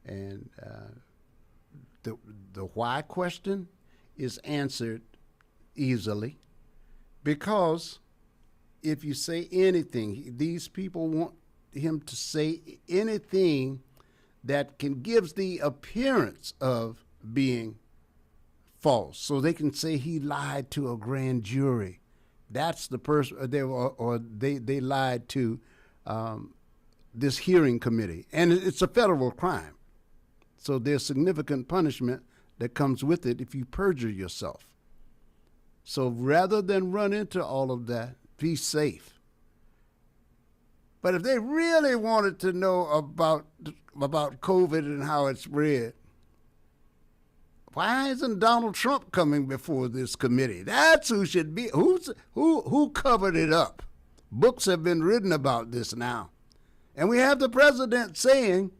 And the, the why question is answered easily because if you say anything, these people want him to say anything that can gives the appearance of being false, so they can say he lied to a grand jury. That's the person, or they lied to this hearing committee, and it's a federal crime. So there's significant punishment that comes with it if you perjure yourself. So rather than run into all of that, be safe. But if they really wanted to know about COVID and how it spread, why isn't Donald Trump coming before this committee? That's who should be. Who covered it up? Books have been written about this now. And we have the president saying,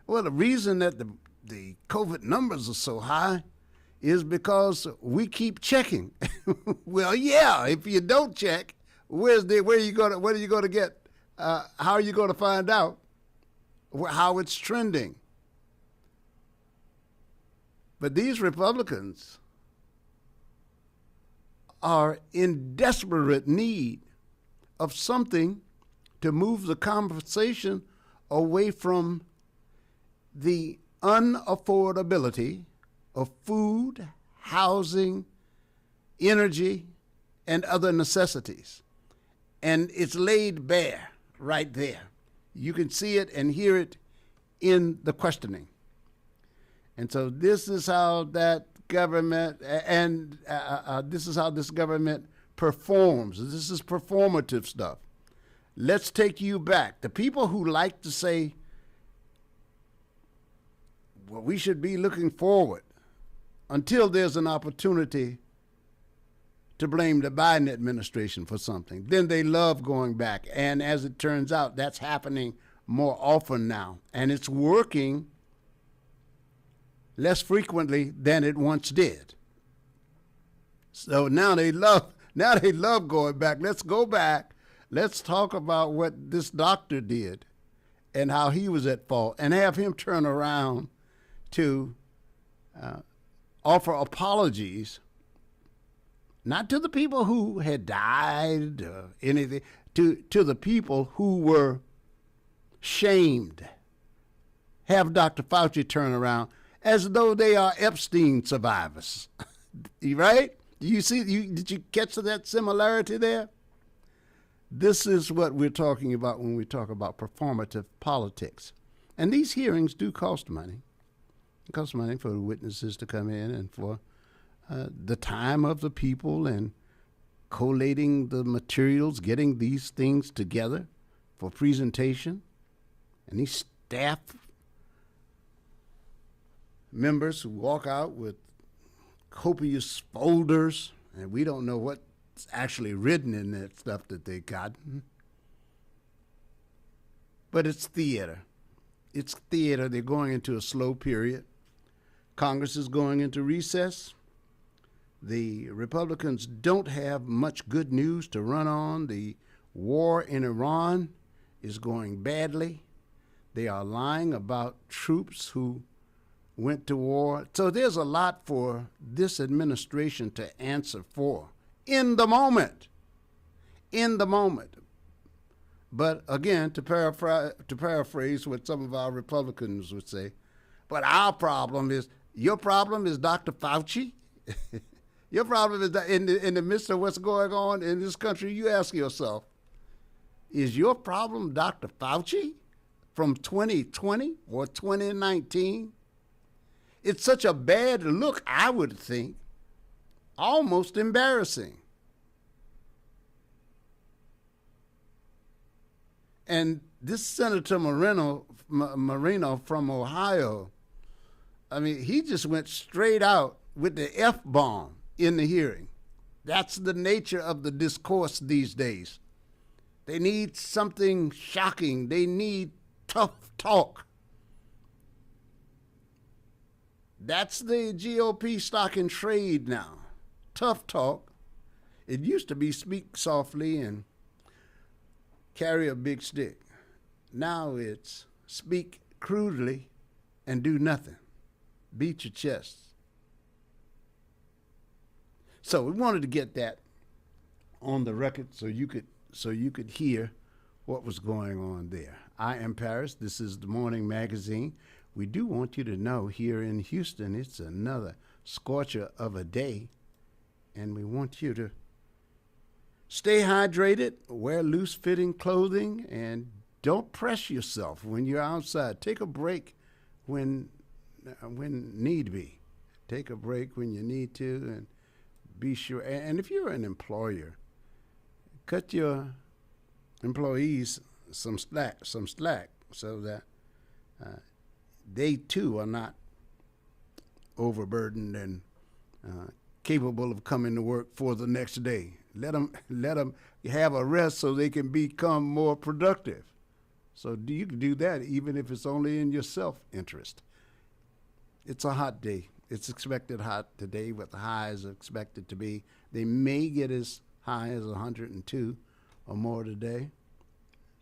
well, the reason that the COVID numbers are so high is because we keep checking. Well, yeah, if you don't check, where are you going to get? How are you going to find out how it's trending? But these Republicans are in desperate need of something to move the conversation away from the unaffordability of food, housing, energy, and other necessities. And it's laid bare right there. You can see it and hear it in the questioning. And so this is how that government, and this is how this government performs. This is performative stuff. Let's take you back. The people who like to say, well, we should be looking forward until there's an opportunity to blame the Biden administration for something. Then they love going back. And as it turns out, that's happening more often now. And it's working less frequently than it once did. So now they love going back. Let's go back. Let's talk about what this doctor did and how he was at fault, and have him turn around to offer apologies, not to the people who had died or anything, to the people who were shamed. Have Dr. Fauci turn around as though they are Epstein survivors. Right? Did you catch that similarity there? This is what we're talking about when we talk about performative politics. And these hearings do cost money. It costs money for the witnesses to come in and for the time of the people and collating the materials, getting these things together for presentation. And these staff members who walk out with copious folders, and we don't know what's actually written in that stuff that they got. But it's theater. It's theater. They're going into a slow period. Congress is going into recess. The Republicans don't have much good news to run on. The war in Iran is going badly. They are lying about troops who went to war. So there's a lot for this administration to answer for in the moment. In the moment. But again, to paraphrase what some of our Republicans would say, but your problem is Dr. Fauci? Your problem is that in the midst of what's going on in this country, you ask yourself, is your problem Dr. Fauci from 2020 or 2019? It's such a bad look, I would think, almost embarrassing. And this Senator Moreno from Ohio, I mean, he just went straight out with the F-bomb in the hearing. That's the nature of the discourse these days. They need something shocking. They need tough talk. That's the GOP stock in trade now. Tough talk. It used to be speak softly and carry a big stick. Now it's speak crudely and do nothing. Beat your chest. So we wanted to get that on the record so you could hear what was going on there. I am Paris. This is the Morning Magazine. We do want you to know here in Houston, it's another scorcher of a day, and we want you to stay hydrated, wear loose-fitting clothing, and don't press yourself when you're outside. Take a break when need be. Take a break when you need to, and be sure. And if you're an employer, cut your employees some slack so that they too are not overburdened and capable of coming to work for the next day. Let them have a rest so they can become more productive. So you can do that even if it's only in your self-interest. It's a hot day. It's expected hot today, but the highs are expected to be. They may get as high as 102 or more today.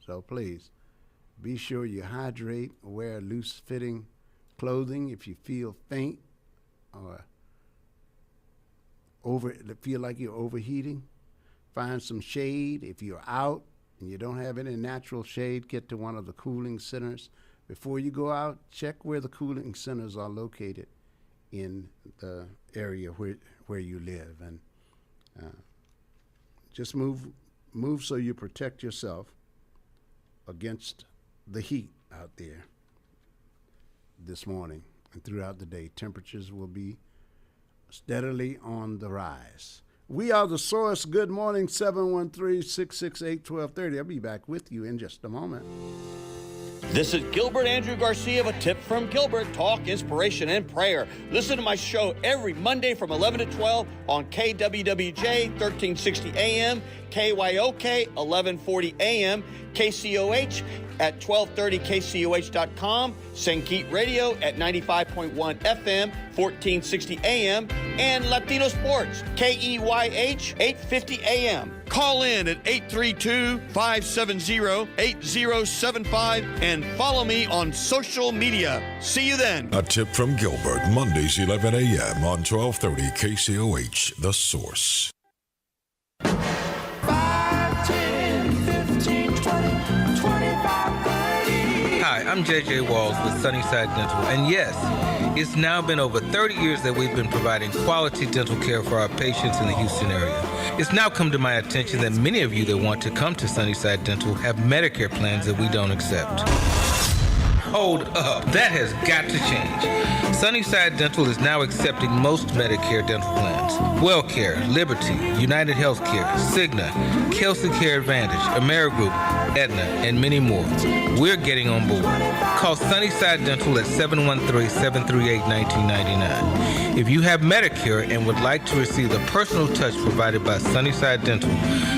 So please, be sure you hydrate, wear loose-fitting clothing if you feel faint or feel like you're overheating. Find some shade. If you're out and you don't have any natural shade, get to one of the cooling centers. Before you go out, check where the cooling centers are located in the area where you live, and just move so you protect yourself against the heat out there this morning and throughout the day. Temperatures will be steadily on the rise. We are The Source. Good morning, 713-668-1230. I'll be back with you in just a moment. This is Gilbert Andrew Garcia of A Tip from Gilbert, talk, inspiration, and prayer. Listen to my show every Monday from 11 to 12 on KWWJ 1360 AM, KYOK 1140 AM, KCOH at 1230 KCOH.com, Sankeet Radio at 95.1 FM, 1460 AM, and Latino Sports, KEYH 850 AM. Call in at 832-570-8075 and follow me on social media. See you then. A Tip from Gilbert, Mondays 11 a.m. on 1230 KCOH, The Source. 5, 10, 15, 20, 25, 30. Hi, I'm JJ Walls with Sunnyside Dental, and yes, it's now been over 30 years that we've been providing quality dental care for our patients in the Houston area. It's now come to my attention that many of you that want to come to Sunnyside Dental have Medicare plans that we don't accept. Hold up, that has got to change. Sunnyside Dental is now accepting most Medicare dental plans. WellCare, Liberty, United Healthcare, Cigna, Kelsey Care Advantage, Amerigroup, Aetna, and many more. We're getting on board. Call Sunnyside Dental at 713-738-1999. If you have Medicare and would like to receive the personal touch provided by Sunnyside Dental,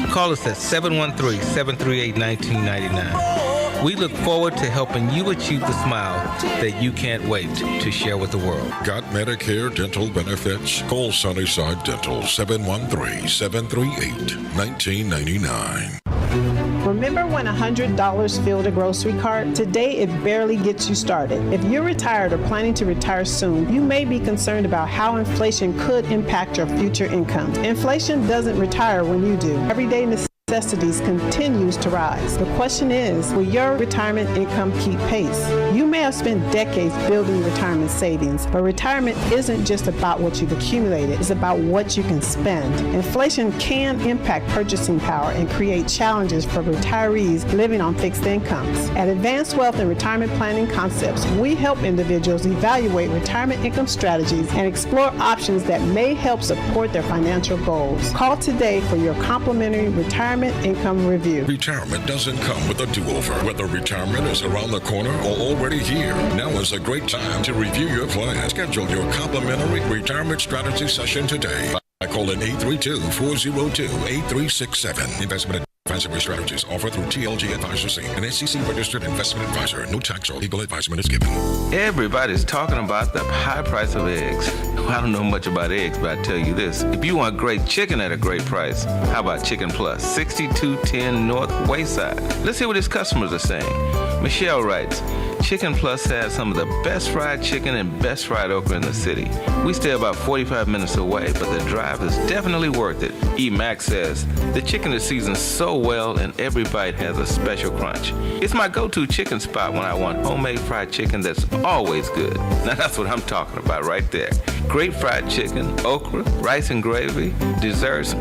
call us at 713-738-1999. We look forward to helping you achieve the smile that you can't wait to share with the world. Got Medicare dental benefits? Call Sunnyside Dental, 713-738-1999. Remember when $100 filled a grocery cart? Today, it barely gets you started. If you're retired or planning to retire soon, you may be concerned about how inflation could impact your future income. Inflation doesn't retire when you do. Everyday necessities continues to rise. The question is, will your retirement income keep pace? You may have spent decades building retirement savings, but retirement isn't just about what you've accumulated, it's about what you can spend. Inflation can impact purchasing power and create challenges for retirees living on fixed incomes. At Advanced Wealth and Retirement Planning Concepts, we help individuals evaluate retirement income strategies and explore options that may help support their financial goals. Call today for your complimentary retirement income review. Retirement doesn't come with a do-over. Whether retirement is around the corner or already here, now is a great time to review your plan. Schedule your complimentary retirement strategy session today by calling 832-402-8367. Investment advisory strategies offered through TLG Advisors Inc., an SEC-registered investment advisor. No tax or legal advisement is given. Everybody's talking about the high price of eggs. Well, I don't know much about eggs, but I tell you this. If you want great chicken at a great price, how about Chicken Plus, 6210 North Wayside? Let's hear what his customers are saying. Michelle writes, Chicken Plus has some of the best fried chicken and best fried okra in the city. We stay about 45 minutes away, but the drive is definitely worth it. E. Max says, the chicken is seasoned so well and every bite has a special crunch. It's my go-to chicken spot when I want homemade fried chicken that's always good. Now that's what I'm talking about right there. Great fried chicken, okra, rice and gravy, desserts.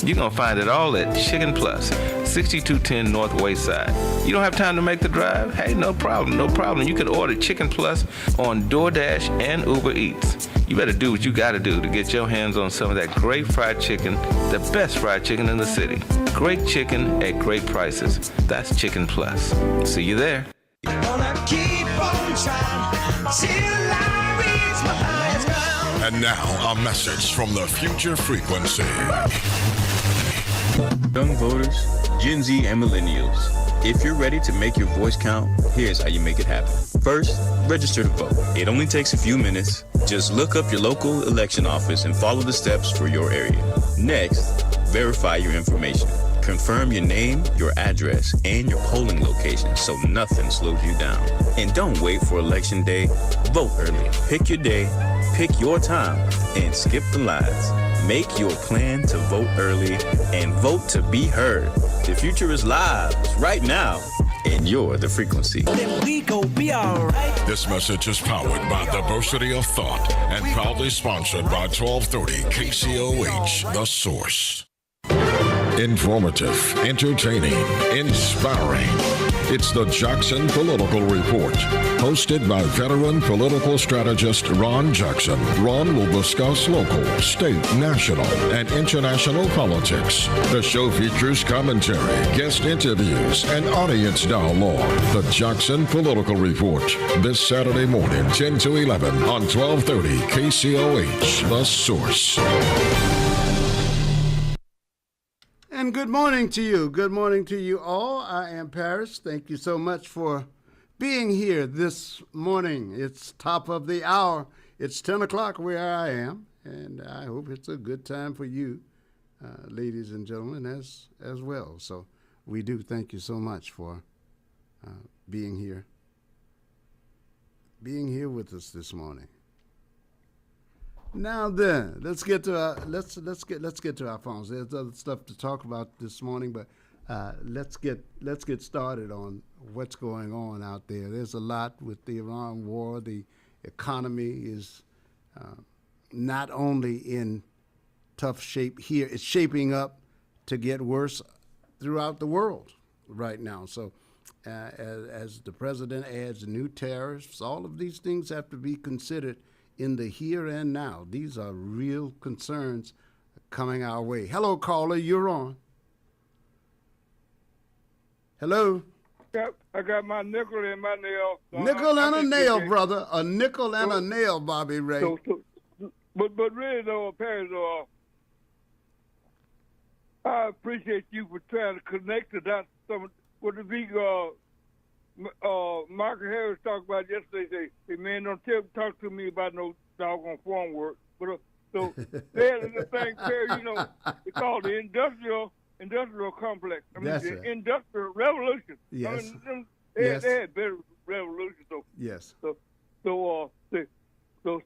You're going to find it all at Chicken Plus, 6210 North Wayside. You don't have time to make the drive? Hey, no problem, no problem. You can order Chicken Plus on DoorDash and Uber Eats. You better do what you got to do to get your hands on some of that great fried chicken, the best fried chicken in the city. Great chicken at great prices. That's Chicken Plus. See you there. Gonna keep on trying till I reach my highest ground. And now, a message from the future frequency. Young voters, Gen Z, and millennials. If you're ready to make your voice count, here's how you make it happen. First, register to vote. It only takes a few minutes. Just look up your local election office and follow the steps for your area. Next, verify your information. Confirm your name, your address, and your polling location so nothing slows you down. And don't wait for election day. Vote early. Pick your day, pick your time, and skip the lines. Make your plan to vote early and vote to be heard. The future is live right now, and you're the frequency. Then we gon' be alright. This message is powered by Diversity of Thought and proudly sponsored by 1230 KCOH, The Source. Informative, entertaining, inspiring. It's the Jackson Political Report, hosted by veteran political strategist Ron Jackson. Ron will discuss local, state, national, and international politics. The show features commentary, guest interviews, and audience dialogue. The Jackson Political Report, this Saturday morning, 10 to 11 on 1230 KCOH, The Source. And good morning to you. Good morning to you all. I am Paris. Thank you so much for being here this morning. It's top of the hour. It's 10 o'clock where I am, and I hope it's a good time for you, ladies and gentlemen, as well. So we do thank you so much for being here with us this morning. Now then, let's get to our phones. There's other stuff to talk about this morning, but let's get started on what's going on out there. There's a lot with the Iran war. The economy is not only in tough shape here; it's shaping up to get worse throughout the world right now. So, as the president adds new tariffs, all of these things have to be considered in the here and now. These are real concerns coming our way. Hello, caller, you're on. Hello. I got my nickel in my nail. Nickel and a nail, brother. A nickel and a nail, Bobby Ray. But really, though, Paris, I appreciate you for trying to connect the dots. What the big Mark Harris talked about yesterday. Say, hey, man, don't talk to me about no doggone farm work. But so there's the thing, Perry, it's called the industrial complex. I mean, the industrial revolution. Yes. I mean, they had better revolution. So yes. So since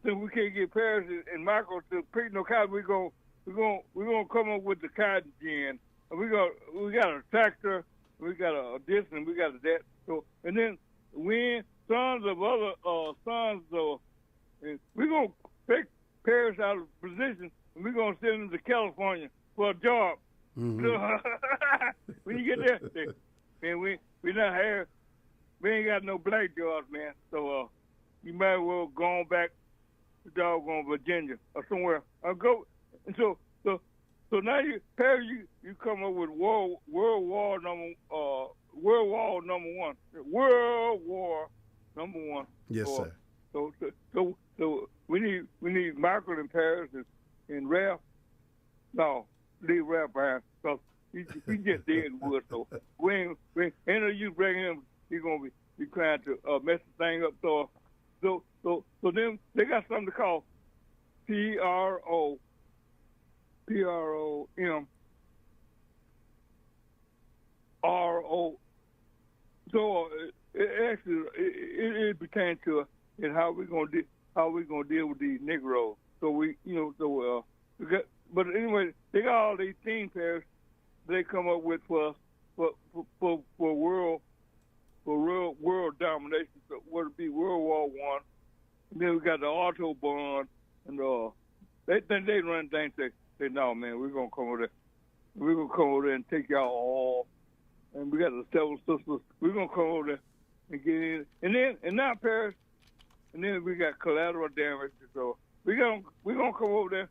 we can't get Paris and Michael to pick no cotton, we're gonna come up with the cotton gin. We got a tractor, we got a this, and we got a that. So and then when sons of other we're gonna take Paris out of position, and we're gonna send them to California for a job. Mm-hmm. So, when you get there, man, we not here. We ain't got no black jobs, man. So you might as well go on back to doggone Virginia or somewhere. I'll go. And so now you come up with World War number one. Yes, sir. So we need Michael in Paris and Ralph. No, leave Ralph behind because he just dead in the woods. So we ain't no use bringing him. He's gonna be trying to mess the thing up. So then they got something to call PROM. RO. So it pertains to and how we gonna deal with these Negroes. So we got, but anyway, they got all these theme pairs they come up with for world domination. So would it be World War I? And then we got the Autobahn, and they think they run things. Say no, man, we're gonna come over there. We're gonna come over there and take y'all all. And we got the Seven Sisters. We're gonna come over there and get in. And now Paris. And then we got collateral damage. So we're gonna come over there.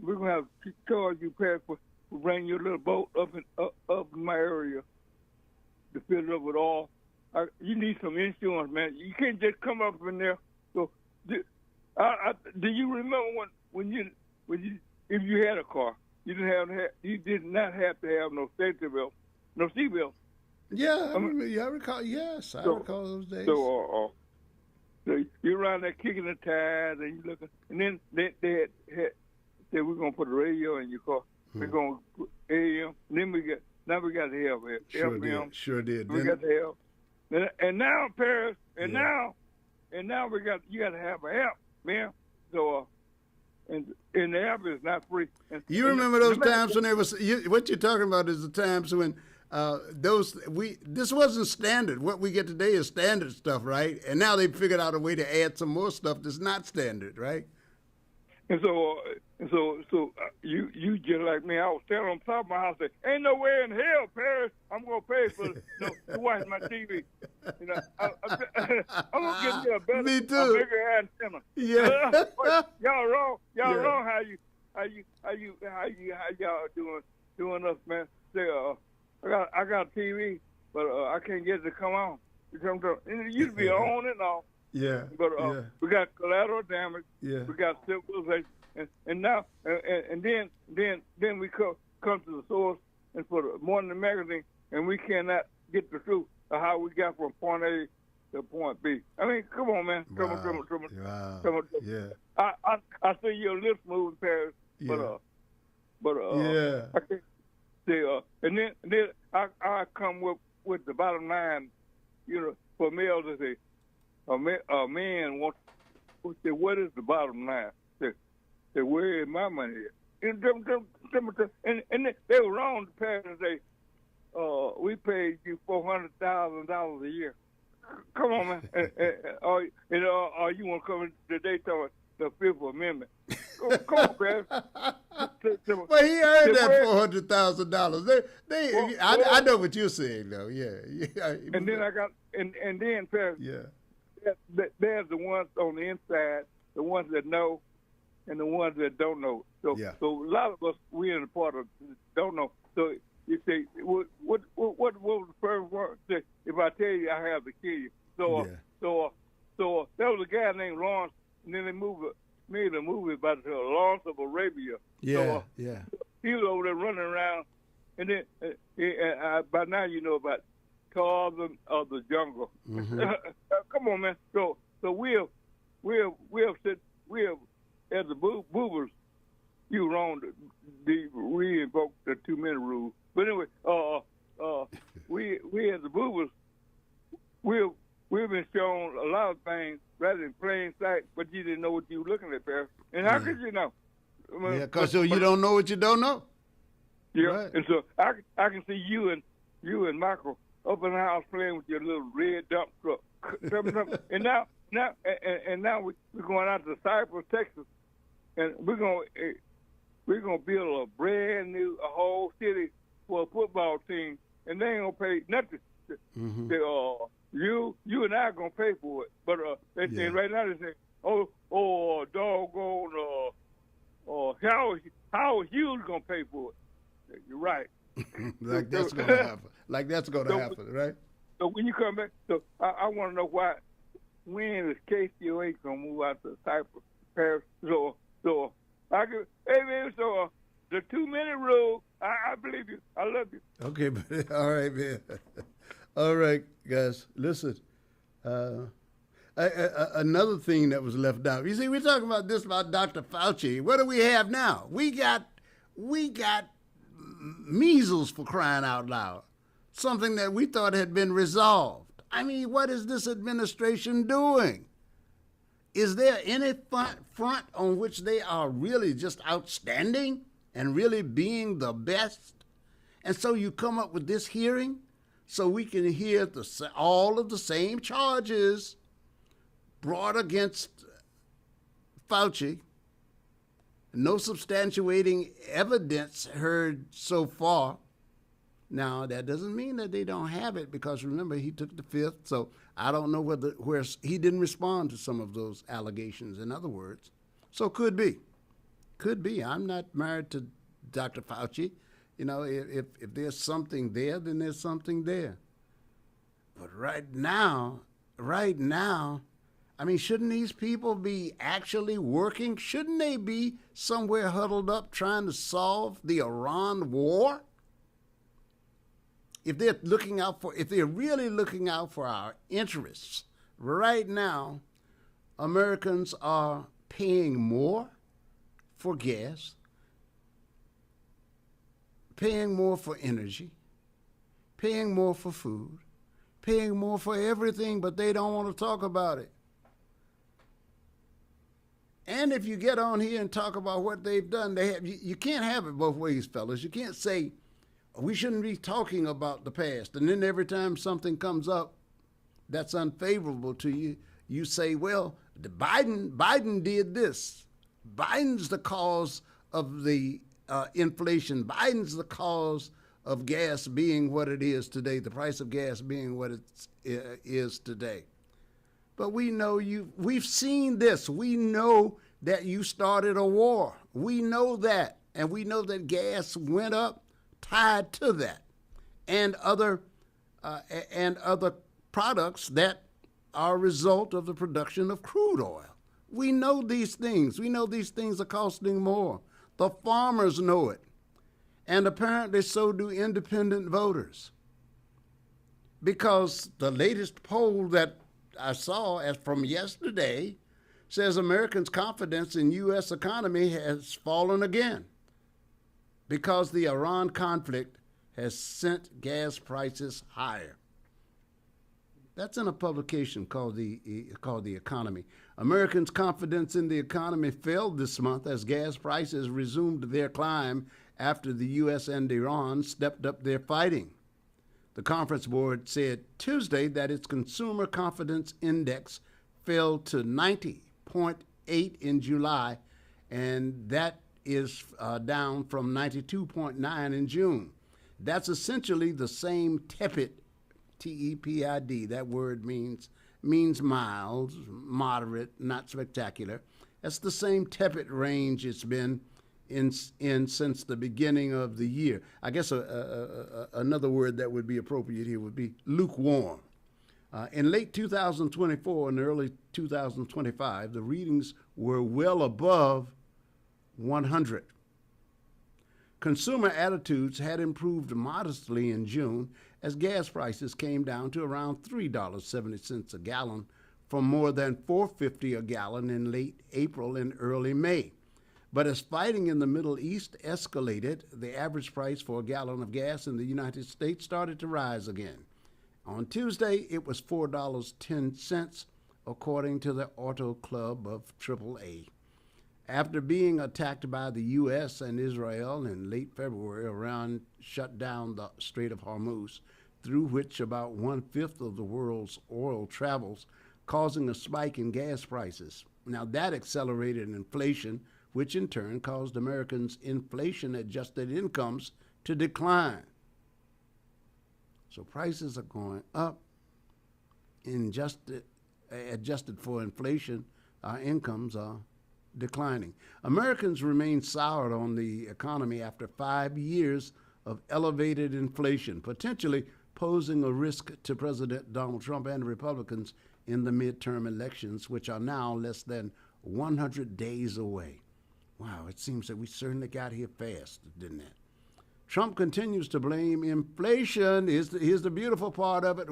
We're gonna have to charge you, Paris, for bringing your little boat up in my area to fill it up with oil. You need some insurance, man. You can't just come up in there. So, do you remember when you if you had a car, you did not have to have no safety belt, no seatbelt. Yeah, I recall. Yes, I recall those days. So you're around there kicking the tires, and you looking, and then they had said we're gonna put a radio in your car. We're gonna put AM. And then we got the FM. Sure did. We got the help. And now Paris, and now you got to have an app, man. So and the app is not free. You remember those times when there was what you're talking about is the times when this wasn't standard. What we get today is standard stuff, right? And now they've figured out a way to add some more stuff that's not standard, right? And so you just like me. I was standing on top of my house saying, ain't no way in hell, Paris, I'm going to pay to watch my TV. You know, I'm going to get you a better, me too. A bigger antenna. Yeah. Y'all wrong. Y'all wrong how y'all doing us, man. Say, I got a TV, but I can't get it to come on. It used to be on and off. Yeah. But we got collateral damage. Yeah. We got civilization, and now and then we come to the source and for the morning magazine, and we cannot get the truth of how we got from point A to point B. I mean, come on, man. Come on. Yeah. I see your lips moving, Paris. Yeah. But I can't say. And then I come with the bottom line. You know, for males to say. A man wants to say, what is the bottom line? Say, where is my money at? And they were wrong to pass and say, we paid you $400,000 a year. Come on, man. Or you want to come in today talking the Fifth Amendment. Come on, man. Well, he earned that $400,000. I know what you're saying, though. Yeah. And then I got, and then, Paris. Yeah. There's the ones on the inside, the ones that know, and the ones that don't know. So a lot of us, we're in the part of don't know. So you say, what was the first word? Say, if I tell you, I have to kill you. So there was a guy named Lawrence, and then they made a movie about Lawrence of Arabia. Yeah. He was over there running around, and then by now you know about Tarzan of the Jungle. Mm-hmm. Come on, man. So we have as the boobers, you wrong. We invoked the 2-minute rule. But anyway, we as the boobers, we've been shown a lot of things rather than plain sight, but you didn't know what you were looking at, Paris. And how could you know? Because you don't know what you don't know. Yeah, right. And so I can see you and Michael up in the house playing with your little red dump truck. And now we're going out to Cypress, Texas, and we're gonna build a brand new whole city for a football team, and they ain't gonna pay nothing. Mm-hmm. You and I are gonna pay for it, but they say right now they say, doggone, Howard Hughes gonna pay for it. You're right. Like that's gonna happen, right? So when you come back, so I want to know when is KCOA gonna move out to Cypress, Paris? So I can, hey man, so the 2-minute rule, I believe you, I love you. Okay, buddy. All right, man. All right, guys, listen. Another thing that was left out. You see, we're talking about this about Dr. Fauci. What do we have now? We got measles, for crying out loud. Something that we thought had been resolved. I mean, what is this administration doing? Is there any front on which they are really just outstanding and really being the best? And so you come up with this hearing so we can hear all of the same charges brought against Fauci. No substantiating evidence heard so far. Now, that doesn't mean that they don't have it, because remember, he took the fifth, so I don't know where he didn't respond to some of those allegations, in other words. So could be. Could be. I'm not married to Dr. Fauci. You know, if there's something there, then there's something there. But right now, I mean, shouldn't these people be actually working? Shouldn't they be somewhere huddled up trying to solve the Iran war? If they're really looking out for our interests, right now, Americans are paying more for gas, paying more for energy, paying more for food, paying more for everything, but they don't want to talk about it. And if you get on here and talk about what they've done, you can't have it both ways, fellas. You can't say, we shouldn't be talking about the past, and then every time something comes up that's unfavorable to you, you say, well, Biden did this. Biden's the cause of the inflation. Biden's the cause of gas being what it is today, the price of gas being what it is today. But we know we've seen this. We know that you started a war. We know that. And we know that gas went up tied to that, and other products that are a result of the production of crude oil. We know these things. We know these things are costing more. The farmers know it. And apparently so do independent voters. Because the latest poll that I saw as from yesterday says Americans' confidence in U.S. economy has fallen again, because the Iran conflict has sent gas prices higher. That's in a publication called The Economy. Americans' confidence in the economy fell this month as gas prices resumed their climb after the U.S. and Iran stepped up their fighting. The Conference Board said Tuesday that its consumer confidence index fell to 90.8 in July, and that is down from 92.9 in June. That's essentially the same tepid, T-E-P-I-D, that word means mild, moderate, not spectacular. That's the same tepid range it's been in since the beginning of the year. I guess another word that would be appropriate here would be lukewarm. In late 2024 and early 2025, the readings were well above 100. Consumer attitudes had improved modestly in June as gas prices came down to around $3.70 a gallon from more than $4.50 a gallon in late April and early May. But as fighting in the Middle East escalated, the average price for a gallon of gas in the United States started to rise again. On Tuesday, it was $4.10, according to the Auto Club of AAA. After being attacked by the U.S. and Israel in late February, Iran shut down the Strait of Hormuz, through which about 1/5 of the world's oil travels, causing a spike in gas prices. Now that accelerated inflation, which in turn caused Americans' inflation-adjusted incomes to decline. So prices are going up. Adjusted for inflation, our incomes are declining. Americans remain soured on the economy after 5 years of elevated inflation, potentially posing a risk to President Donald Trump and Republicans in the midterm elections, which are now less than 100 days away. Wow, it seems that we certainly got here fast, didn't it? Trump continues to blame inflation. Here's the beautiful part of it.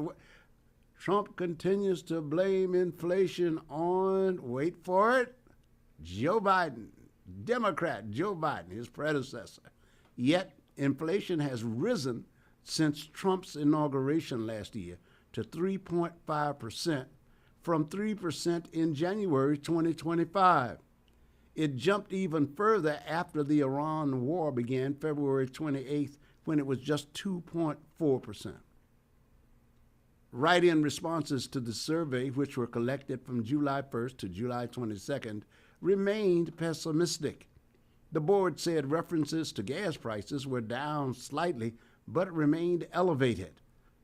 Trump continues to blame inflation on, wait for it, Joe Biden, Democrat Joe Biden, his predecessor. Yet inflation has risen since Trump's inauguration last year to 3.5% from 3% in January 2025. It jumped even further after the Iran war began February 28th, when it was just 2.4%. Write-in responses to the survey, which were collected from July 1st to July 22nd, remained pessimistic. The board said references to gas prices were down slightly, but remained elevated.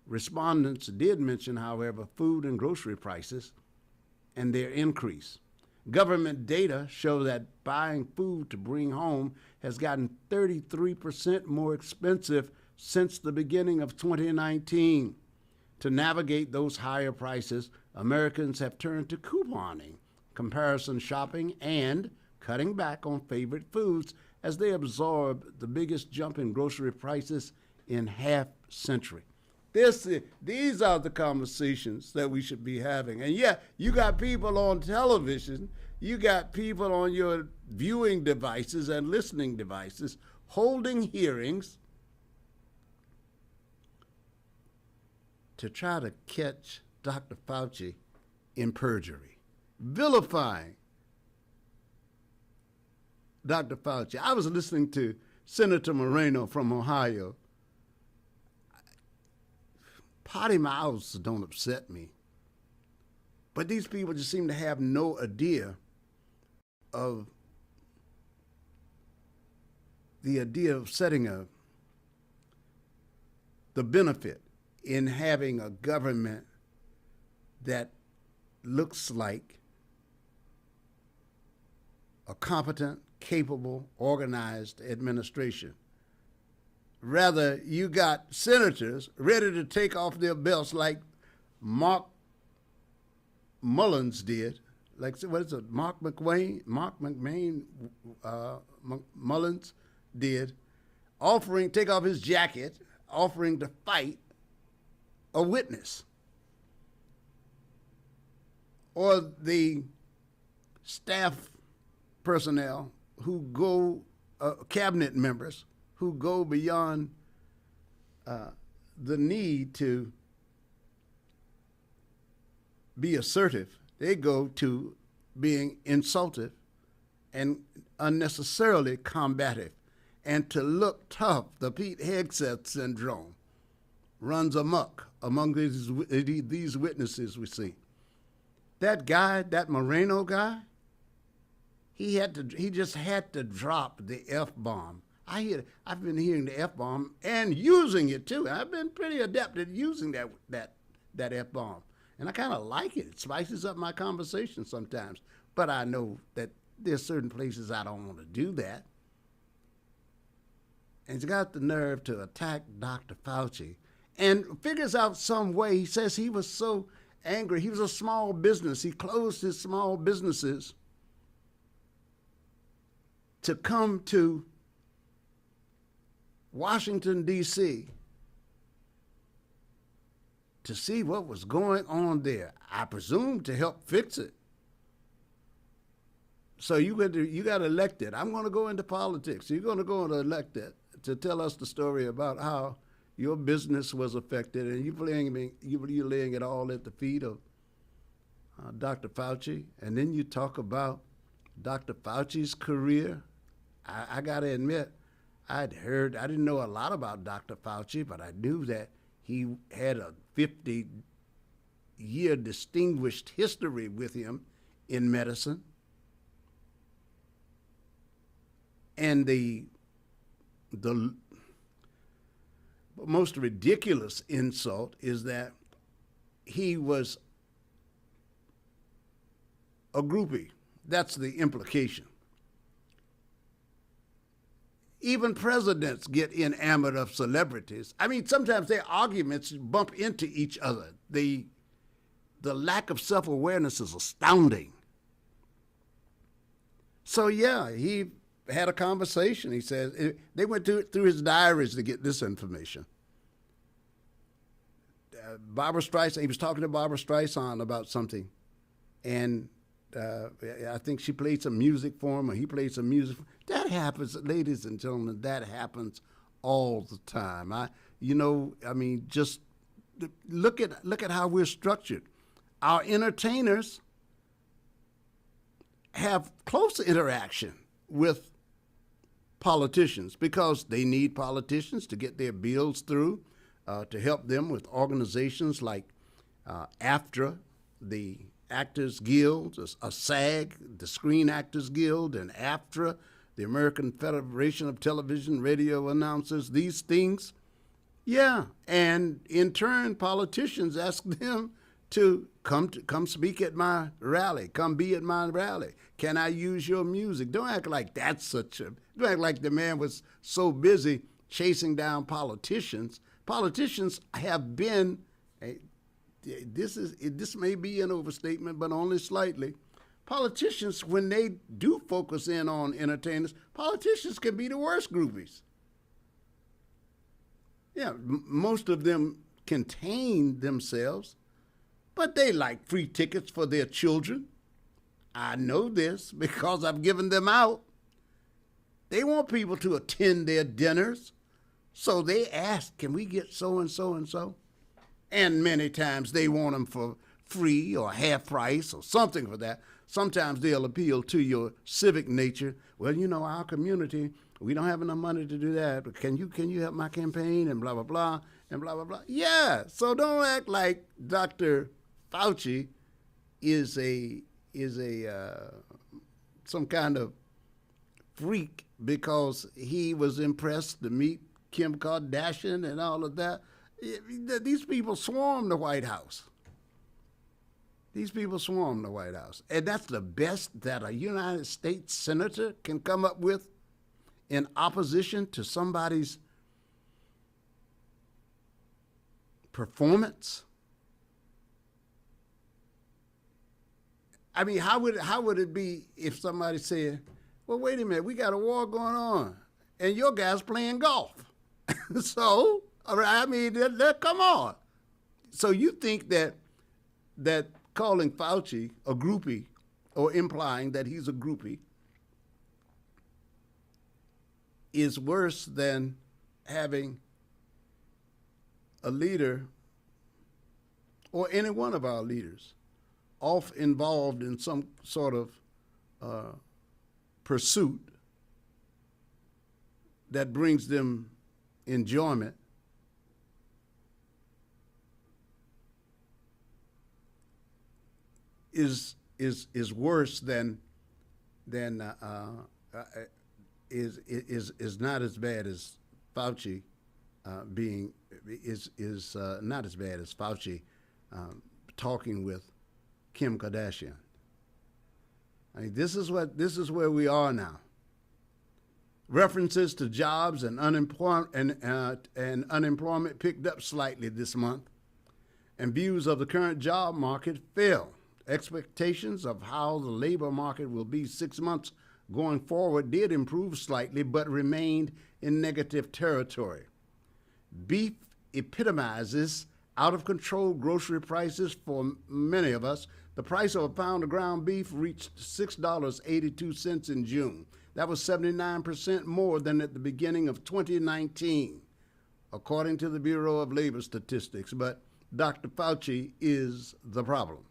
Respondents did mention, however, food and grocery prices and their increase. Government data show that buying food to bring home has gotten 33% more expensive since the beginning of 2019. To navigate those higher prices, Americans have turned to couponing, comparison shopping, and cutting back on favorite foods as they absorb the biggest jump in grocery prices in half century. These are the conversations that we should be having. And yeah, you got people on television, you got people on your viewing devices and listening devices holding hearings to try to catch Dr. Fauci in perjury, vilifying Dr. Fauci. I was listening to Senator Moreno from Ohio. Potty mouths don't upset me, but these people just seem to have no idea of setting the benefit in having a government that looks like a competent, capable, organized administration. Rather, you got senators ready to take off their belts like Mark Mullins did. Like, what is it? Mark Mullins did, take off his jacket, offering to fight a witness. Or the staff personnel who go, cabinet members, who go beyond the need to be assertive. They go to being insultive and unnecessarily combative. And to look tough, the Pete Hegseth syndrome runs amok among these witnesses we see. That guy, that Moreno guy, he just had to drop the F-bomb. I've been hearing the F-bomb and using it too. I've been pretty adept at using that F-bomb. And I kind of like it. It spices up my conversation sometimes. But I know that there's certain places I don't want to do that. And he's got the nerve to attack Dr. Fauci and figures out some way. He says he was so angry. He was a small business. He closed his small businesses to come to Washington, D.C. to see what was going on there. I presume to help fix it. So you got elected. I'm going to go into politics. You're going to go and elect it to tell us the story about how your business was affected, and you're laying it all at the feet of Dr. Fauci. And then you talk about Dr. Fauci's career. I got to admit, I didn't know a lot about Dr. Fauci, but I knew that he had a 50-year distinguished history with him in medicine. And the most ridiculous insult is that he was a groupie. That's the implication. Even presidents get enamored of celebrities. I mean, sometimes their arguments bump into each other. The lack of self-awareness is astounding. So yeah, he had a conversation. He says they went through his diaries to get this information. Barbra Streisand, he was talking to Barbra Streisand about something, and I think she played some music for him, or he played some music. That happens, ladies and gentlemen. That happens all the time. Just look at how we're structured. Our entertainers have close interaction with politicians because they need politicians to get their bills through, to help them with organizations like AFTRA, the Actors Guild, a SAG, the Screen Actors Guild, and AFTRA, the American Federation of Television Radio Announcers, these things. Yeah, and in turn, politicians ask them to come speak at my rally, come be at my rally. Can I use your music? Don't act like don't act like the man was so busy chasing down politicians. Politicians have been, this may be an overstatement, but only slightly. Politicians, when they do focus in on entertainers, politicians can be the worst groupies. Yeah, most of them contain themselves, but they like free tickets for their children. I know this because I've given them out. They want people to attend their dinners, so they ask, can we get so-and-so and so? And many times they want them for free or half price or something for that. Sometimes they'll appeal to your civic nature. Well, you know, our community, we don't have enough money to do that, but can you help my campaign and blah, blah, blah, and blah, blah, blah. Yeah, so don't act like Dr. Fauci is some kind of freak because he was impressed to meet Kim Kardashian and all of that. These people swarm the White House. These people swarm the White House. And that's the best that a United States senator can come up with in opposition to somebody's performance. I mean, how would it be if somebody said, well, wait a minute, we got a war going on, and your guy's playing golf. So, all right, I mean, come on. So you think that calling Fauci a groupie or implying that he's a groupie is worse than having a leader or any one of our leaders off involved in some sort of pursuit that brings them enjoyment. Is worse than is not as bad as Fauci not as bad as Fauci talking with Kim Kardashian. I mean, this is where we are now. References to jobs and unemployment picked up slightly this month, and views of the current job market fell. Expectations of how the labor market will be 6 months going forward did improve slightly, but remained in negative territory. Beef epitomizes out-of-control grocery prices for many of us. The price of a pound of ground beef reached $6.82 in June. That was 79% more than at the beginning of 2019, according to the Bureau of Labor Statistics. But Dr. Fauci is the problem.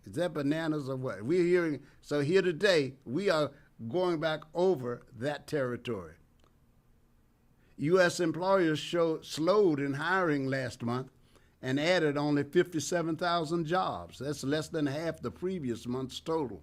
Is that bananas or what? We're hearing, so here today, we are going back over that territory. U.S. employers slowed in hiring last month and added only 57,000 jobs. That's less than half the previous month's total.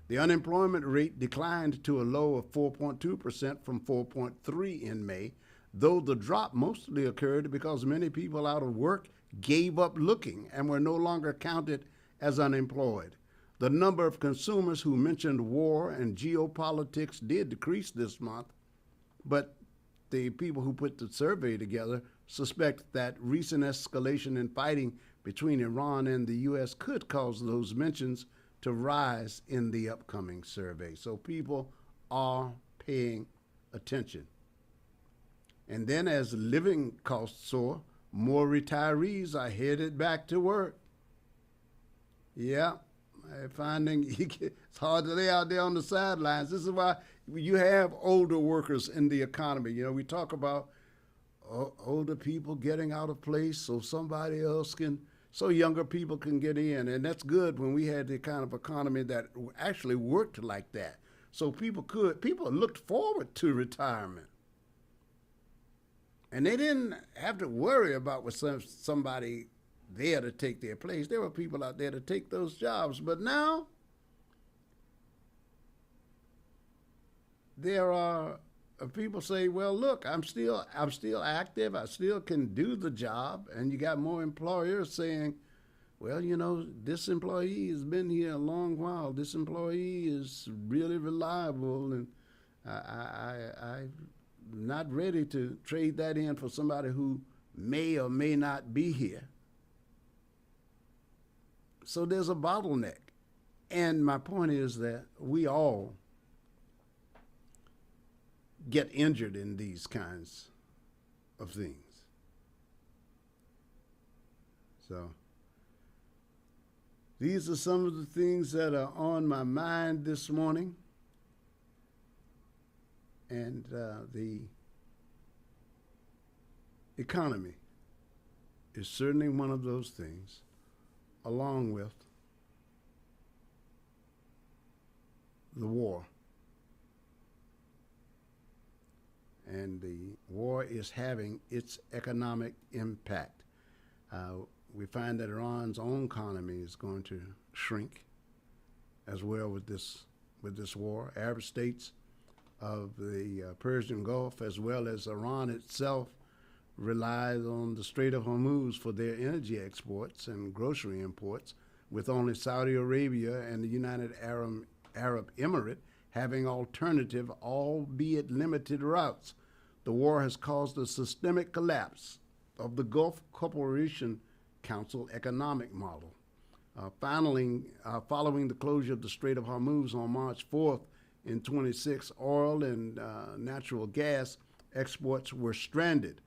The unemployment rate declined to a low of 4.2% from 4.3% in May, though the drop mostly occurred because many people out of work gave up looking and were no longer counted as unemployed. The number of consumers who mentioned war and geopolitics did decrease this month, but the people who put the survey together suspect that recent escalation in fighting between Iran and the U.S. could cause those mentions to rise in the upcoming survey. So people are paying attention. And then as living costs soar, more retirees are headed back to work. Yeah, I'm finding it's hard to lay out there on the sidelines. This is why you have older workers in the economy. You know, we talk about older people getting out of place so somebody else can, so younger people can get in. And that's good when we had the kind of economy that actually worked like that. So people looked forward to retirement. And they didn't have to worry about with somebody there to take their place. There were people out there to take those jobs. But now there are people say, well, look, I'm still active. I still can do the job. And you got more employers saying, well, you know, this employee has been here a long while. This employee is really reliable, and I'm not ready to trade that in for somebody who may or may not be here. So there's a bottleneck. And my point is that we all get injured in these kinds of things. So these are some of the things that are on my mind this morning. And the economy is certainly one of those things, along with the war. And the war is having its economic impact. We find that Iran's own economy is going to shrink as well with this war. Arab states of the Persian Gulf, as well as Iran itself, relies on the Strait of Hormuz for their energy exports and grocery imports, with only Saudi Arabia and the United Arab Emirate having alternative, albeit limited, routes. The war has caused a systemic collapse of the Gulf Cooperation Council economic model. Following the closure of the Strait of Hormuz on March 4th in 26, oil and natural gas exports were stranded,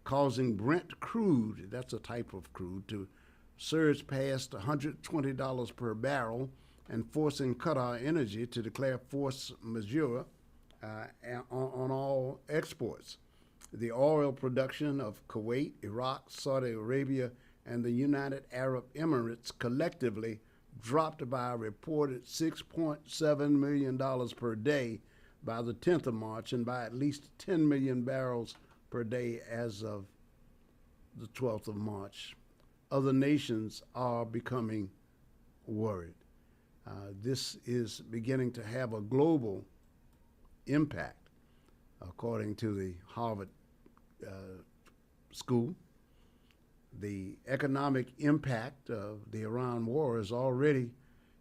causing Brent crude, that's a type of crude, to surge past $120 per barrel and forcing Qatar Energy to declare force majeure on all exports. The oil production of Kuwait, Iraq, Saudi Arabia, and the United Arab Emirates collectively dropped by a reported $6.7 million per day by the 10th of March and by at least 10 million barrels per day as of the 12th of March. Other nations are becoming worried. This is beginning to have a global impact, according to the Harvard School. The economic impact of the Iran war is already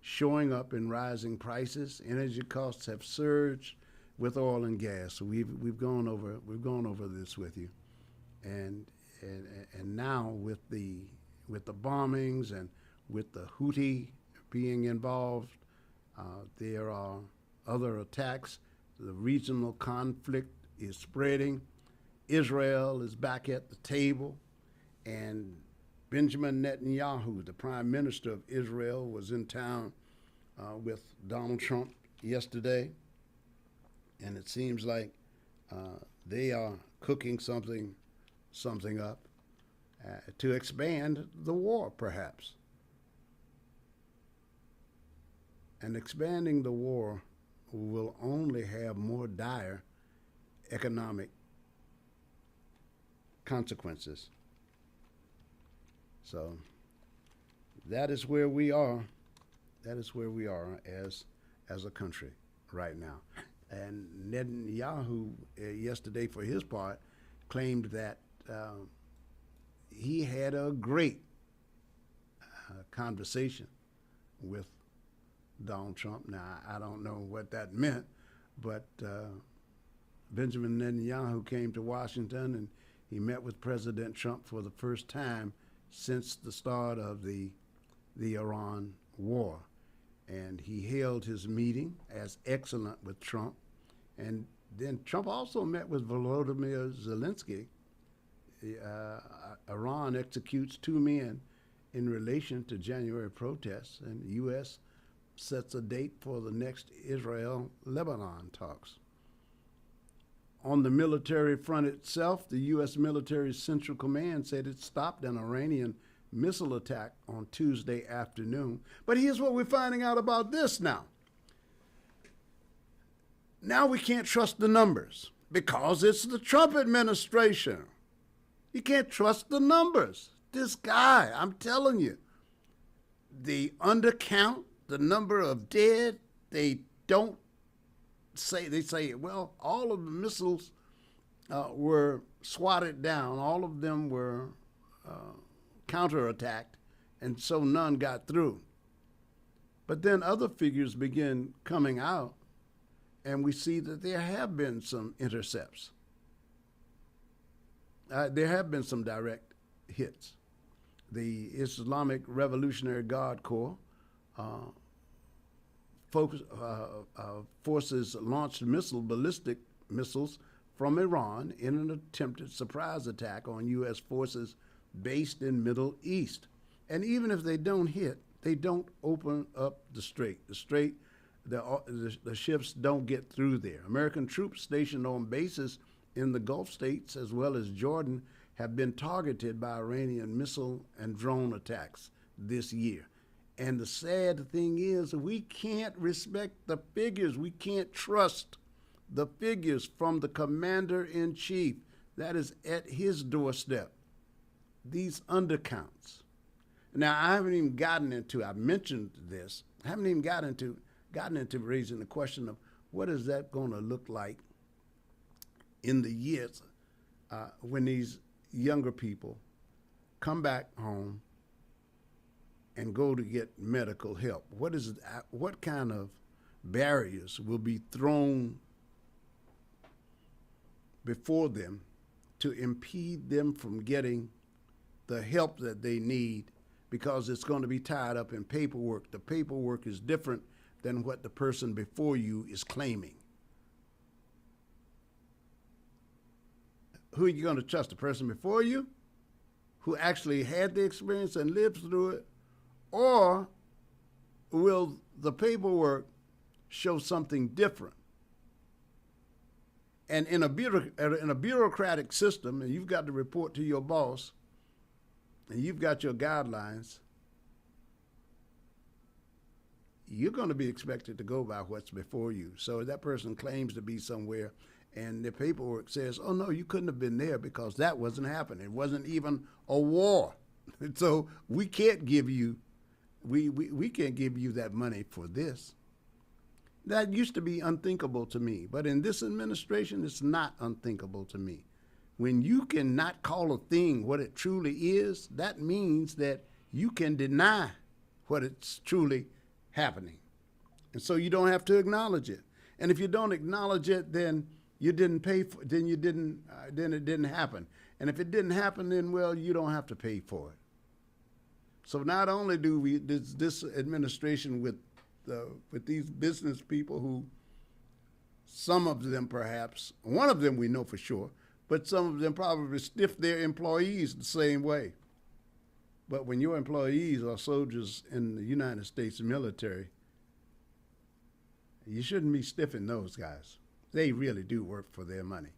showing up in rising prices. Energy costs have surged with oil and gas. We've gone over this with you, and now with the bombings and with the Houthi being involved, there are other attacks. The regional conflict is spreading. Israel is back at the table, and Benjamin Netanyahu, the prime minister of Israel, was in town with Donald Trump yesterday, and it seems like they are cooking something up to expand the war, perhaps. And expanding the war will only have more dire economic consequences. So that is where we are. That is where we are as a country right now. And Netanyahu yesterday, for his part, claimed that he had a great conversation with Donald Trump. Now, I don't know what that meant, but Benjamin Netanyahu came to Washington and he met with President Trump for the first time since the start of the Iran war. And he hailed his meeting as excellent with Trump. And then Trump also met with Volodymyr Zelensky. Iran executes 2 men in relation to January protests, and the U.S. sets a date for the next Israel-Lebanon talks. On the military front itself, the U.S. Military Central Command said it stopped an Iranian missile attack on Tuesday afternoon. But here's what we're finding out about this now. Now we can't trust the numbers because it's the Trump administration. You can't trust the numbers. This guy, I'm telling you, the undercount, the number of dead, they don't say, they say, well, all of the missiles were swatted down. All of them were counterattacked, and so none got through. But then other figures begin coming out, and we see that there have been some intercepts. There have been some direct hits. The Islamic Revolutionary Guard Corps forces launched ballistic missiles from Iran in an attempted surprise attack on U.S. forces based in Middle East. And even if they don't hit, they don't open up the strait. The ships don't get through there. American troops stationed on bases in the Gulf states as well as Jordan have been targeted by Iranian missile and drone attacks this year. And the sad thing is, we can't respect the figures. We can't trust the figures from the commander-in-chief. That is at his doorstep. These undercounts. Now, I haven't even gotten into, I mentioned this, I haven't even gotten into raising the question of what is that going to look like in the years when these younger people come back home and go to get medical help. What kind of barriers will be thrown before them to impede them from getting the help that they need, because it's going to be tied up in paperwork. The paperwork is different than what the person before you is claiming. Who are you going to trust? The person before you, who actually had the experience and lived through it, or will the paperwork show something different? And in a bureaucratic system, and you've got to report to your boss, and you've got your guidelines, you're going to be expected to go by what's before you. So if that person claims to be somewhere and the paperwork says, oh, no, you couldn't have been there because that wasn't happening. It wasn't even a war. So we can't give you, we can't give you that money for this. That used to be unthinkable to me. But in this administration, it's not unthinkable to me. When you cannot call a thing what it truly is, that means that you can deny what it's truly happening. And so you don't have to acknowledge it. And if you don't acknowledge it, then you didn't pay for it, then it didn't happen. And if it didn't happen, then, well, you don't have to pay for it. So not only do we, this administration with these business people who, some of them perhaps, one of them we know for sure, but some of them probably stiff their employees the same way. But when your employees are soldiers in the United States military, you shouldn't be stiffing those guys. They really do work for their money.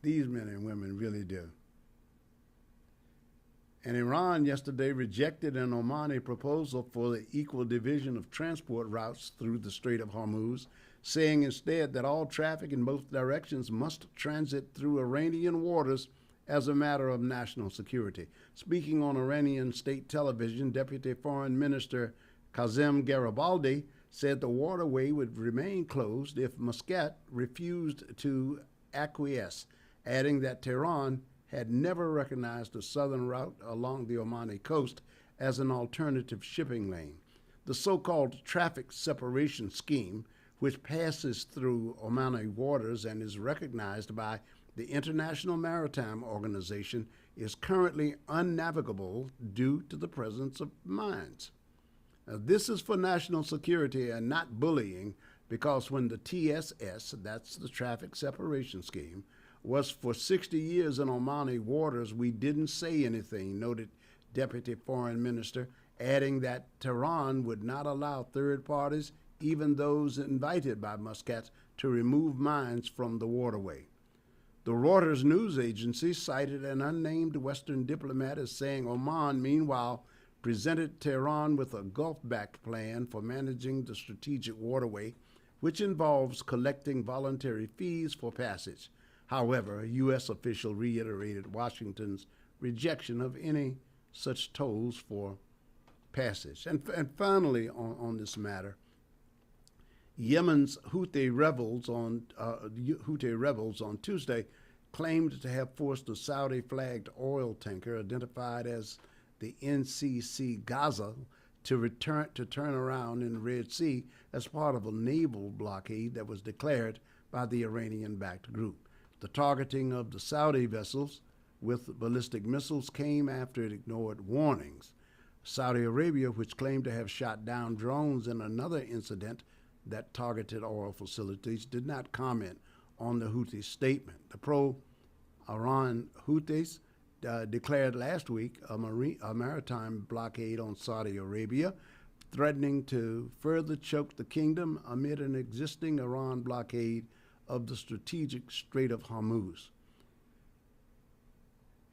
These men and women really do. And Iran yesterday rejected an Omani proposal for the equal division of transport routes through the Strait of Hormuz, saying instead that all traffic in both directions must transit through Iranian waters as a matter of national security. Speaking on Iranian state television, Deputy Foreign Minister Kazem Garibaldi said the waterway would remain closed if Muscat refused to acquiesce, adding that Tehran had never recognized the southern route along the Omani coast as an alternative shipping lane. The so-called traffic separation scheme, which passes through Omani waters and is recognized by the International Maritime Organization, is currently unnavigable due to the presence of mines. Now, this is for national security and not bullying, because when the TSS, that's the traffic separation scheme, was for 60 years in Omani waters, we didn't say anything, noted Deputy Foreign Minister, adding that Tehran would not allow third parties, even those invited by Muscat, to remove mines from the waterway. The Reuters news agency cited an unnamed Western diplomat as saying Oman, meanwhile, presented Tehran with a Gulf-backed plan for managing the strategic waterway, which involves collecting voluntary fees for passage. However, a U.S. official reiterated Washington's rejection of any such tolls for passage. And finally, on this matter, Yemen's Houthi rebels on Tuesday claimed to have forced a Saudi-flagged oil tanker identified as the NCC Gaza to turn around in the Red Sea as part of a naval blockade that was declared by the Iranian-backed group. The targeting of the Saudi vessels with ballistic missiles came after it ignored warnings. Saudi Arabia, which claimed to have shot down drones in another incident that targeted oil facilities, did not comment on the Houthi statement. The pro-Iran Houthis declared last week a maritime blockade on Saudi Arabia, threatening to further choke the kingdom amid an existing Iran blockade of the strategic Strait of Hormuz.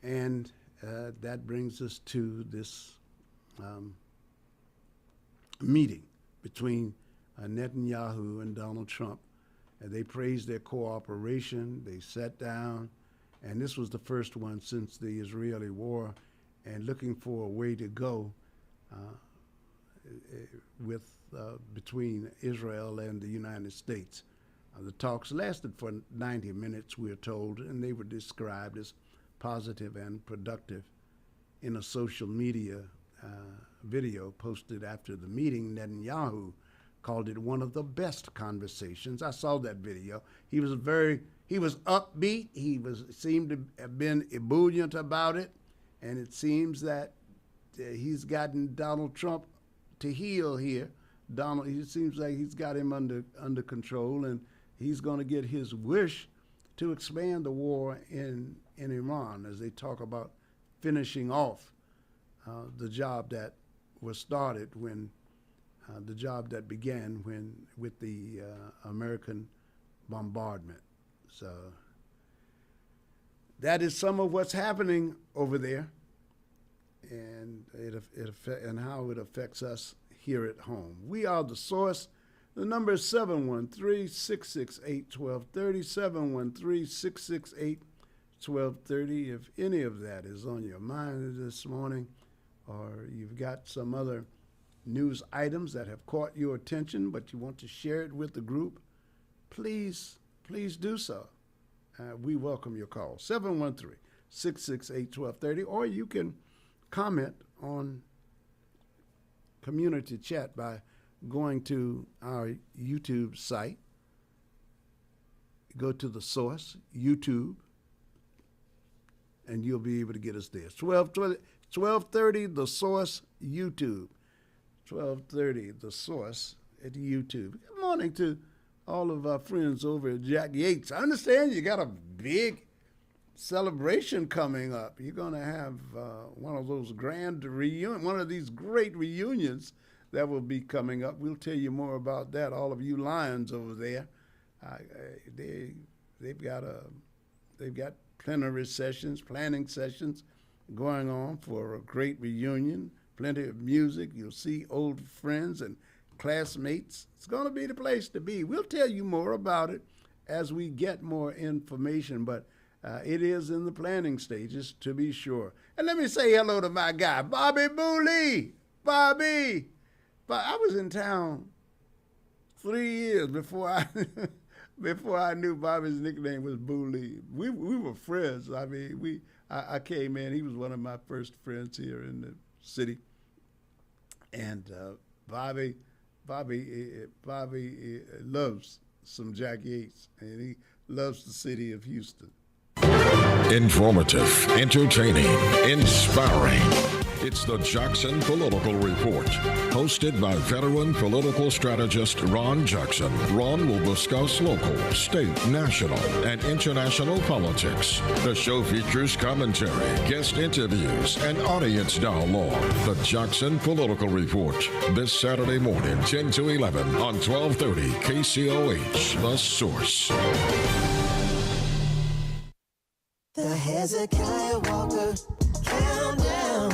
And that brings us to this meeting between Netanyahu and Donald Trump. They praised their cooperation. They sat down, and this was the first one since the Israeli war, and looking for a way to go between Israel and the United States. The talks lasted for 90 minutes, we're told, and they were described as positive and productive. In a social media video posted after the meeting, Netanyahu called it one of the best conversations. I saw that video. He was upbeat. Seemed to have been ebullient about it, and it seems that he's gotten Donald Trump to heel here. It seems like he's got him under control, and he's going to get his wish to expand the war in Iran as they talk about finishing off the job that was started the job that began with the American bombardment. So that is some of what's happening over there, and and how it affects us here at home. We are The Source. The number is 713-668-1230, 713-668-1230. If any of that is on your mind this morning, or you've got some other news items that have caught your attention, but you want to share it with the group, please do so. We welcome your call, 713-668-1230, or you can comment on community chat by going to our YouTube site. Go to The Source, YouTube, and you'll be able to get us there. 1230 The Source, YouTube. 1230 The Source at YouTube. Good morning to all of our friends over at Jack Yates. I understand you got a big celebration coming up. You're going to have one of those grand reunions, one of these great reunions that will be coming up. We'll tell you more about that. All of you Lions over there, they've got plenary sessions, planning sessions going on for a great reunion. Plenty of music. You'll see old friends and classmates. It's going to be the place to be. We'll tell you more about it as we get more information, but it is in the planning stages, to be sure. And let me say hello to my guy, Bobby Booley. Bobby. I was in town 3 years before I knew Bobby's nickname was Booley. We were friends. I mean, I came in. He was one of my first friends here in the city. And Bobby loves some Jack Yates, and he loves the city of Houston. Informative, entertaining, inspiring. It's the Jackson Political Report, hosted by veteran political strategist Ron Jackson. Ron will discuss local, state, national, and international politics. The show features commentary, guest interviews, and audience dialogue. The Jackson Political Report, this Saturday morning, 10 to 11 on 1230 KCOH, The Source. The Hezekiah Walker Countdown.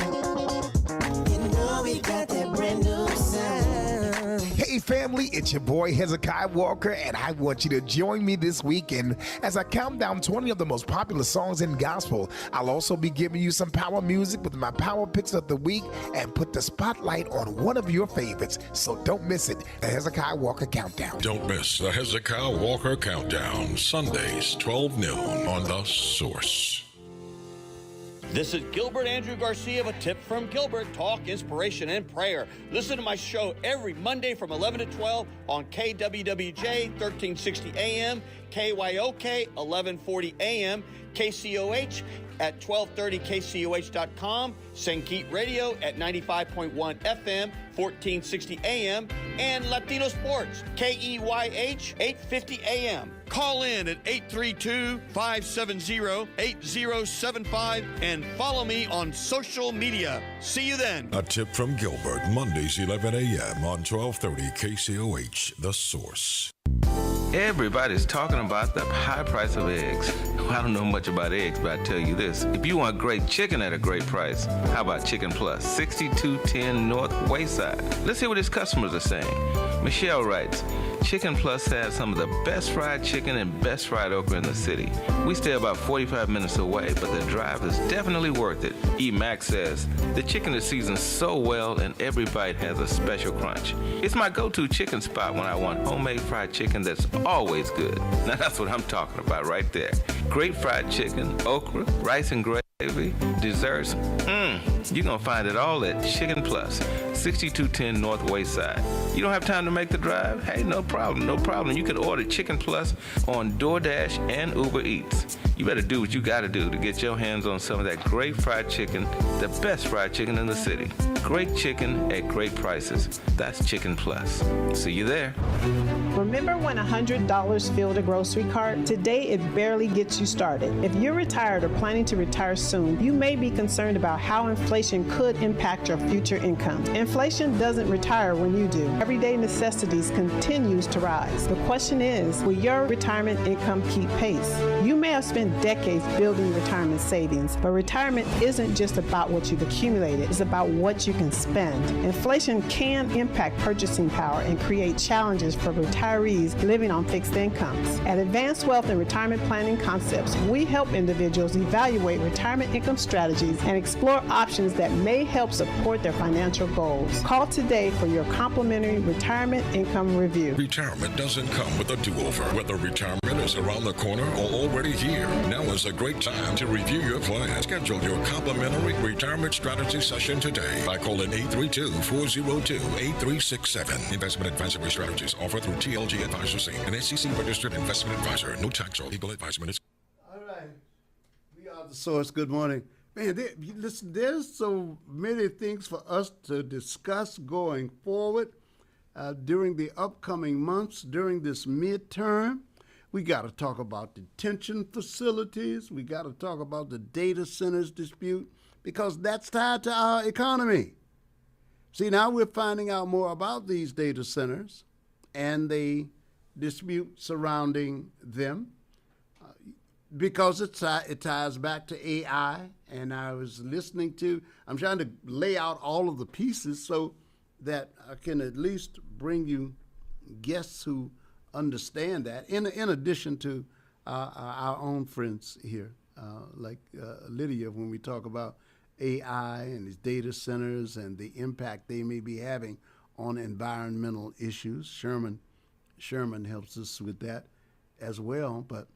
You know we got that brand new sound. Hey family, it's your boy Hezekiah Walker, and I want you to join me this weekend as I count down 20 of the most popular songs in gospel. I'll also be giving you some power music with my power picks of the week and put the spotlight on one of your favorites. So don't miss it, the Hezekiah Walker Countdown. Don't miss the Hezekiah Walker Countdown, Sundays, 12 noon on The Source. This is Gilbert Andrew Garcia of A Tip from Gilbert, talk, inspiration, and prayer. Listen to my show every Monday from 11 to 12 on KWWJ 1360 AM, KYOK 1140 AM, KCOH at 1230 KCOH.com, Sankeet Radio at 95.1 FM, 1460 AM, and Latino Sports, KEYH 850 AM. Call in at 832-570-8075 and follow me on social media. See you then. A Tip from Gilbert, Mondays 11 a.m. on 1230 KCOH, The Source. Everybody's talking about the high price of eggs. I don't know much about eggs, but I tell you this. If you want great chicken at a great price, how about Chicken Plus, 6210 North Wayside? Let's hear what his customers are saying. Michelle writes, Chicken Plus has some of the best fried chicken and best fried okra in the city. We stay about 45 minutes away, but the drive is definitely worth it. E. Max says, the chicken is seasoned so well and every bite has a special crunch. It's my go-to chicken spot when I want homemade fried chicken that's always good. Now that's what I'm talking about right there. Great fried chicken, okra, rice and gravy, desserts. You're going to find it all at Chicken Plus, 6210 North Wayside. You don't have time to make the drive? Hey, no problem. You can order Chicken Plus on DoorDash and Uber Eats. You better do what you got to do to get your hands on some of that great fried chicken, the best fried chicken in the city. Great chicken at great prices. That's Chicken Plus. See you there. Remember when $100 filled a grocery cart? Today, it barely gets you started. If you're retired or planning to retire soon, you may be concerned about how inflation could impact your future income. Inflation doesn't retire when you do. Everyday necessities continues to rise. The question is, will your retirement income keep pace? You may have spent decades building retirement savings, but retirement isn't just about what you've accumulated. It's about what you can spend. Inflation can impact purchasing power and create challenges for retirees living on fixed incomes. At Advanced Wealth and Retirement Planning Concepts, we help individuals evaluate retirement income strategies and explore options that may help support their financial goals. Call today for your complimentary retirement income review. Retirement doesn't come with a do-over. Whether retirement is around the corner or already here, now is a great time to review your plan. Schedule your complimentary retirement strategy session today by calling 832-402-8367. Investment advisory strategies offered through TLG Advisors Inc., an SEC-registered investment advisor. No tax or legal advisement. All right. We are The Source. Good morning. Man, listen, there's so many things for us to discuss going forward during the upcoming months, during this midterm. We got to talk about detention facilities. We got to talk about the data centers dispute because that's tied to our economy. See, now we're finding out more about these data centers and the dispute surrounding them because it ties back to AI. And I was I'm trying to lay out all of the pieces so that I can at least bring you guests who understand that, in addition to our own friends here, like Lydia, when we talk about AI and these data centers and the impact they may be having on environmental issues. Sherman helps us with that as well. But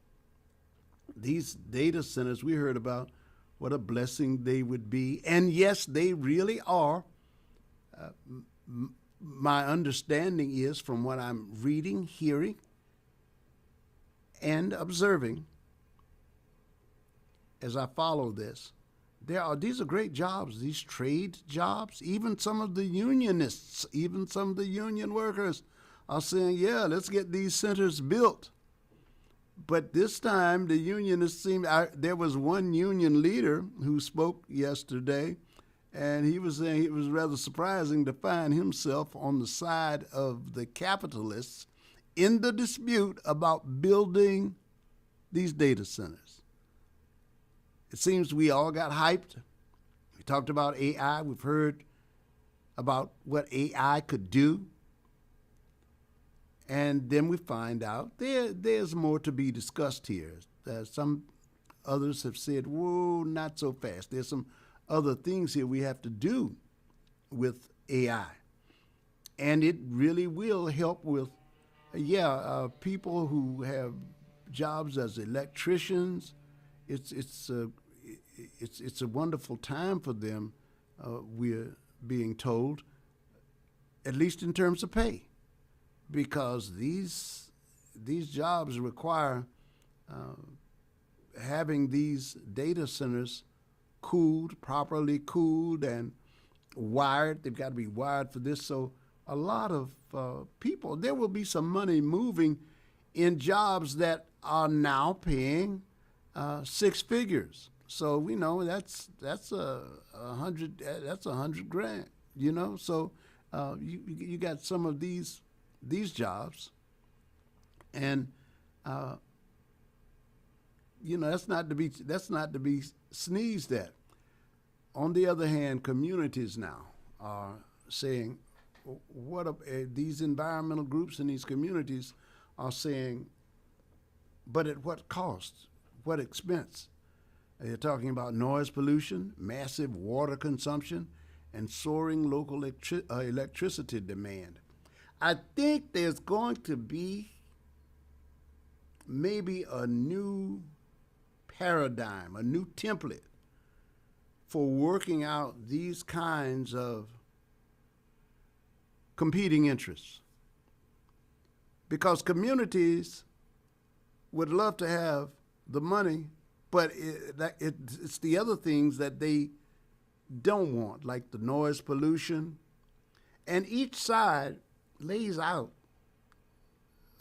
these data centers, we heard about what a blessing they would be. And yes, they really are. My understanding is, from what I'm reading, hearing, and observing, as I follow this, these are great jobs, these trade jobs. Even some of the unionists, even some of the union workers are saying, yeah, let's get these centers built. But this time the unionists there was one union leader who spoke yesterday, and he was saying it was rather surprising to find himself on the side of the capitalists in the dispute about building these data centers. It seems we all got hyped. We talked about AI. We've heard about what AI could do. And then we find out there's more to be discussed here. Some others have said, whoa, not so fast. There's some other things here we have to do with AI. And it really will help with, people who have jobs as electricians. It's a wonderful time for them, we're being told, at least in terms of pay, because these jobs require having these data centers properly cooled and wired. They've got to be wired for this. So a lot of people, there will be some money moving in jobs that are now paying six figures. So we know that's $100,000, you know. So you got some of these jobs, and that's not to be sneezed at. On the other hand, communities now are saying, these environmental groups in these communities are saying, but at what cost? What expense? They're talking about noise pollution, massive water consumption, and soaring local electricity demand. I think there's going to be maybe a new paradigm, a new template for working out these kinds of competing interests. Because communities would love to have the money, but it's the other things that they don't want, like the noise pollution. And each side lays out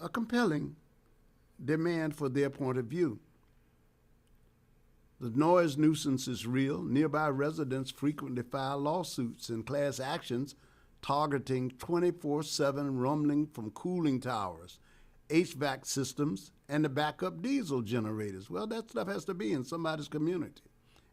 a compelling demand for their point of view. The noise nuisance is real. Nearby residents frequently file lawsuits and class actions targeting 24/7 rumbling from cooling towers, HVAC systems, and the backup diesel generators. Well, that stuff has to be in somebody's community.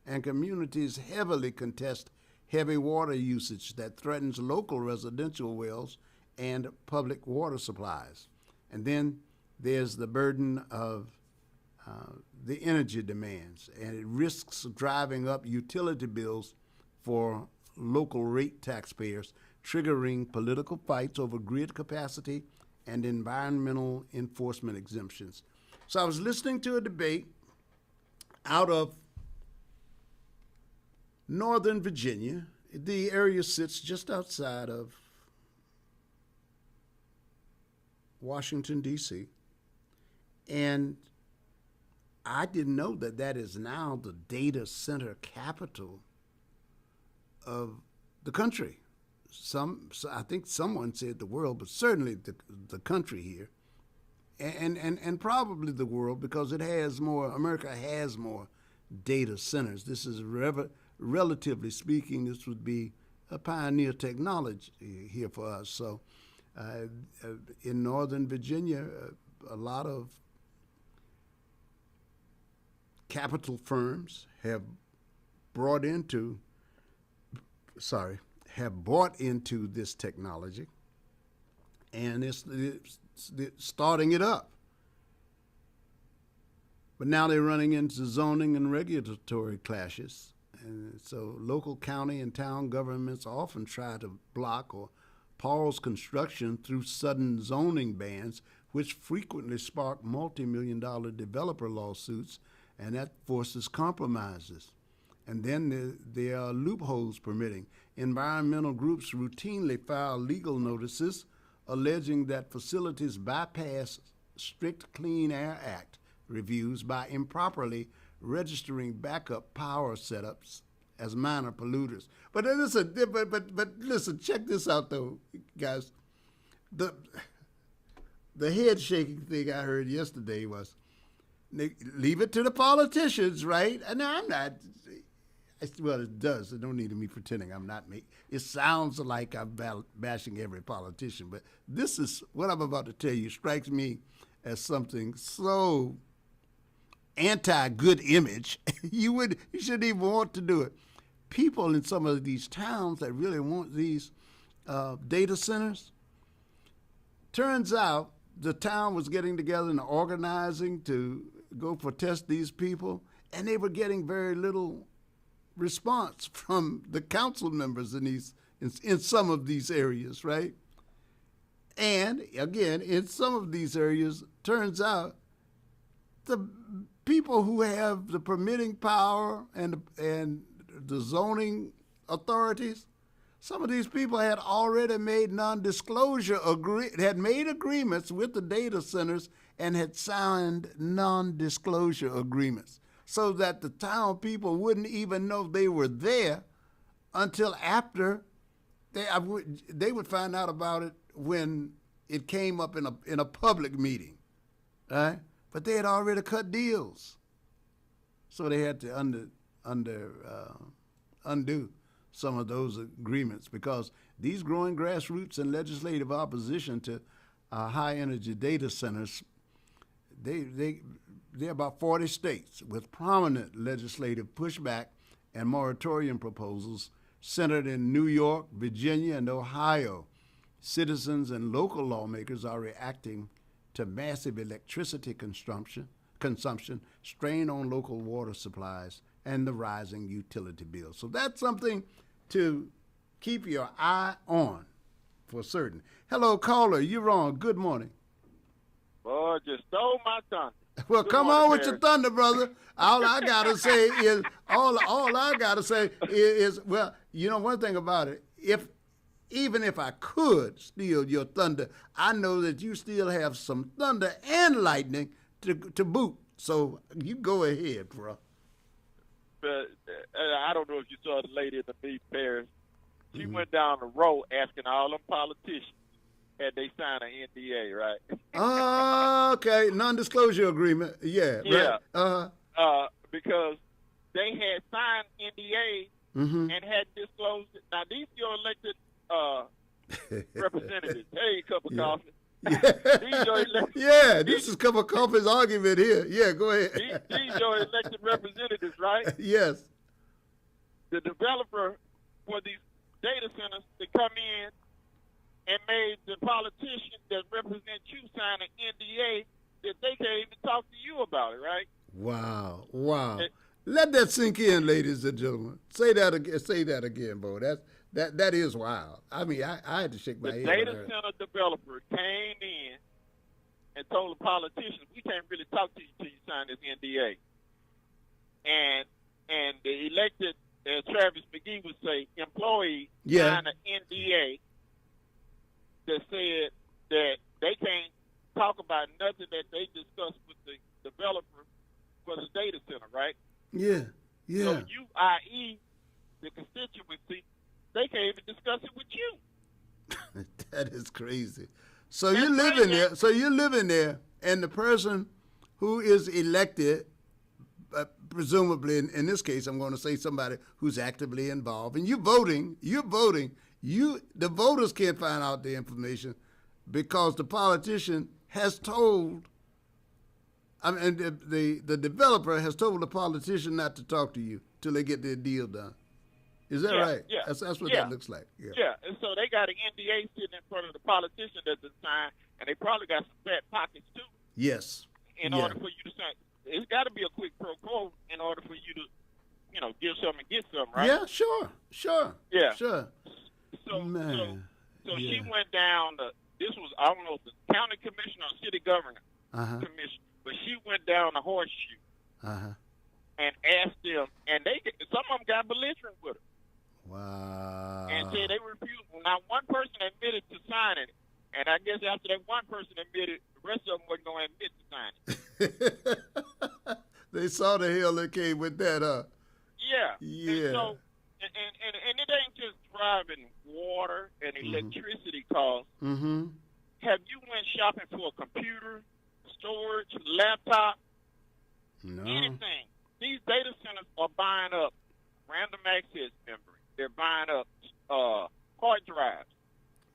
And communities heavily contest heavy water usage that threatens local residential wells and public water supplies. And then there's the burden of the energy demands, and it risks driving up utility bills for local rate taxpayers, triggering political fights over grid capacity and environmental enforcement exemptions. So I was listening to a debate out of Northern Virginia. The area sits just outside of Washington, D.C., and I didn't know that is now the data center capital of the country. I think someone said the world, but certainly the country here, and probably the world, because America has more data centers. This is relatively speaking, this would be a pioneer technology here for us. So in Northern Virginia, a lot of capital firms have bought into this technology, and it's starting it up. But now they're running into zoning and regulatory clashes. And so local, county, and town governments often try to block or pause construction through sudden zoning bans, which frequently spark multi-million-dollar developer lawsuits, and that forces compromises. And then there are loopholes permitting. Environmental groups routinely file legal notices alleging that facilities bypass strict Clean Air Act reviews by improperly registering backup power setups as minor polluters. But listen, but listen, check this out though, guys. The head shaking thing I heard yesterday was, leave it to the politicians, right? And I'm not. Well, it does. It don't need me pretending I'm not me. It sounds like I'm bashing every politician, but this is what I'm about to tell you strikes me as something so anti-good image. You shouldn't even want to do it. People in some of these towns that really want these data centers. Turns out the town was getting together and organizing to go protest these people, and they were getting very little response from the council members in some of these areas, right? And again, in some of these areas, turns out the people who have the permitting power and the zoning authorities, some of these people had already made non-disclosure had made agreements with the data centers and had signed non-disclosure agreements, so that the town people wouldn't even know they were there until after they would find out about it when it came up in a public meeting, right? But they had already cut deals, so they had to undo some of those agreements, because these growing grassroots and legislative opposition to high energy data centers, there are about 40 states with prominent legislative pushback and moratorium proposals centered in New York, Virginia, and Ohio. Citizens and local lawmakers are reacting to massive electricity consumption, strain on local water supplies, and the rising utility bills. So that's something to keep your eye on for certain. Hello, caller. You're on. Good morning. Boy, just stole my thunder. Well, Good come morning, on with Perry. your thunder, brother. All I gotta say is well, you know one thing about it. Even if I could steal your thunder, I know that you still have some thunder and lightning to boot. So you go ahead, bro. But I don't know if you saw the lady in the meat Paris. She went down the road asking all them politicians had they signed an NDA, right? Okay, non-disclosure agreement. Yeah. Yeah. Right? Because they had signed NDA and had disclosed it. Now these your elected representatives. Hey, cup of coffee. Yeah. This is cup of coffee's argument here. Yeah, go ahead. These your elected representatives, right? Yes. The developer for these data centers to come in and made the politicians that represent you sign an NDA that they can't even talk to you about it, right? Wow. Let that sink in, ladies and gentlemen. Say that again, Bo. That is wild. I mean, I had to shake my head. The data center developer came in and told the politicians, we can't really talk to you until you sign this NDA. And the elected, as Travis McGee would say, employee signed an NDA that said that they can't talk about nothing that they discussed with the developer for the data center, right? Yeah. So you, i.e., the constituency, they can't even discuss it with you. That is crazy. So you're living there, and the person who is elected, presumably in this case, I'm going to say somebody who's actively involved, and you're voting. The voters can't find out the information because the politician has told. I mean, the developer has told the politician not to talk to you till they get their deal done. Is that right? Yeah. That's what that looks like. Yeah, and so they got an NDA sitting in front of the politician that's signed, and they probably got some fat pockets too. Yes. In order for you to sign, it's got to be a quick pro quo in order for you to, give something and get something, right? Yeah, sure. Yeah. Sure. So yeah. she went down. This was, I don't know if the county commissioner or city governor commission, but she went down the horseshoe and asked them, and some of them got belligerent with her. Wow. And said they refused. Now, one person admitted to signing it, and I guess after that one person admitted, the rest of them wasn't going to admit to signing it. They saw the hell that came with that, Yeah. Yeah. And so, and it ain't just driving water and electricity costs. Mm-hmm. Have you went shopping for a computer, storage, laptop, No. anything? These data centers are buying up random access memory. They're buying up hard drives.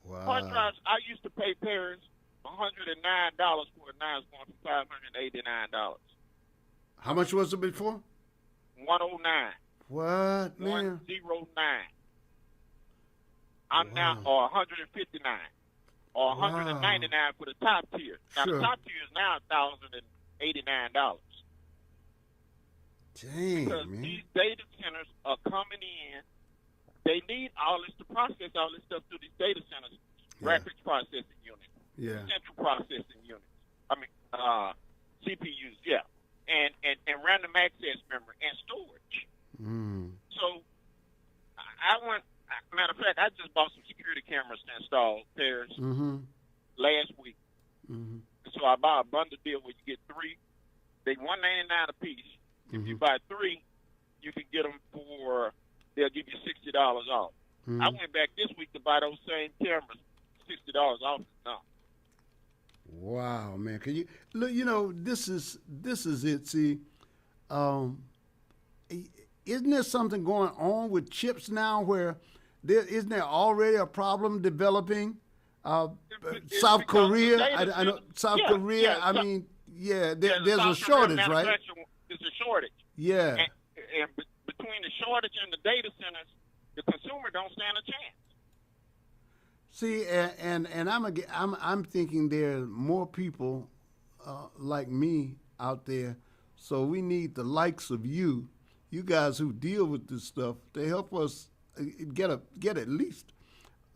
Wow. Hard drives, I used to pay parents $109 for it. Now it's going for $589. How much was it before? 109. What, man? 109. I'm now, or 159, or 199 for the top tier. Now Sure. the top tier is now $1,089. Dang, Because man. these data centers are coming in. They need all this to process all this stuff through these data centers. Graphics processing units, central processing units. I mean, CPUs, and random access memory and storage. So I went. Matter of fact, I just bought some security cameras to install pairs last week. So I bought a bundle deal where you get 3. They $199 a piece. If you buy 3, you can get them for. They'll give you $60 off. I went back this week to buy those same cameras. $60 off now. Wow, man! Can you look? You know, this is it. See, isn't there something going on with chips now where isn't there already a problem developing? South Korea, I know South Korea. I mean, there's a shortage, right? There's a shortage. Yeah. And between the shortage and the data centers, the consumer don't stand a chance. See, and I'm thinking there are more people like me out there, so we need the likes of you guys who deal with this stuff to help us get at least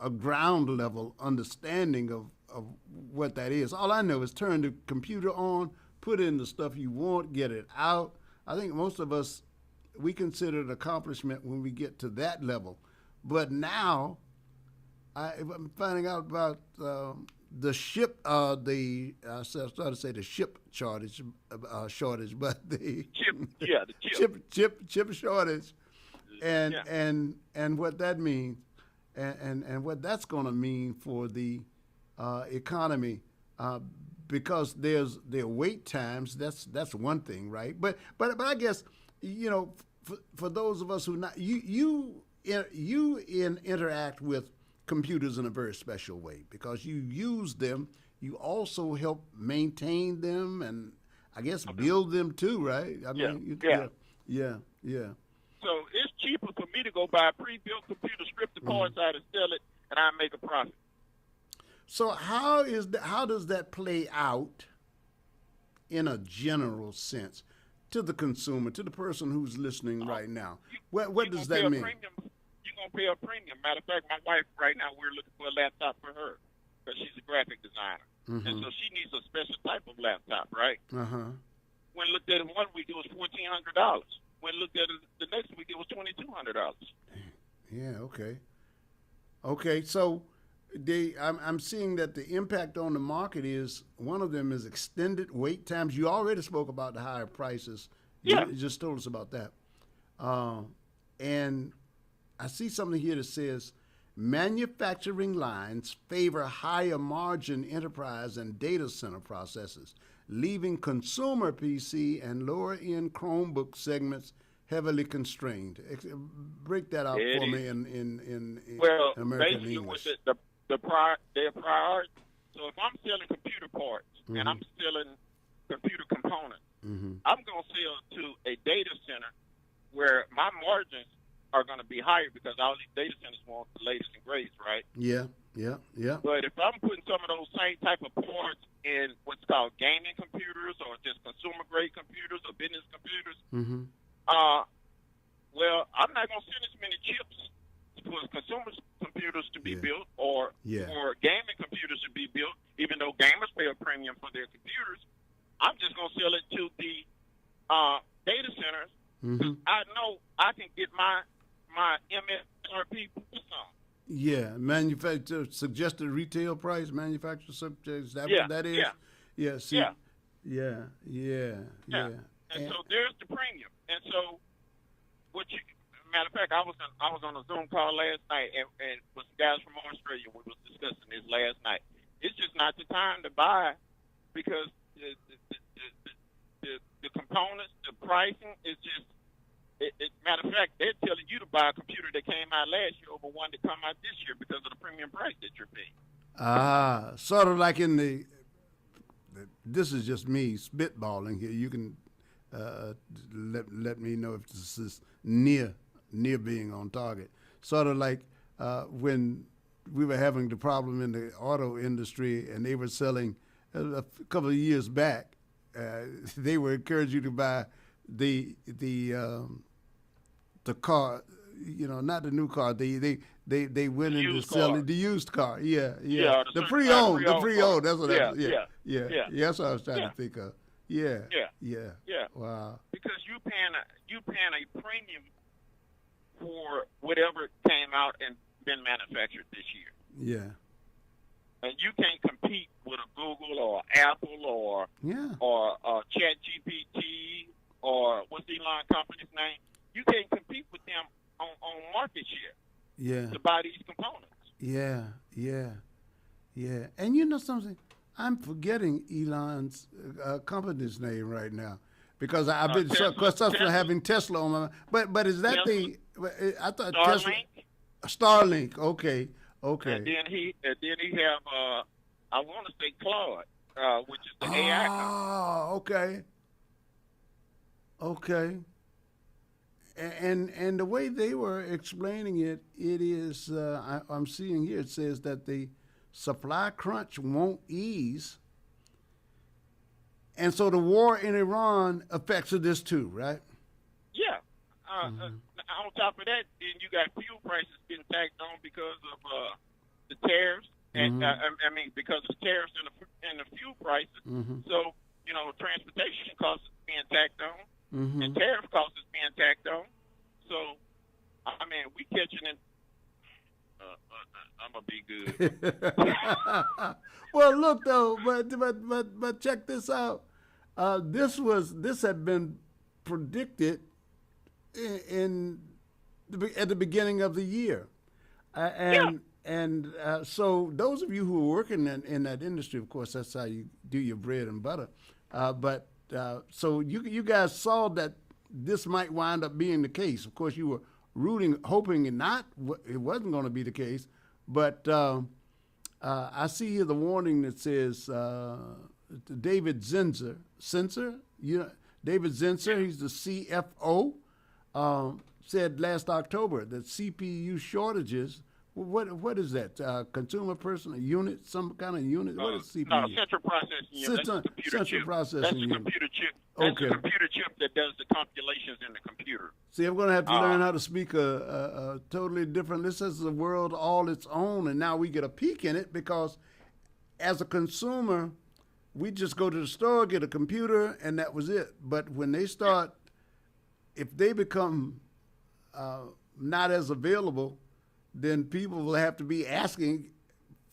a ground level understanding of what that is. All I know is turn the computer on, put in the stuff you want, get it out. I think most of us, we consider it an accomplishment when we get to that level. But now, I'm finding out about the ship, I started to say the ship shortage, but the chip shortage, and what that means, and what that's going to mean for the economy, because there are wait times. That's one thing, right? But I guess for those of us who not you interact with computers in a very special way because you use them. You also help maintain them and I guess build them too, right? I mean, yeah. So it's cheaper for me to go buy a pre-built computer, strip the parts out, and sell it, and I make a profit. So how does that play out in a general sense to the consumer, to the person who's listening right now? What does that mean? You're going to pay a premium. Matter of fact, my wife right now, we're looking for a laptop for her because she's a graphic designer. And so she needs a special type of laptop, right? When looked at it one week, it was $1,400. When looked at it the next week, it was $2,200. Yeah, okay. So I'm seeing that the impact on the market is, one of them is extended wait times. You already spoke about the higher prices. Yeah. You just told us about that. And I see something here that says, manufacturing lines favor higher margin enterprise and data center processes, leaving consumer PC and lower-end Chromebook segments heavily constrained. Break that out for me in American basically English. With their priority. So if I'm selling computer parts and I'm selling computer components, I'm going to sell to a data center where my margins are going to be higher because all these data centers want the latest and greatest, right? Yeah. But if I'm putting some of those same type of parts in what's called gaming computers or just consumer-grade computers or business computers, well, I'm not going to send as many chips for consumer computers to be built or for gaming computers to be built, even though gamers pay a premium for their computers. I'm just going to sell it to the data centers because I know I can get my MSRP plus some. Yeah, manufacturer suggested retail price, manufacturer subject, is that what that is? Yeah. Yeah, see, yeah. And so there's the premium. And so, matter of fact, I was on a Zoom call last night and with some guys from Australia. We was discussing this last night. It's just not the time to buy because the components, the pricing is just. Matter of fact, they're telling you to buy a computer that came out last year over one that come out this year because of the premium price that you're paying. Sort of like in the. This is just me spitballing here. You can let me know if this is near being on target. Sort of like when we were having the problem in the auto industry and they were selling a couple of years back. They were encouraging you to buy the car, not the new car. They went into selling the used car. Yeah. The pre-owned. That's what that was. Yeah. That's what I was trying to think of. Yeah. Wow. Because you paying a premium for whatever came out and been manufactured this year. Yeah. And you can't compete with a Google or Apple or ChatGPT or what's Elon company's name. You can't compete with them on market share. Yeah. To buy these components. Yeah. And you know something? I'm forgetting Elon's company's name right now because I've been having Tesla on my mind. But is that Tesla? I thought Starlink? Starlink. Okay. And then he have I want to say Claude, which is the AI company. Okay. And the way they were explaining it is I'm seeing here it says that the supply crunch won't ease, and so the war in Iran affects this too, right? Yeah. On top of that, then you got fuel prices getting tacked on because of the tariffs, and because of the tariffs and the fuel prices. So transportation costs is being tacked on. And tariff costs is being tacked on. So, we catching it. I'm gonna be good. Well, look though, but check this out. This had been predicted at the beginning of the year, so those of you who are working in that industry, of course, that's how you do your bread and butter. So you guys saw that this might wind up being the case. Of course, you were hoping it wasn't going to be the case. But I see here the warning that says David Zinser, David Zinser, he's the CFO, said last October that CPU shortages. What is that? Consumer personal unit, some kind of unit? What is CPU? No, central processing unit. That's the computer chip. Processing That's the unit. computer chip. That's the computer chip that does the calculations in the computer. See, I'm going to have to learn how to speak a totally different. This is a world all its own, and now we get a peek in it because as a consumer, we just go to the store, get a computer, and that was it. But when they start, if they become not as available, then people will have to be asking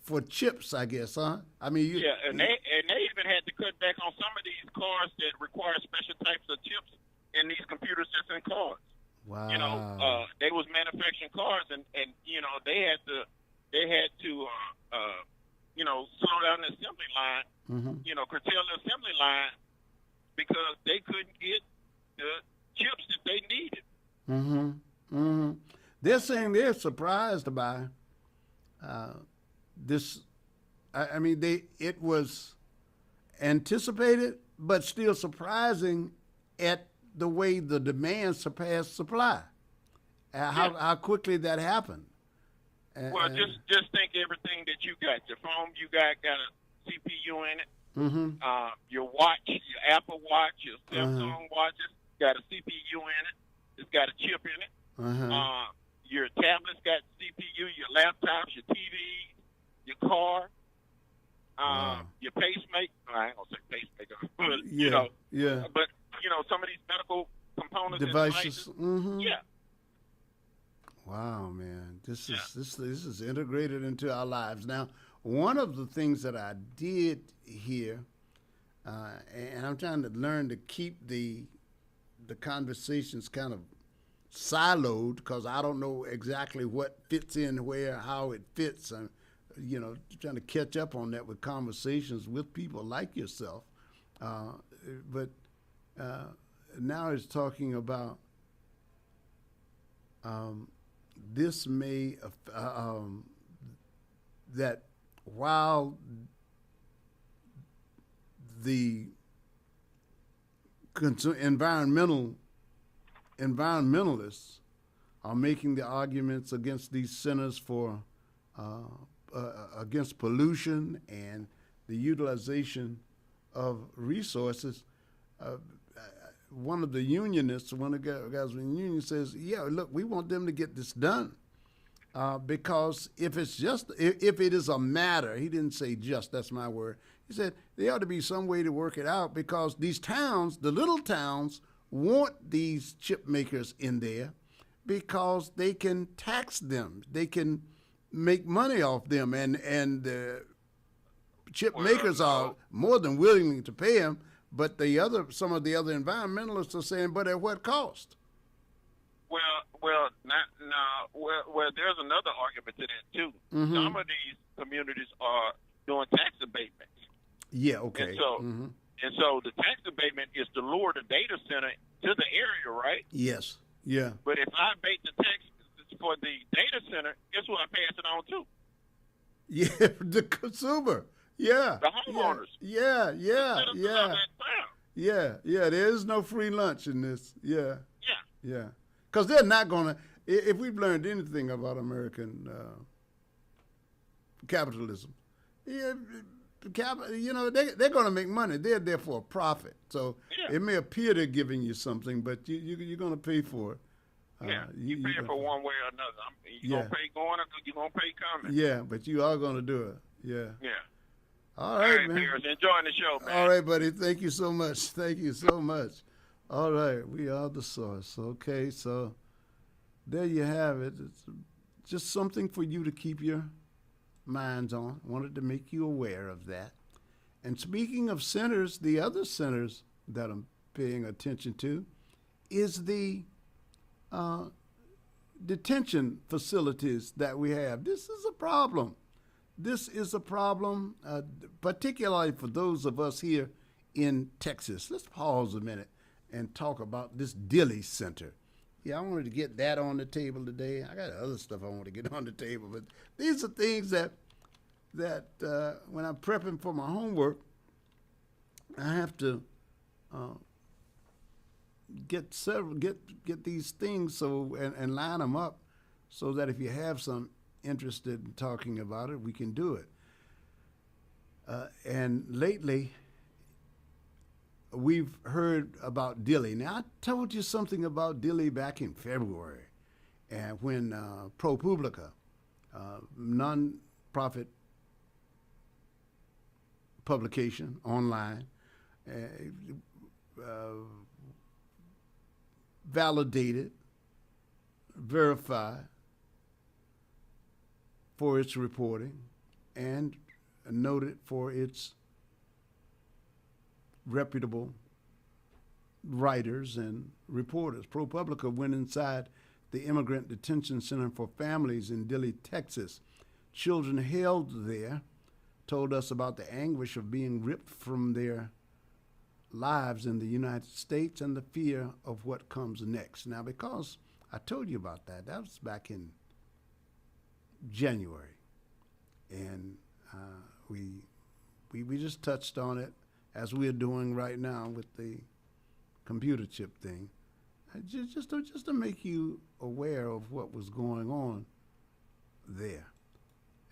for chips, I guess, huh? And they even had to cut back on some of these cars that require special types of chips in these computers that's in cars. Wow. They was manufacturing cars, and they had to slow down the assembly line, curtail the assembly line because they couldn't get the chips that they needed. They're saying they're surprised by this. It was anticipated, but still surprising at the way the demand surpassed supply. How quickly that happened. Just think everything that you got. Your phone, you got a CPU in it. Your watch, your Apple Watch, your Samsung watches got a CPU in it. It's got a chip in it. Your tablet's got CPU. Your laptops, your TVs, your car, your pacemaker. I ain't gonna say pacemaker, but But some of these medical components, devices. Yeah. Wow, man, this is integrated into our lives. Now, one of the things that I did here, and I'm trying to learn to keep the the conversation's kind of siloed because I don't know exactly what fits in where, how it fits. I'm, trying to catch up on that with conversations with people like yourself. But now it's talking about this may that while the environmentalists are making the arguments against these centers for against pollution and the utilization of resources. One of the unionists, one of the guys in the union says, yeah, look, we want them to get this done. Because if it is a matter, he didn't say just, that's my word. He said there ought to be some way to work it out because these towns, the little towns, want these chip makers in there because they can tax them. They can make money off them, and the chip makers are more than willing to pay them. But some of the other environmentalists are saying, but at what cost? Well, there's another argument to that too. Mm-hmm. Some of these communities are doing tax abatements. Yeah, okay. And so the tax abatement is to lure the data center to the area, right? Yes. Yeah. But if I abate the tax for the data center, guess who I pass it on to? Yeah, the consumer. Yeah. The homeowners. Yeah. There is no free lunch in this. Yeah. Because they're not going to, if we've learned anything about American capitalism, they're going to make money. They're there for a profit. So it may appear they're giving you something, but you're going to pay for it. You pay for one way or another. You're going to pay going or you're going to pay coming. Yeah, but you are going to do it. Yeah. All right, man. Pierce, enjoying the show, man. All right, buddy. Thank you so much. Thank you so much. All right, we are the source. Okay, so there you have it. It's just something for you to keep your minds on. Wanted to make you aware of that. And speaking of centers, the other centers that I'm paying attention to is the detention facilities that we have. This is a problem. This is a problem, particularly for those of us here in Texas. Let's pause a minute and talk about this Dilley Center. Yeah, I wanted to get that on the table today. I got other stuff I want to get on the table, but these are things that when I'm prepping for my homework, I have to get these things and line them up so that if you have some interested in talking about it, we can do it. And lately, we've heard about Dilley. Now, I told you something about Dilley back in February, and when ProPublica, non-profit publication online, validated, verified for its reporting and noted for its reputable writers and reporters. ProPublica went inside the Immigrant Detention Center for Families in Dilley, Texas. Children held there told us about the anguish of being ripped from their lives in the United States and the fear of what comes next. Now, because I told you about that was back in January, and we just touched on it as we're doing right now with the computer chip thing, just to make you aware of what was going on there.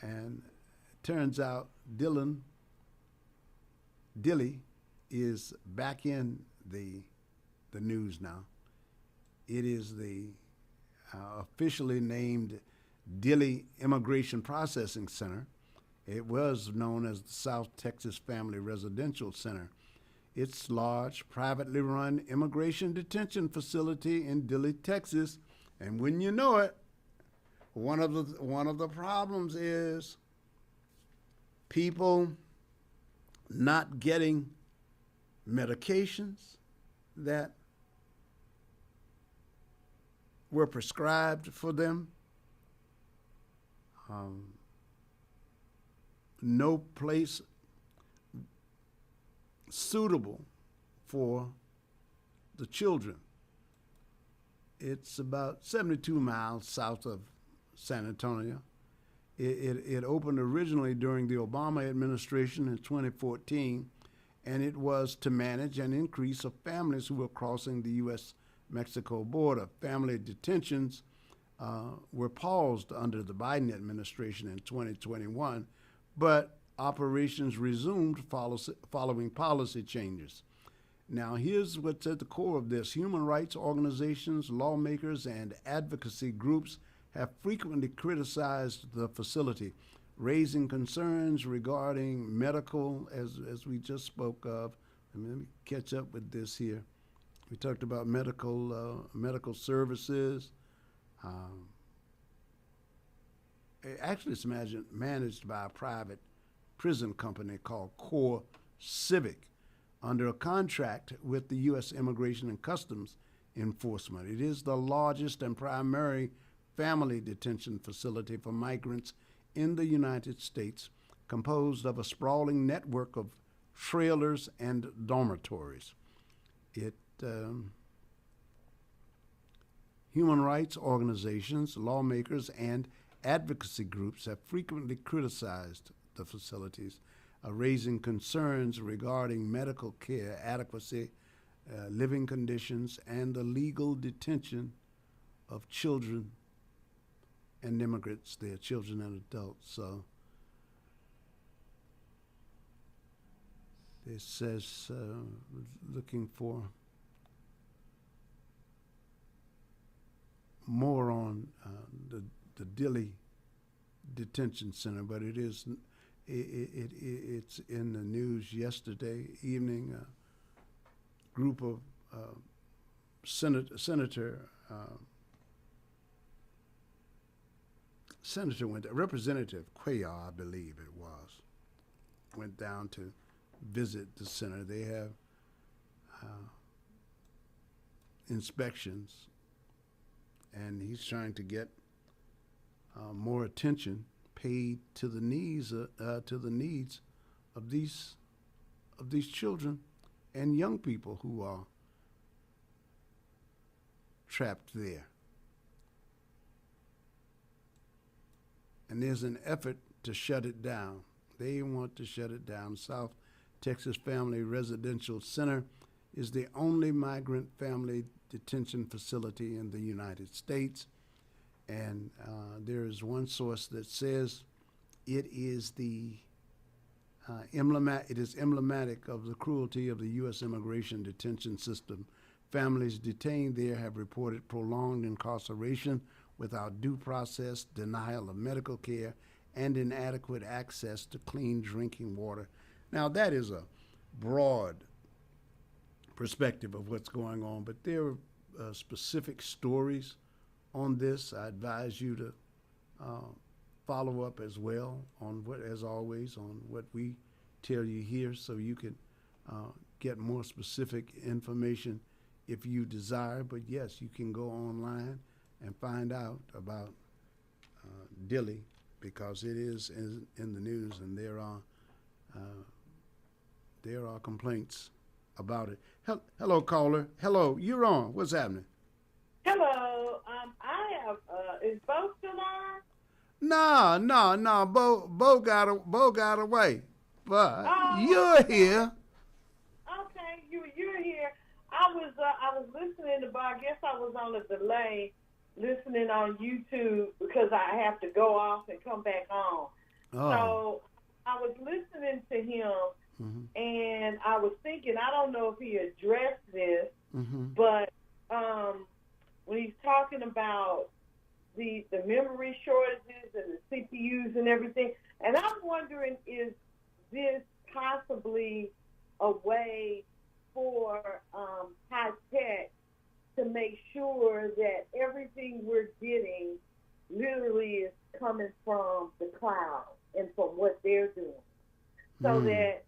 And it turns out Dilley is back in the news now. It is the officially named Dilley Immigration Processing Center. It was known as the South Texas Family Residential Center. It's large, privately run immigration detention facility in Dilley, Texas. And when you know it, one of the problems is people not getting medications that were prescribed for them. No place suitable for the children. It's about 72 miles south of San Antonio. It opened originally during the Obama administration in 2014, and it was to manage an increase of families who were crossing the U.S.-Mexico border. Family detentions were paused under the Biden administration in 2021, but operations resumed following policy changes. Now, here's what's at the core of this. Human rights organizations, lawmakers, and advocacy groups have frequently criticized the facility, raising concerns regarding medical, as we just spoke of. Let me catch up with this here. We talked about medical services. Actually, it's managed by a private prison company called Core Civic under a contract with the U.S. Immigration and Customs Enforcement. It is the largest and primary family detention facility for migrants in the United States, composed of a sprawling network of trailers and dormitories. Human rights organizations, lawmakers, and advocacy groups have frequently criticized the facilities, raising concerns regarding medical care adequacy, living conditions, and the legal detention of children and immigrants, their children and adults. So it says looking for more on the Dilley Detention Center, but it's in the news yesterday evening. A group of Representative Cuellar, I believe it was, went down to visit the center. They have inspections, and he's trying to get more attention paid to the needs of these children and young people who are trapped there. And there's an effort to shut it down. They want to shut it down. South Texas Family Residential Center is the only migrant family detention facility in the United States. And there is one source that says it is emblematic of the cruelty of the U.S. immigration detention system. Families detained there have reported prolonged incarceration without due process, denial of medical care, and inadequate access to clean drinking water. Now, that is a broad perspective of what's going on, but there are specific stories on this. I advise you to follow up as well on as always, on what we tell you here, so you can get more specific information if you desire. But yes, you can go online and find out about Dilley, because it is in the news, and there are complaints about it. Hello, caller. Hello, you're on. What's happening? Hello. I have. Is Bo still on? No. Bo got away, but you're here. Okay, you're here. I was listening to Bo. I guess I was on a delay listening on YouTube because I have to go off and come back on. Oh. So I was listening to him, and I was thinking, I don't know if he addressed this, but when he's talking about the memory shortages and the CPUs and everything, and I'm wondering, is this possibly a way for high tech to make sure that everything we're getting literally is coming from the cloud and from what they're doing? So that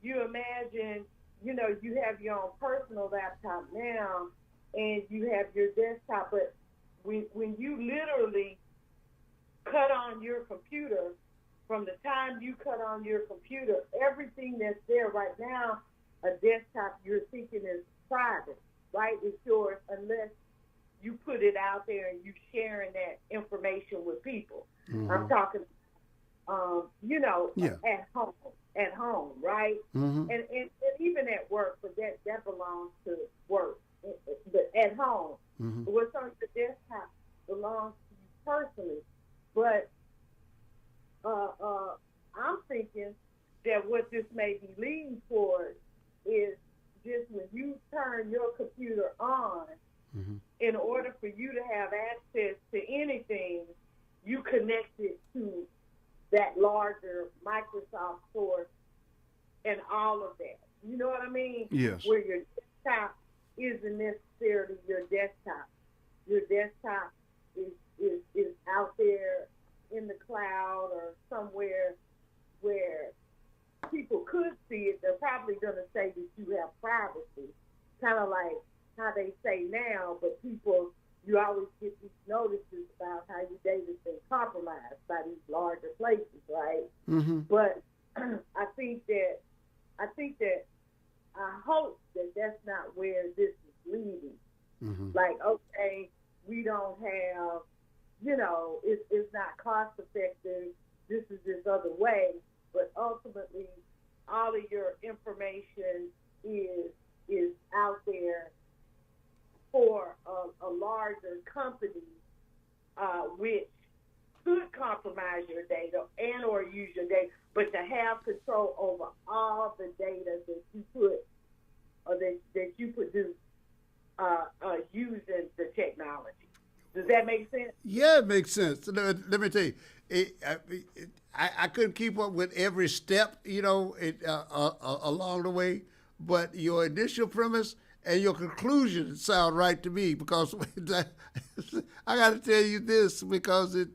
you imagine, you have your own personal laptop now and you have your desktop, but when you literally cut on your computer, from the time you cut on your computer, everything that's there right now, a desktop you're thinking is private, right? It's yours unless you put it out there and you sharing that information with people. Mm-hmm. I'm talking, Yeah. at home, right? Mm-hmm. And even at work, but that belongs to work. But at home, Mm-hmm. what's on your desktop belongs to you personally. But I'm thinking that what this may be leading towards is just when you turn your computer on, Mm-hmm. in order for you to have access to anything, you connect it to that larger Microsoft source and all of that. You know what I mean? Yes. Where your desktop isn't necessarily your desktop. Your desktop is out there in the cloud or somewhere where people could see it. They're probably going to say that you have privacy, kind of like how they say now, but people, you always get these notices about how your data's been compromised by these larger places, right? Mm-hmm. But I hope that that's not where this is leading. Mm-hmm. Like, okay, we don't have, it's not cost effective. This is this other way, but ultimately, all of your information is out there for a larger company, which could compromise your data and or use your data, but to have control over all the data that you put or that you produce using the technology. Does that make sense? Yeah, it makes sense. Let me tell you, I couldn't keep up with every step, along the way, but your initial premise and your conclusion sound right to me, because I got to tell you this, because at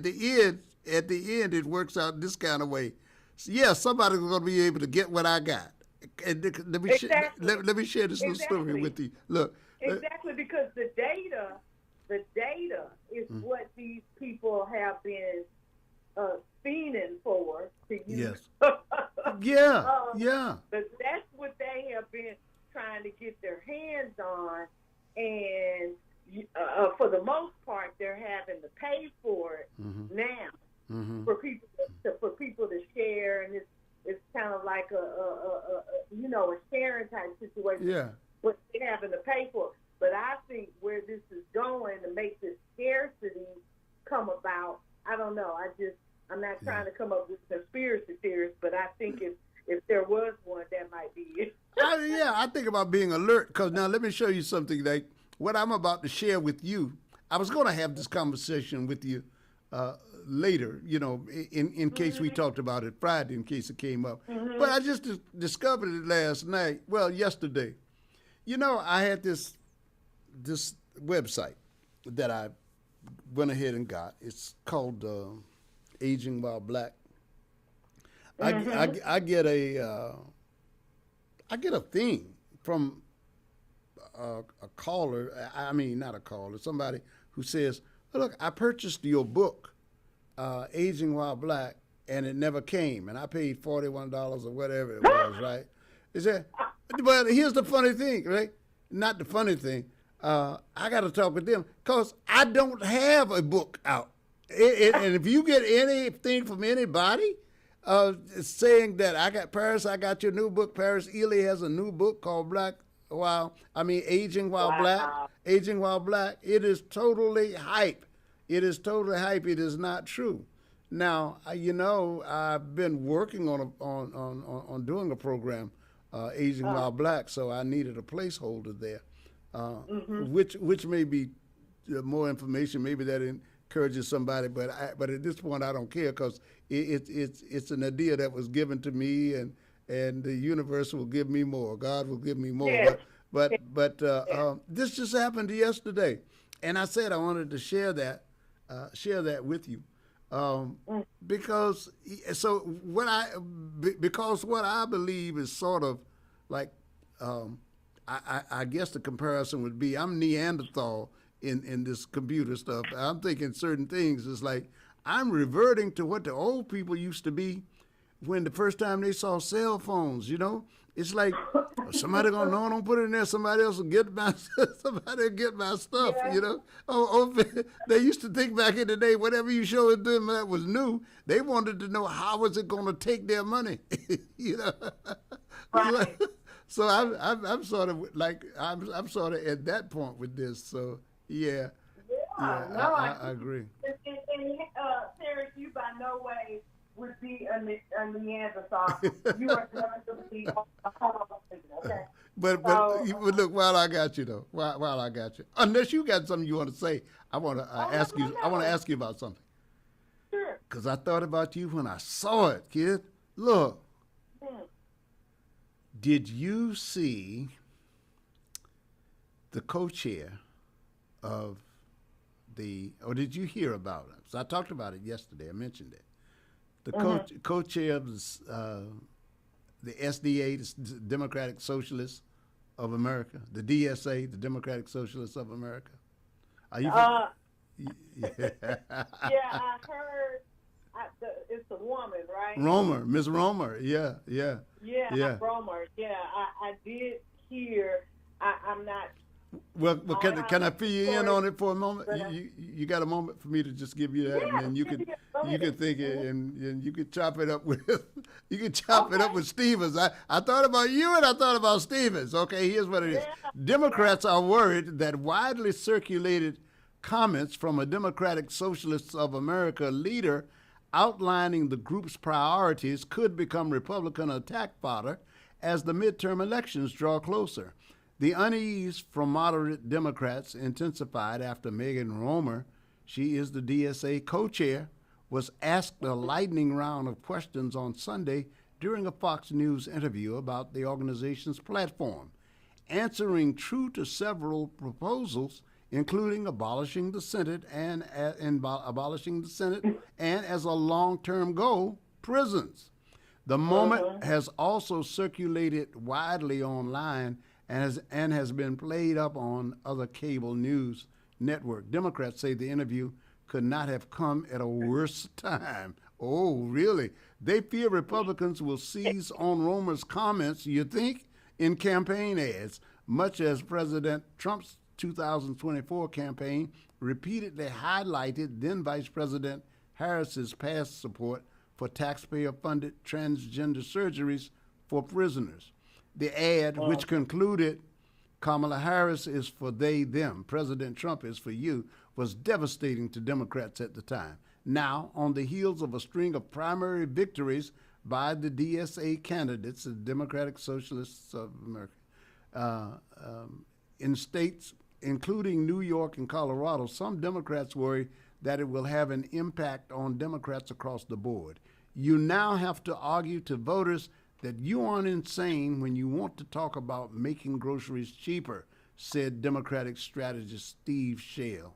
the end it works out this kind of way. So, yeah, somebody's going to be able to get what I got. And let me let me share this little story with you. Look, exactly, because the data is what these people have been fiending for to use. Yes. Yeah. But that's what they have been trying to get their hands on, and for the most part, they're having to pay for it now for people to share, and it's kind of like a sharing type situation. Yeah. But they're having to pay for it. But I think where this is going to make this scarcity come about, I don't know. I'm not trying to come up with conspiracy theories, but I think if there was one, that might be it. I think about being alert, because now let me show you something. Like what I'm about to share with you, I was going to have this conversation with you later, in case we talked about it Friday, in case it came up. But I just discovered it yesterday. I had this website that I went ahead and got. It's called Aging While Black. I get a thing from a caller. I mean, not a caller. Somebody who says, "Look, I purchased your book, Aging While Black, and it never came, and I paid $41 or whatever it was, right?" Is that? But here's the funny thing, right? Not the funny thing. I got to talk with them because I don't have a book out. And if you get anything from anybody saying that I got your new book, Paris Eley has a new book called Aging While Black. Aging While Black. It is totally hype. It is totally hype. It is not true. Now, I've been working on doing a program, Aging While Black, so I needed a placeholder there, which may be more information. Maybe that encourages somebody, but at this point I don't care, because it's an idea that was given to me, and the universe will give me more. God will give me more. Yes. But this just happened yesterday, and I said I wanted to share that with you. Because what I believe is sort of like, I guess the comparison would be, I'm Neanderthal in this computer stuff. I'm thinking certain things. It's like I'm reverting to what the old people used to be when the first time they saw cell phones. You know, it's like somebody gonna no, don't put it in there. Somebody else will get my somebody will get my stuff. Yeah. You know, they used to think back in the day, whatever you showed them that was new, they wanted to know how was it gonna take their money. You know, Right. so I'm sort of like I'm sort of at that point with this. So yeah, No, I agree. And Terrence, you by no way would be a Neanderthal. You are definitely a Homo sapien, okay? But look, while I got you though, while I got you, unless you got something you want to say, I want to ask you. I want to ask you about something. Sure. Because I thought about you when I saw it, kid. Look, did you see the co-chair of or did you hear about it? So I talked about it yesterday. I mentioned it. The co-chair of the SDA, the Democratic Socialists of America, the DSA, the Democratic Socialists of America. Are you? Yeah, I heard. It's a woman, right? Miss Romer. Yeah. Yeah, Romer. Yeah, I did hear. I'm not. Well, can I fill you in on it for a moment? You got a moment for me to just give you that, and then you can think it, and you can chop it up with it up with Stevens. I thought about you and I thought about Stevens. Okay, here's what it is. Democrats are worried that widely circulated comments from a Democratic Socialists of America leader outlining the group's priorities could become Republican attack fodder as the midterm elections draw closer. The unease from moderate Democrats intensified after Megan Romer, she is the DSA co-chair, was asked a lightning round of questions on Sunday during a Fox News interview about the organization's platform, answering true to several proposals, including abolishing the Senate and as a long-term goal, prisons. The moment has also circulated widely online and has been played up on other cable news network. Democrats say the interview could not have come at a worse time. Oh, really? They fear Republicans will seize on Romer's comments, you think, in campaign ads, much as President Trump's 2024 campaign repeatedly highlighted then Vice President Harris's past support for taxpayer-funded transgender surgeries for prisoners. The ad, which concluded, Kamala Harris is for they, them, President Trump is for you, was devastating to Democrats at the time. Now, on the heels of a string of primary victories by the DSA candidates, the Democratic Socialists of America, in states including New York and Colorado, some Democrats worry that it will have an impact on Democrats across the board. You now have to argue to voters that you aren't insane when you want to talk about making groceries cheaper, said Democratic strategist Steve Shale.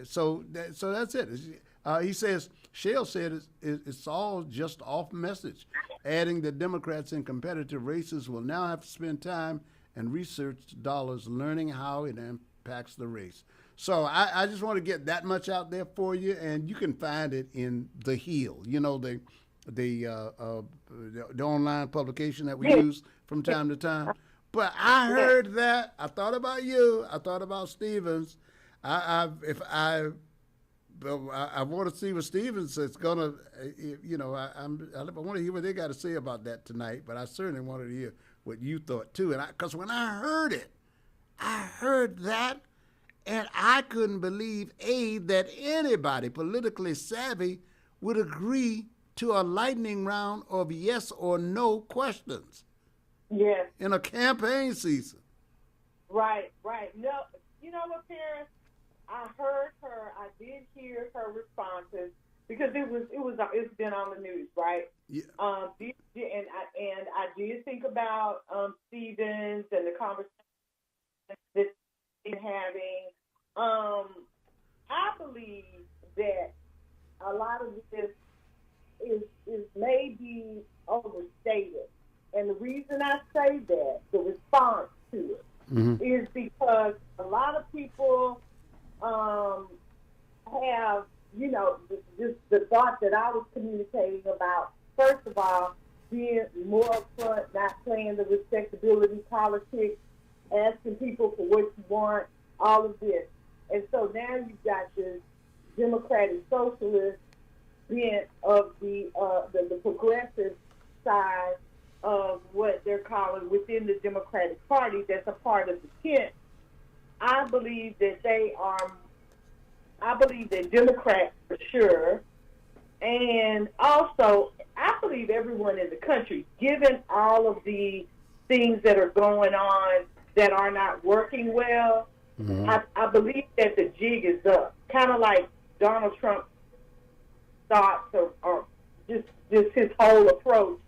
So that's it. He says, Shale said it's all just off message, adding that Democrats in competitive races will now have to spend time and research dollars learning how it impacts the race. So I just want to get that much out there for you, and you can find it in The Hill, you know, the online publication that we use from time to time. But I heard that. I thought about you. I thought about Stevens. I want to see what Stevens is gonna. You know, I want to hear what they got to say about that tonight. But I certainly wanted to hear what you thought too. And because when I heard it, I heard that, and I couldn't believe that anybody politically savvy would agree to a lightning round of yes or no questions. Yes. In a campaign season. Right. No, you know what, Paris? I heard her. I did hear her responses because it's been on the news, right? Yeah. And I did think about Stevens and the conversation that he's having. I believe that a lot of this is maybe overstated. And the reason I say that, the response to it, is because a lot of people have, just the thought that I was communicating about, first of all, being more upfront, not playing the respectability politics, asking people for what you want, all of this. And so now you've got this Democratic Socialist being of the progressive side of what they're calling within the Democratic Party that's a part of the tent. I believe that Democrats for sure, and also I believe everyone in the country, given all of the things that are going on that are not working well, I believe that the jig is up. Kind of like Donald Trump's thoughts or just his whole approach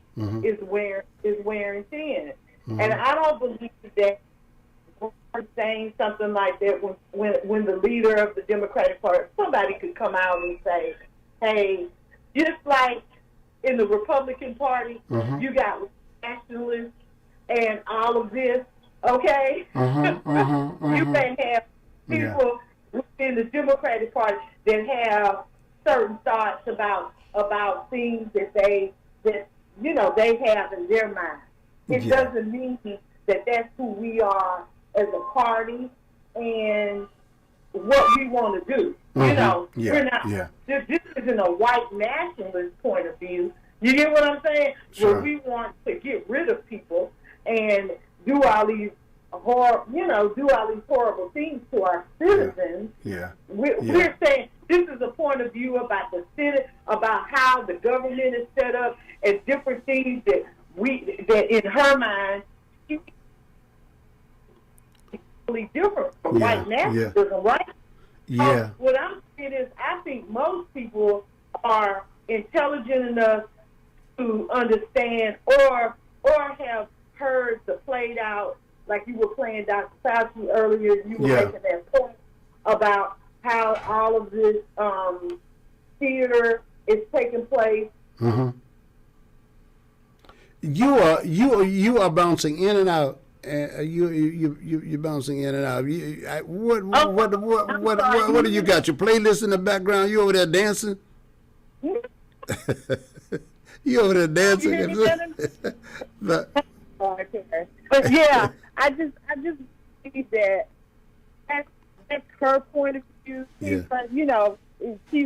is wearing thin. And I don't believe that saying something like that when the leader of the Democratic Party, somebody could come out and say, hey, just like in the Republican Party, you got nationalists and all of this, okay? You may have people within the Democratic Party that have certain thoughts about things that they have in their mind. It doesn't mean that that's who we are as a party and what we want to do. We're not. This isn't a white nationalist point of view. You get what I'm saying? Sure. Where we want to get rid of people and do all these horrible things to our citizens. We're saying this is a point of view about the city, about how the government is set up, and different things that in her mind, totally different from white nationalism, right? What I'm saying is, I think most people are intelligent enough to understand or have heard the played out, like you were playing Dr. Fauci earlier. You were making that point about how all of this theater is taking place. You are bouncing in and out. You're bouncing in and out. What do you got? Your playlist in the background? You over there dancing? You over there dancing? But yeah, I just think that that's her point of view. She's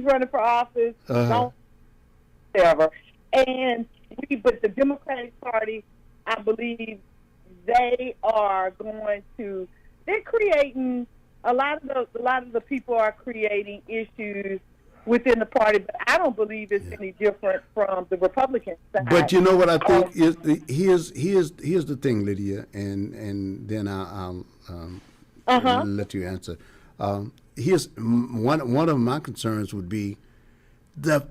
running for office, whatever. But the Democratic Party, I believe, they're creating a lot of the people are creating issues within the party, but I don't believe it's any different from the Republican side. But you know what I think is here's the thing, Lydia, and then I'll let you answer. Here's one of my concerns would be the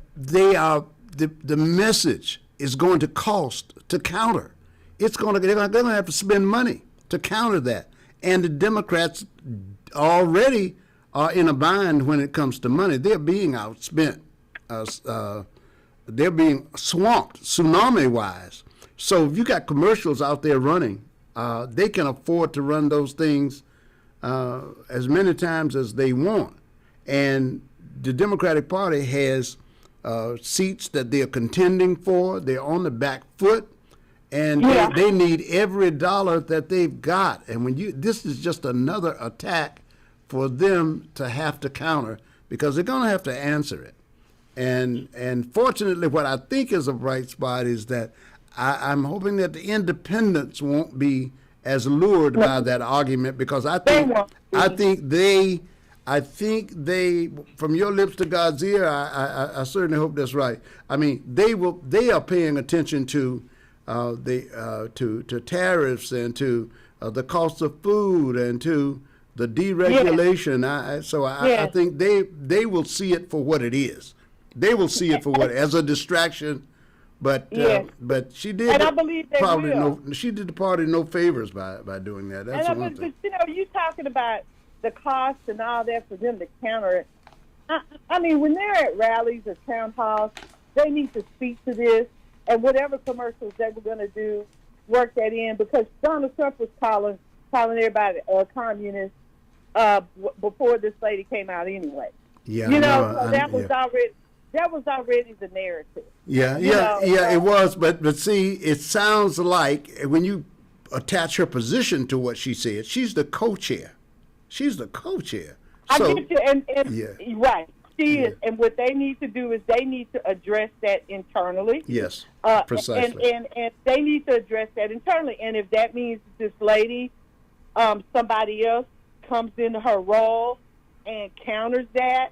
message is going to cost to counter. They're going to have to spend money to counter that, and the Democrats already are in a bind when it comes to money. They're being outspent. They're being swamped tsunami-wise. So if you got commercials out there running, they can afford to run those things as many times as they want. And the Democratic Party has seats that they're contending for. They're on the back foot. And they need every dollar that they've got. And this is just another attack for them to have to counter, because they're going to have to answer it. And fortunately, what I think is a bright spot is that I'm hoping that the independents won't be as lured by that argument, because I think they, from your lips to God's ear, I certainly hope that's right. I mean, they are paying attention to to tariffs and to the cost of food and to the deregulation. I think they will see it for what it is. They will see it for what, as a distraction. But she did, and I believe they will. She did the party no favors by doing that. That's one thing. But you talking about the cost and all that for them to counter it. I mean, when they're at rallies or town halls, they need to speak to this, and whatever commercials they were going to do, work that in, because Donald Trump was calling calling everybody communist before this lady came out anyway. Yeah, you know, no, so that was already the narrative. Yeah, it was. But see, it sounds like when you attach her position to what she said, she's the co-chair. She's the co-chair. I So, get you, and right. She is, and what they need to do is they need to address that internally. Yes, precisely. And they need to address that internally. And if that means this lady, somebody else comes into her role and counters that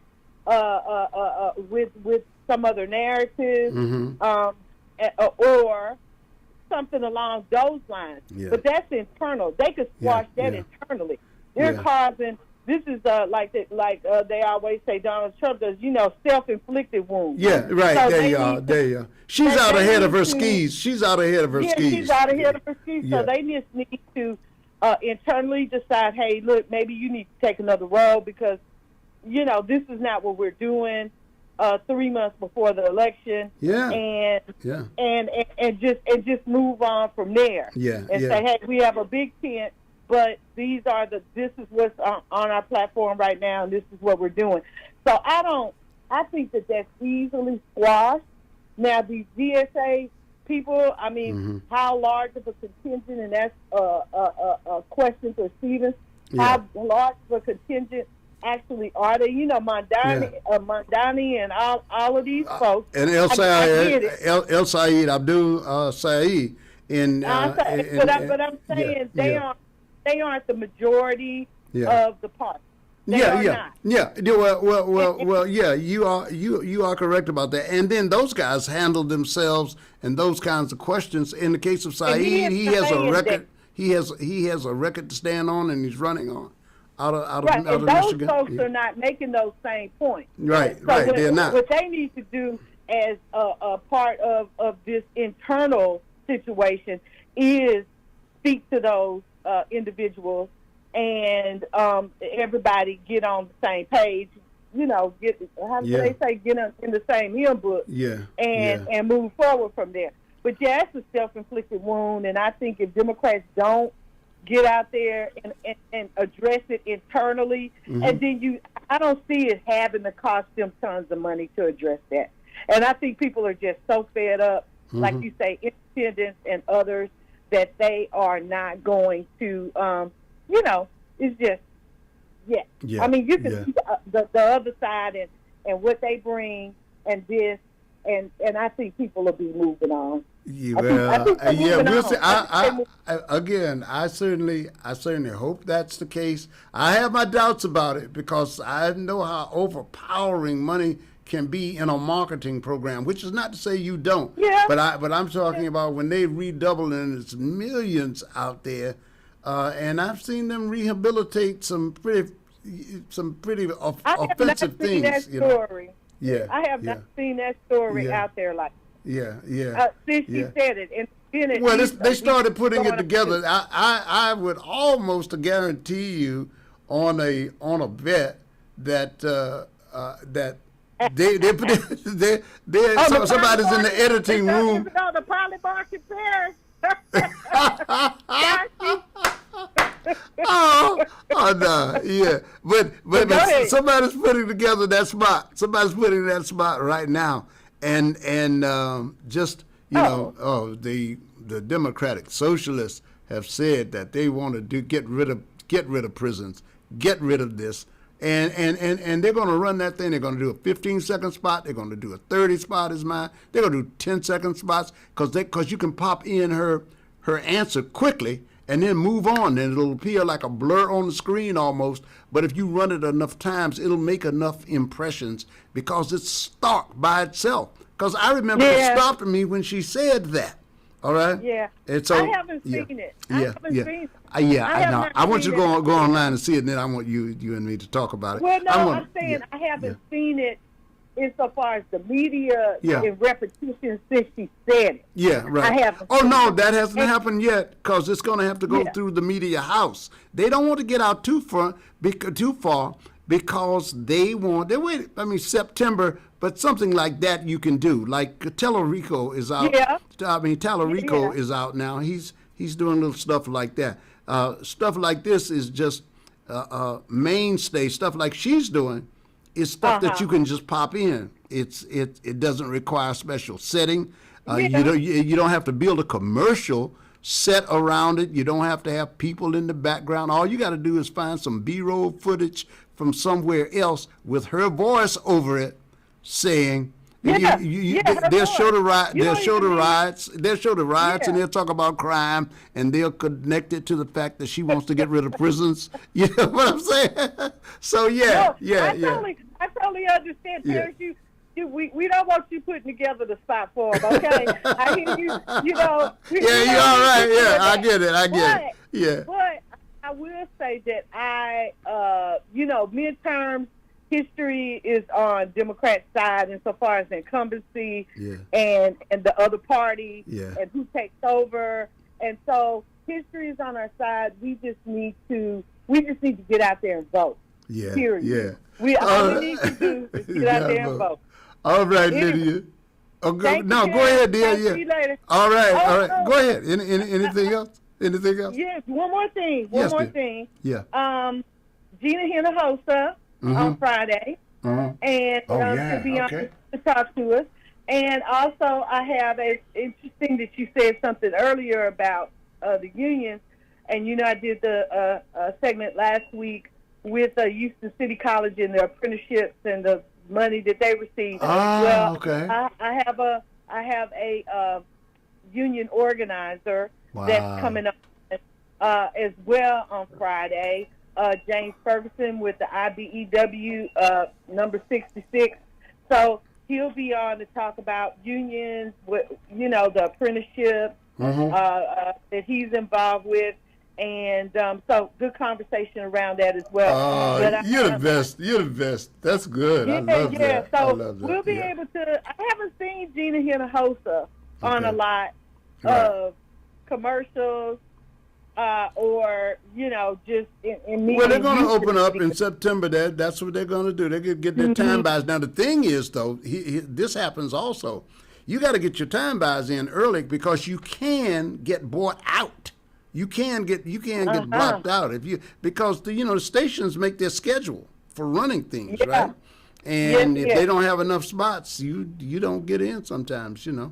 with some other narrative, or something along those lines. Yeah. But that's internal. They could squash that internally. They're causing. This is like they always say Donald Trump does, self-inflicted wounds. Yeah, right. So there you are. There you are. She's out ahead of her skis. She's out ahead of her skis. She's out ahead of her skis. Yeah. So they just need to internally decide, hey, look, maybe you need to take another role because, this is not what we're doing 3 months before the election. Yeah. And just move on from there. Yeah. And say, hey, we have a big tent. But this is what's on our platform right now, and this is what we're doing. So I think that's easily squashed. Now, these GSA people, I mean, how large of a contingent, and that's a question for Stevens, how large of a contingent actually are they? Mondani and all of these folks. And El Sayed, Abdul Sayed. But I'm saying they aren't the majority of the party. They are not. Well, you are correct about that. And then those guys handled themselves and those kinds of questions. In the case of Saeed, he has a record. He has a record to stand on, and he's running on out of those Michigan. Folks are not making those same points. Right, they're not. What they need to do as a part of this internal situation is speak to those individuals and everybody get on the same page. Get they say get in the same hymn book. And move forward from there. But it's a self-inflicted wound, and I think if Democrats don't get out there and address it internally, and then I don't see it having to cost them tons of money to address that. And I think people are just so fed up, like you say, independents and others, that they are not going to, it's just, I mean, you can see the other side and what they bring and this, and I think people will be moving on. We'll see. I certainly hope that's the case. I have my doubts about it because I know how overpowering money can be in a marketing program, which is not to say you don't. Yeah. But I'm talking about when they redouble and it's millions out there, and I've seen them rehabilitate some pretty offensive things. I have not seen that story. I have not seen that story out there like. Since she said it, they started putting it together. I would almost guarantee you on a bet that somebody's in the editing room. The Polly Barker Paris. But somebody's putting together that spot. Somebody's putting that spot right now, and the Democratic Socialists have said that they want to get rid of prisons, get rid of this. And they're going to run that thing. They're going to do a 15-second spot. They're going to do a 30 spot is mine. They're going to do 10-second spots because you can pop in her answer quickly and then move on. And it'll appear like a blur on the screen almost. But if you run it enough times, it'll make enough impressions because it's stark by itself. Because I remember it stopped me when she said that. All right. Yeah. And so, I haven't seen it. I haven't seen it. I want you to go online and see it, and then I want you and me to talk about it. Well, no, I'm saying I haven't seen it insofar as the media in repetition since she said it. Yeah, right. I haven't. Oh no, that hasn't happened yet because it's going to have to go through the media house. They don't want to get out too far because they wait. I mean September, but something like that you can do. Like Tallarico is out. Yeah. I mean Tallarico is out now. He's He's doing little stuff like that. Stuff like this is just mainstay. Stuff like she's doing is stuff that you can just pop in. It doesn't require special setting. You don't have to build a commercial set around it. You don't have to have people in the background. All you got to do is find some B-roll footage from somewhere else with her voice over it, saying, they'll show the riots. They'll show the riots, and they'll talk about crime, and they'll connect it to the fact that she wants to get rid of prisons. You know what I'm saying? So I totally understand, Terrence. We don't want you putting together the spot for them, okay? I hear you. You know. You're all right. Yeah, I get it. Yeah. But I will say that midterms history is on Democrats' side insofar as incumbency and the other party and who takes over, and so history is on our side. We just need to get out there and vote. Yeah. Period. All we need to do is get out there and vote. All right, Lydia. Okay. No, go ahead, dear. Yeah. See you later. All right. Go ahead. Anything else? Yes. One more thing. Yeah. Gina Hinojosa on Friday, and she'll be on to talk to us. And also, it's interesting that you said something earlier about the unions. And I did the segment last week with Houston City College and their apprenticeships and the money that they receive. Okay. I have a union organizer that's coming up as well on Friday. James Ferguson with the IBEW number 66. So he'll be on to talk about unions, the apprenticeship that he's involved with. And so good conversation around that as well. You're the best. You're the best. That's good. I love that. So we'll be able to. I haven't seen Gina Hinojosa on a lot of commercials or just in meetings. Well, they're going to open up in September. That's what they're going to do. They're going to get their time buys. Now the thing is, though, this happens also. You got to get your time buys in early because you can get bought out. You can get blocked out because the stations make their schedule for running things, right? And if they don't have enough spots, you don't get in sometimes, Okay.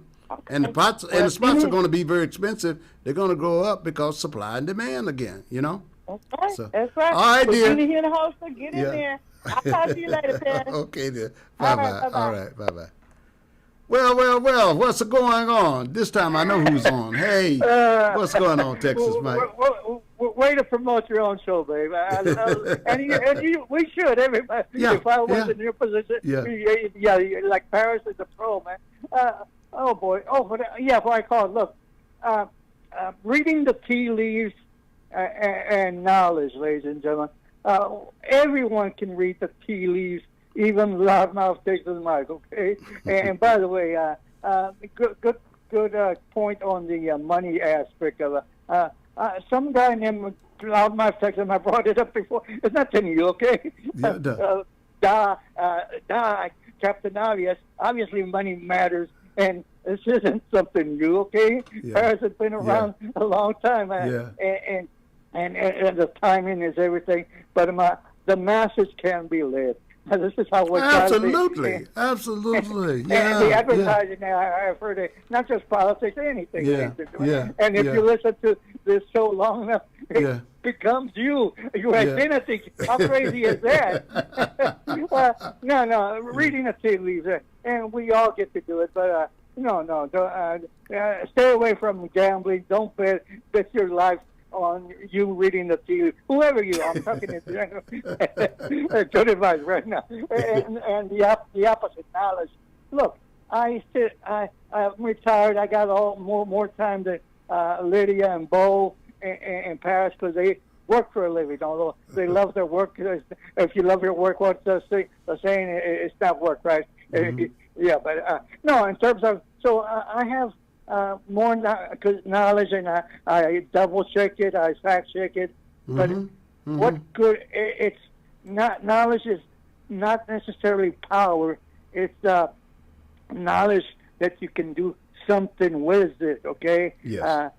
And the spots are going to be very expensive. They're going to go up because supply and demand again, That's right. So, That's right. All right, dear. Get in there. I'll talk to you later, Ted. Okay, dear. Bye-bye. All right, bye-bye. Well, what's going on? This time I know who's on. Hey, what's going on, Texas Mike? Way to promote your own show, babe. We should, everybody. If I was in your position, like Paris is a pro, man. Oh, boy. What I call it. Look, reading the tea leaves and knowledge, ladies and gentlemen. Everyone can read the tea leaves. Even loudmouth Texas Mike, okay? And by the way, good point on the money aspect of it. Some guy named loudmouth Texas Mike brought it up before. It's nothing new, okay? Captain Obvious. Obviously, money matters, and this isn't something new, okay? Paris has been around a long time, and the timing is everything. But the masses can be led. This is how we're absolutely. And the advertising now, I've heard it, not just politics, anything. And if you listen to this show long enough, it becomes your identity. How crazy is that? No, reading the tea leaves, and we all get to do it, but stay away from gambling. Don't bet your life on you reading the tea, whoever you are. I'm talking in general. Good advice right now. And the opposite knowledge. Look, I'm retired. I got more time than Lydia and Bo and Paris because they work for a living. Although they love their work. If you love your work, what's the saying? It's not work, right? But no. In terms of I have. More knowledge, and I double check it, I fact check it. But what good? It's not knowledge is not necessarily power. It's knowledge that you can do something with it. Okay. Yes.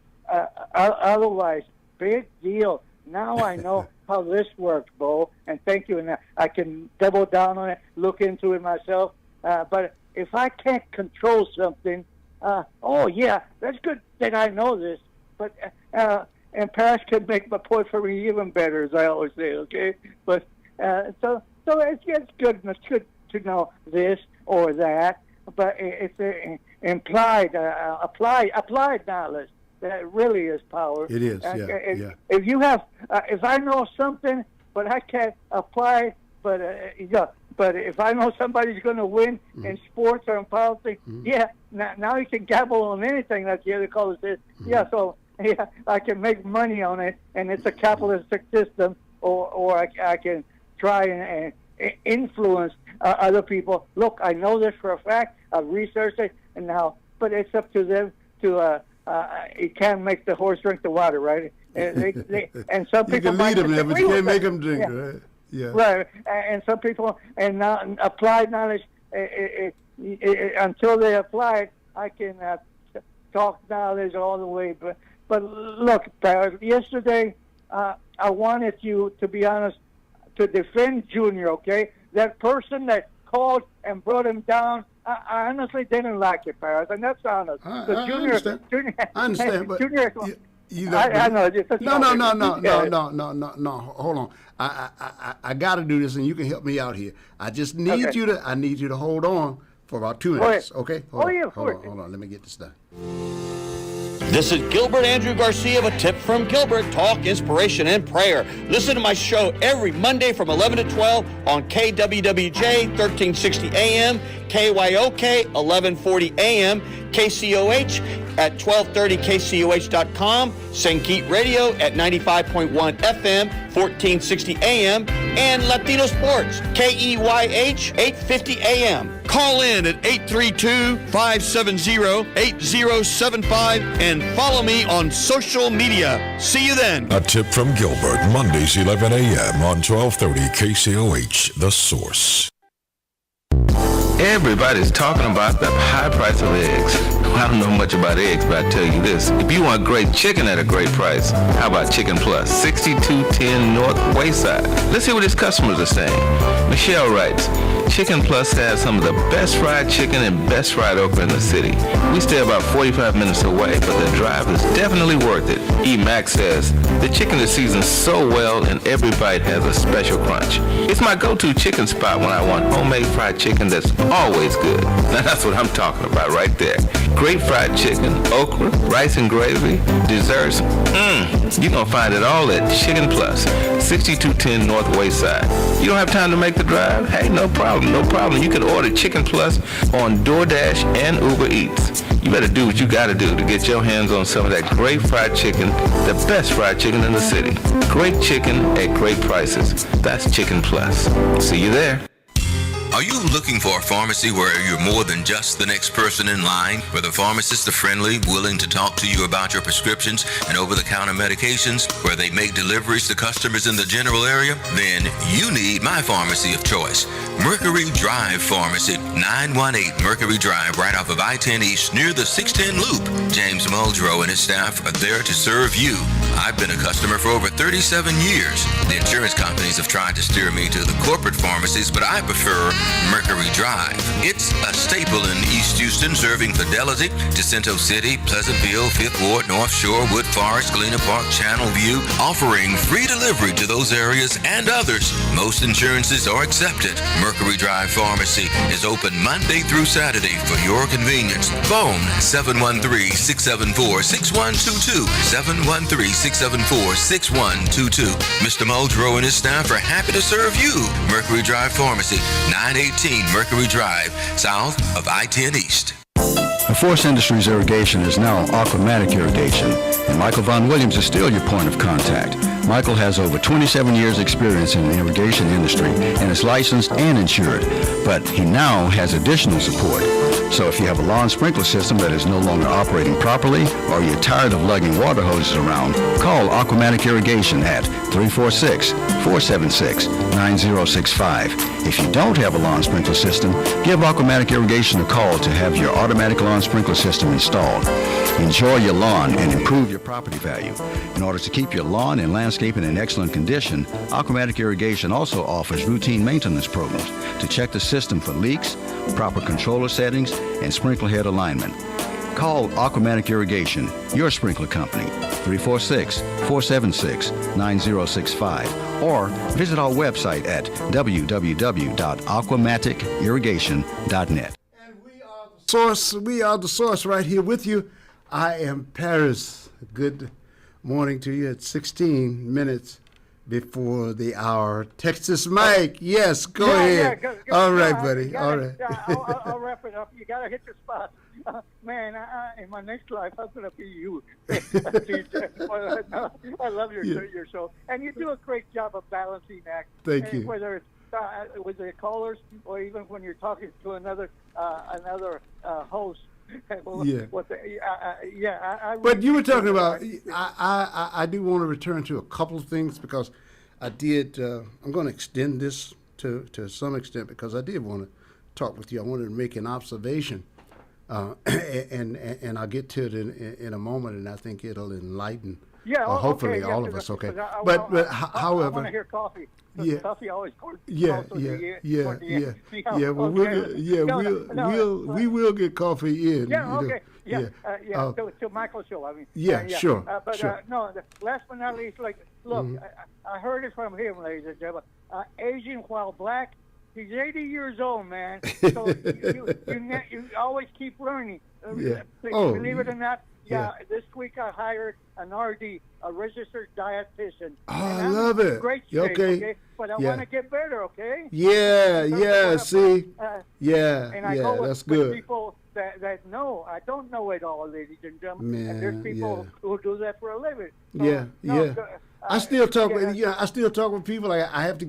Otherwise, big deal. Now I know how this works, Bo, and thank you. And I can double down on it, look into it myself. But if I can't control something, oh yeah, that's good that I know this. But and Paris could make my point for me even better, as I always say. Okay, but so it's good. It's good to know this or that, but it's implied, applied knowledge that really is power. It is. If you have, if I know something, but I can't apply, but if I know somebody's going to win in sports or in politics, now you can gamble on anything, like the other caller said. So I can make money on it, and it's a capitalistic system, or I can try and influence other people. Look, I know this for a fact. I've researched it, and now, but it's up to them to. You can't make the horse drink the water, right? And some people you can lead them there, but you can't make them drink, right? Yeah. Right, and some people, and applied knowledge, until they apply it, I can talk knowledge all the way. But look, yesterday, I wanted you, to be honest, to defend Junior, okay? That person that called and brought him down, I honestly didn't like it, Paris, and that's honest. I understand. I understand, but Junior, I know. No. Hold on. I got to do this, and you can help me out here. I just need you to. I need you to hold on for about 2 minutes. Okay? Hold on. Let me get this done. This is Gilbert Andrew Garcia of A Tip from Gilbert. Talk, inspiration, and prayer. Listen to my show every Monday from 11 to 12 on KWWJ 1360 AM, KYOK 1140 AM, KCOH at 1230 KCOH.com, Sankeet Radio at 95.1 FM, 1460 AM, and Latino Sports, KEYH 850 AM. Call in at 832-570-8075 and follow me on social media. See you then. A Tip from Gilbert, Mondays 11 a.m. on 1230 KCOH, The Source. Everybody's talking about the high price of eggs. I don't know much about eggs, but I tell you this. If you want great chicken at a great price, how about Chicken Plus, 6210 North Wayside? Let's hear what his customers are saying. Michelle writes, Chicken Plus has some of the best fried chicken and best fried okra in the city. We stay about 45 minutes away, but the drive is definitely worth it. E. Max says, the chicken is seasoned so well and every bite has a special crunch. It's my go-to chicken spot when I want homemade fried chicken that's always good. Now that's what I'm talking about right there. Great fried chicken, okra, rice and gravy, desserts. You're going to find it all at Chicken Plus, 6210 North Wayside. You don't have time to make the drive? Hey, no problem. You can order Chicken Plus on DoorDash and Uber Eats. You better do what you got to do to get your hands on some of that great fried chicken, the best fried chicken in the city. Great chicken at great prices. That's Chicken Plus. See you there. Are you looking for a pharmacy where you're more than just the next person in line, where the pharmacists are friendly, willing to talk to you about your prescriptions and over-the-counter medications, where they make deliveries to customers in the general area? Then you need my pharmacy of choice, Mercury Drive Pharmacy, 918 Mercury Drive, right off of I-10 East, near the 610 Loop. James Muldrow and his staff are there to serve you. I've been a customer for over 37 years. The insurance companies have tried to steer me to the corporate pharmacies, but I prefer Mercury Drive. It's a staple in East Houston, serving Fidelity, Jacinto City, Pleasantville, Fifth Ward, North Shore, Wood Forest, Galena Park, Channel View, offering free delivery to those areas and others. Most insurances are accepted. Mercury Drive Pharmacy is open Monday through Saturday for your convenience. Phone 713-674-6122, 713-674-6122. Mr. Muldrow and his staff are happy to serve you. Mercury Drive Pharmacy, 918 Mercury Drive, south of I-10 East. Forest Industries Irrigation is now Aquamatic Irrigation, and Michael Von Williams is still your point of contact. Michael has over 27 years experience in the irrigation industry and is licensed and insured, but he now has additional support. So if you have a lawn sprinkler system that is no longer operating properly, or you're tired of lugging water hoses around, call Aquamatic Irrigation at 346-476-9065. If you don't have a lawn sprinkler system, give Aquamatic Irrigation a call to have your automatic lawn sprinkler system installed. Enjoy your lawn and improve your property value. In order to keep your lawn and landscaping in excellent condition, Aquamatic Irrigation also offers routine maintenance programs to check the system for leaks, proper controller settings, and sprinkler head alignment. Call Aquamatic Irrigation, your sprinkler company, 346-476-9065, or visit our website at www.aquamaticirrigation.net. We are the source right here with you. I am Paris. Good morning to you at 16 minutes before the hour. Texas Mike, yes, go ahead. Go, all right, buddy. All right. I'll wrap it up. You got to hit the spot. Man, in my next life, I'm going to be you. I love your show. And you do a great job of balancing act. Thank you. Whether it's with the callers or even when you're talking to another host. Yeah. But you were talking about, I do want to return to a couple of things because I did, I'm going to extend this to some extent because I did want to talk with you. I wanted to make an observation, and I'll get to it in a moment, and I think it'll enlighten hopefully all of us, okay? But however, I want to hear coffee. Yeah. Coffee always calls. Yeah. Well, we will get coffee in. Yeah. Okay. To Michael's show. I mean. Sure. But sure. last but not least, look, I heard it from him, ladies and gentlemen. Asian while black. He's 80 years old, man. So you always keep learning. Believe it or not. This week I hired an RD, a registered dietitian. Oh, I love it. Great shape, okay? But I want to get better, okay? See? And I go that's with good. people that know. I don't know it all, ladies and gentlemen. Man, and there's people who do that for a living. I still talk with people. I have to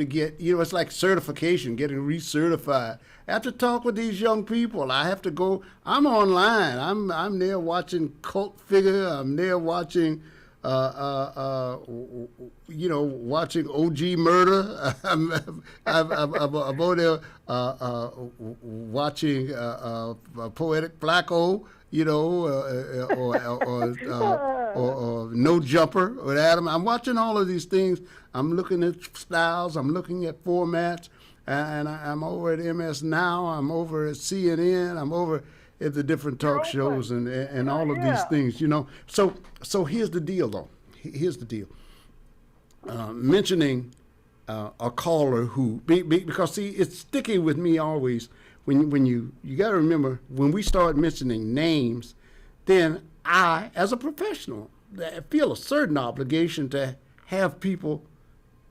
get, it's like certification, getting recertified. I have to talk with these young people. I have to go. I'm online. I'm there watching Cult Figure. I'm there watching, watching OG Murder. I'm over there watching Poetic Flacco. Or No Jumper with Adam. I'm watching all of these things. I'm looking at styles. I'm looking at formats. And I'm over at MS Now. I'm over at CNN. I'm over at the different talk shows and all of these things, So here's the deal, though. Here's the deal. Mentioning a caller who, because, see, it's sticky with me always. When you got to remember, when we start mentioning names, then I, as a professional, feel a certain obligation to have people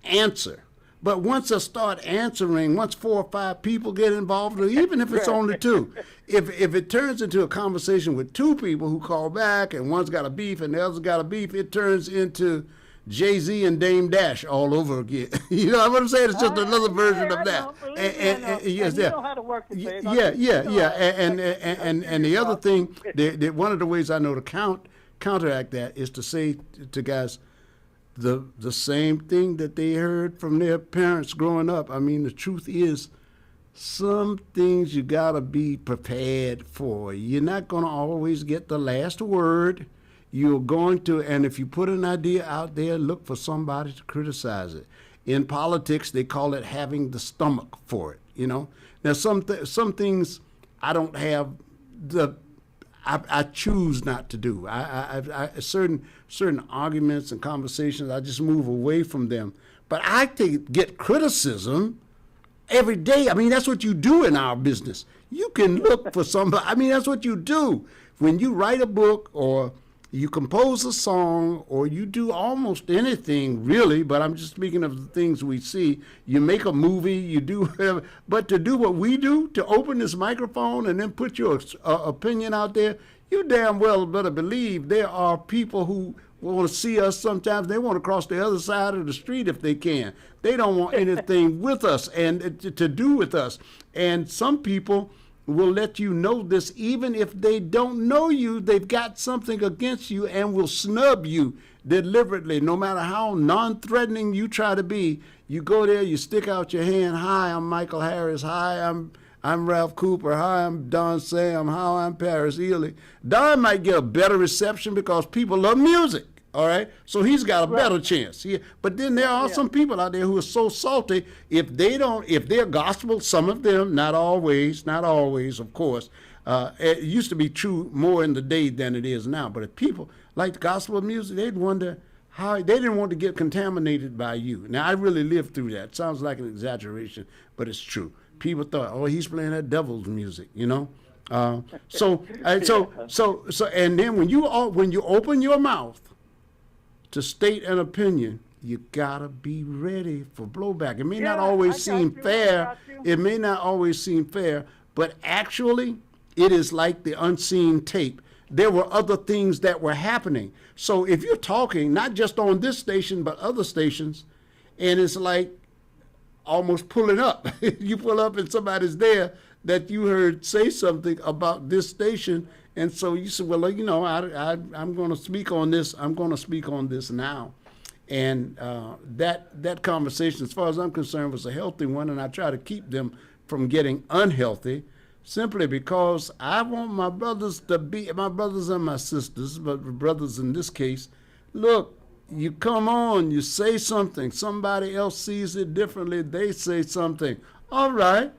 answer. But once I start answering, once 4 or 5 people get involved, or even if it's only 2, if it turns into a conversation with 2 people who call back and one's got a beef and the other's got a beef, it turns into Jay-Z and Dame Dash all over again. You know what I'm saying? It's just another version of that. And you know how to work the thing. And the other thing, one of the ways I know to counteract that is to say to guys, the same thing that they heard from their parents growing up. I mean, the truth is, some things you gotta be prepared for. You're not gonna always get the last word. You're going to, and if you put an idea out there, look for somebody to criticize it. In politics, they call it having the stomach for it. Now some things I don't have I choose not to do. I certain arguments and conversations, I just move away from them. But I get criticism every day. I mean, that's what you do in our business. You can look for somebody. I mean, that's what you do. When you write a book or you compose a song or you do almost anything, really, but I'm just speaking of the things we see. You make a movie, you do whatever. But to do what we do, to open this microphone and then put your opinion out there, you damn well better believe there are people who want to see us sometimes. They want to cross the other side of the street if they can. They don't want anything with us and to do with us. And some people will let you know this. Even if they don't know you, they've got something against you and will snub you deliberately. No matter how non-threatening you try to be, you go there, you stick out your hand. Hi, I'm Michael Harris. Hi, I'm Ralph Cooper. Hi, I'm Don Sam. Hi, I'm Paris Eley. Don might get a better reception because people love music. All right, so he's got a better chance. But then there are some people out there who are so salty. If they're gospel, some of them, not always, of course. It used to be true more in the day than it is now. But if people like gospel music, they'd wonder how they didn't want to get contaminated by you. Now I really lived through that. Sounds like an exaggeration, but it's true. People thought, oh, he's playing that devil's music, you know. And then when you open your mouth to state an opinion, you gotta be ready for blowback. It may not always seem fair. It may not always seem fair, but actually, it is like the unseen tape. There were other things that were happening. So if you're talking, not just on this station, but other stations, and it's like almost pulling up. You pull up and somebody's there that you heard say something about this station. And so you said, well, you know, I'm going to speak on this. I'm going to speak on this now. And that conversation, as far as I'm concerned, was a healthy one. And I try to keep them from getting unhealthy simply because I want my brothers to be, my brothers and my sisters, but brothers in this case, look, you come on, you say something. Somebody else sees it differently. They say something. All right.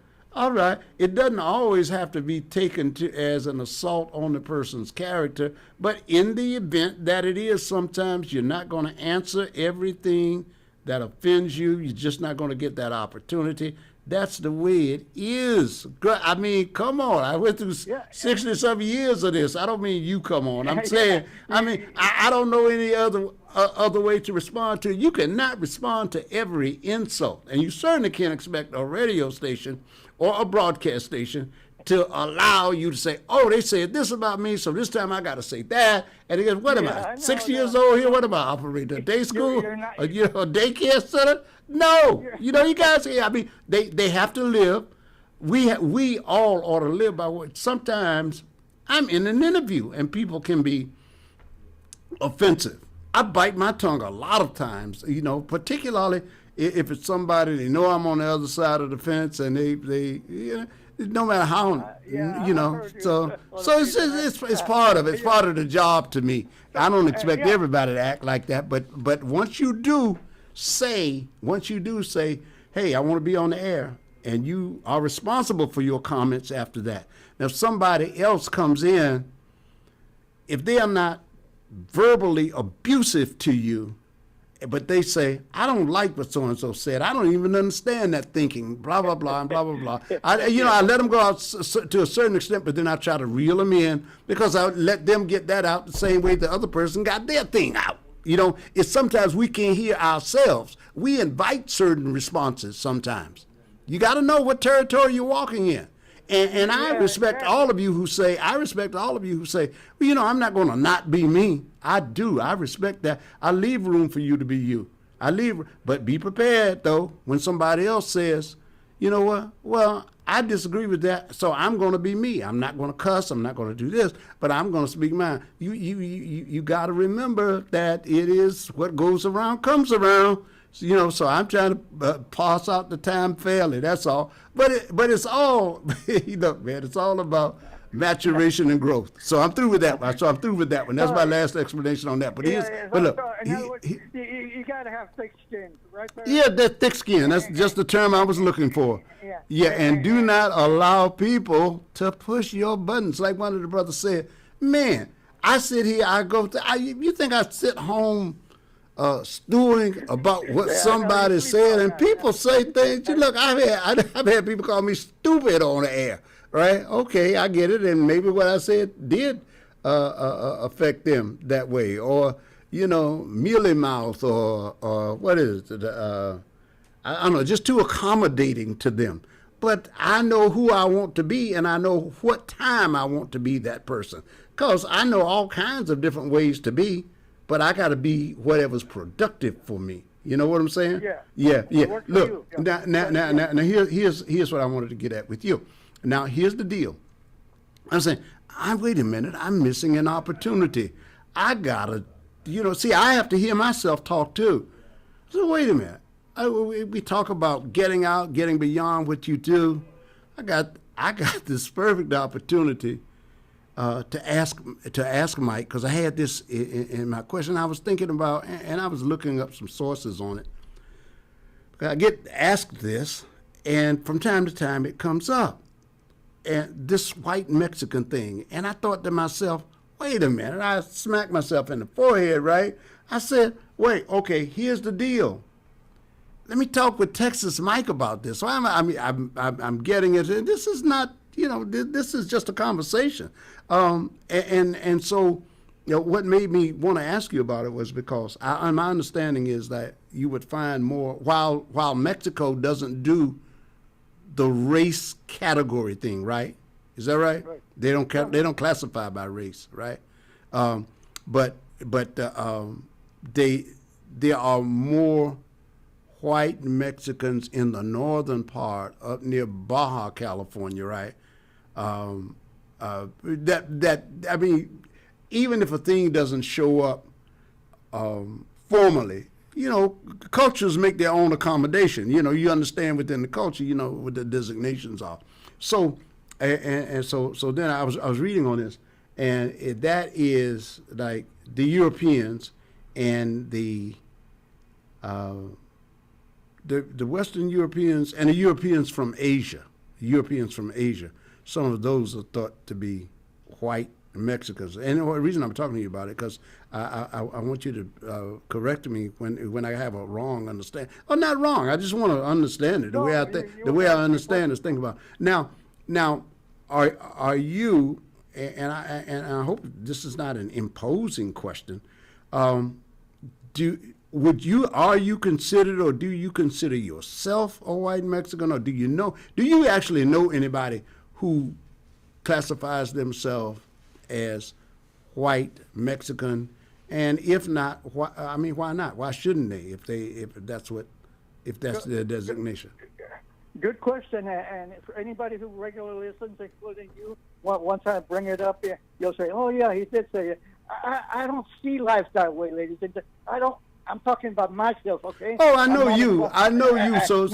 It doesn't always have to be taken as an assault on the person's character, but in the event that it is, sometimes you're not going to answer everything that offends you. You're just not going to get that opportunity. That's the way it is. I mean, come on. I went through 60-something years of this. I don't mean you come on. I'm saying, I mean, I don't know any other way to respond to it. You cannot respond to every insult, and you certainly can't expect a radio station or a broadcast station to allow you to say, oh, they said this about me, so this time I got to say that. And he goes, what am I, 6 years old here? What am I, operating a day school? A daycare center? No. You know, you guys, I mean, they have to live. We all ought to live by what, sometimes I'm in an interview and people can be offensive. I bite my tongue a lot of times, you know, particularly if it's somebody they know I'm on the other side of the fence, and they you know, no matter how, you know, so it's part of it. It's part of the job to me. I don't expect everybody to act like that, but once you do say, hey, I want to be on the air, and you are responsible for your comments after that. Now, if somebody else comes in, if they are not verbally abusive to you, but they say, I don't like what so-and-so said. I don't even understand that thinking, blah, blah, blah, and blah, blah, blah. I let them go out to a certain extent, but then I try to reel them in because I let them get that out the same way the other person got their thing out. You know, it's sometimes we can't hear ourselves. We invite certain responses sometimes. You got to know what territory you're walking in. And I respect all of you who say, well, you know, I'm not going to not be me. I do. I respect that. I leave room for you to be you. But be prepared, though, when somebody else says, you know what, well, I disagree with that, so I'm going to be me. I'm not going to cuss. I'm not going to do this, but I'm going to speak mine. You got to remember that it is what goes around comes around. You know, so I'm trying to pass out the time fairly. That's all. But it's all, look, man, it's all about maturation and growth. So I'm through with that one. That's my last explanation on that. But look, you got to have thick skin, right there. Yeah, that thick skin. That's just the term I was looking for. Yeah, and do not allow people to push your buttons. Like one of the brothers said, man, I sit here, you think I sit home stewing about what somebody said, and people say things. Look, I've had people call me stupid on the air, right? Okay, I get it, and maybe what I said did affect them that way, or you know, mealy mouth, or what is it? I don't know, just too accommodating to them. But I know who I want to be, and I know what time I want to be that person, because I know all kinds of different ways to be. But I got to be whatever's productive for me. You know what I'm saying? Yeah. Look, now here's what I wanted to get at with you. Now, here's the deal. I'm saying, wait a minute, I'm missing an opportunity. I gotta, see, I have to hear myself talk too. So wait a minute. We talk about getting out, getting beyond what you do. I got this perfect opportunity to ask Mike, because I had this in my question I was thinking about, and I was looking up some sources on it. I get asked this, and from time to time it comes up. And this white Mexican thing. And I thought to myself, wait a minute. I smacked myself in the forehead, right? I said, wait, okay, here's the deal. Let me talk with Texas Mike about this. So I'm getting it. And this is not, this is just a conversation. And so, what made me want to ask you about it was because my understanding is that you would find more, while Mexico doesn't do the race category thing, right? Is that right? Right. They don't classify by race, right? But there are more white Mexicans in the northern part up near Baja California, right? Even if a thing doesn't show up formally, cultures make their own accommodation. You understand within the culture, what the designations are. So, so then I was reading on this, and that is like the Europeans and the Western Europeans and the Europeans from Asia. Some of those are thought to be white Mexicans. And the reason I'm talking to you about it, because I want you to correct me when I have a wrong understanding. Oh, not wrong. I just want to understand it the way I think. The way I understand is think about it. Now, are you? And I hope this is not an imposing question. Are you considered, or do you consider yourself a white Mexican, or do you actually know anybody who classifies themselves as white Mexican? And if not, why not? Why shouldn't they? If that's their designation. Good question. And for anybody who regularly listens, including you, once I bring it up, you'll say, "Oh yeah, he did say it." I don't see life that way, ladies and gentlemen. I don't. I'm talking about myself, okay? Oh, I know you. So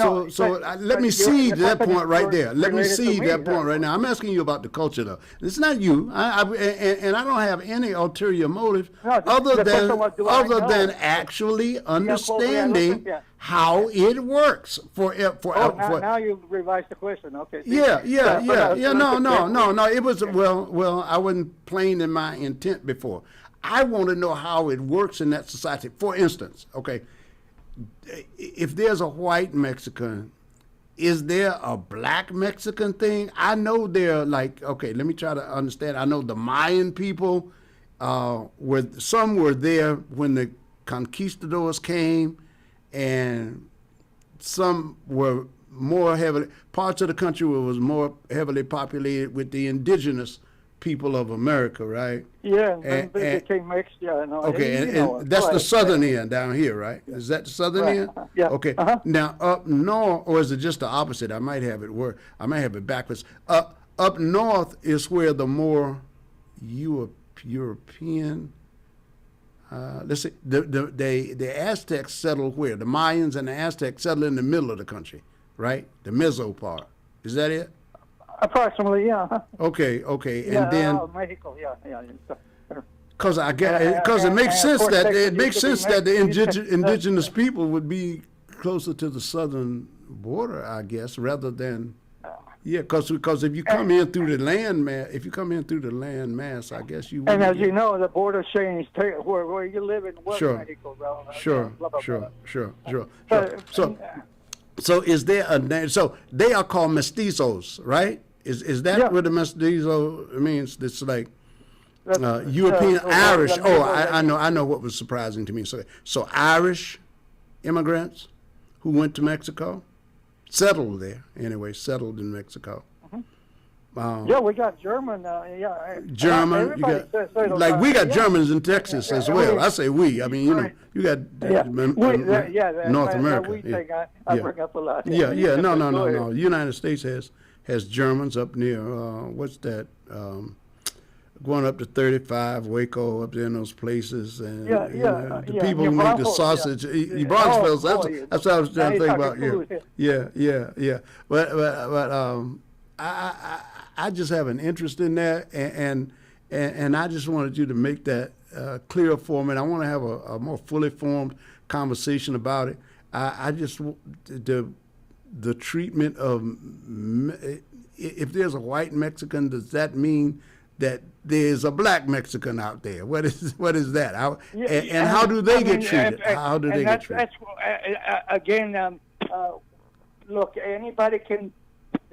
let me see that point right there. Let me see that point right now. I'm asking you about the culture, though. It's not you. And I don't have any ulterior motive other than actually understanding how it works now you revised the question. Okay. Yeah. No. It was well. I wasn't plain in my intent before. I want to know how it works in that society. For instance, okay, if there's a white Mexican, is there a black Mexican thing? I know they're like, okay, let me try to understand. I know the Mayan people, some were there when the conquistadors came, and some were parts of the country was more heavily populated with the indigenous people of America, right? Yeah, and they became mixed, yeah. No, okay, and that's the southern end down here, right? Is that the southern end? Yeah. Okay. Now up north, or is it just the opposite? I might have it backwards. Up north is where the more European. Let's see. The Aztecs settled where? The Mayans and the Aztecs settled in the middle of the country, right? The Meso part. Is that it? Approximately, yeah. Okay, yeah, and then Mexico, yeah. Because it makes sense that the indigenous people would be closer to the southern border, I guess, rather than because if you come in through the land mass, I guess you. And as you know, the border changed where you live in West Mexico. Sure. So is there a name? So they are called mestizos, right? Is that what the mestizo means? It's like European Irish. I know what was surprising to me. So Irish immigrants who went to Mexico, settled there anyway, settled in Mexico. We got German. German. You got we got Germans in Texas as well. I say we. I mean, you got North America. I bring up a lot. No. United States has has Germans up near, what's that, going up to 35, Waco, up there in those places. And the people who make the sausage, Bronxville, that's what I was trying to think about. Yeah. But I just have an interest in that, and I just wanted you to make that clear for me. And I want to have a more fully formed conversation about it. I just the treatment of, if there's a white Mexican, does that mean that there's a black Mexican out there? What is that? And how do they get treated? How do they get treated? Again, look, anybody can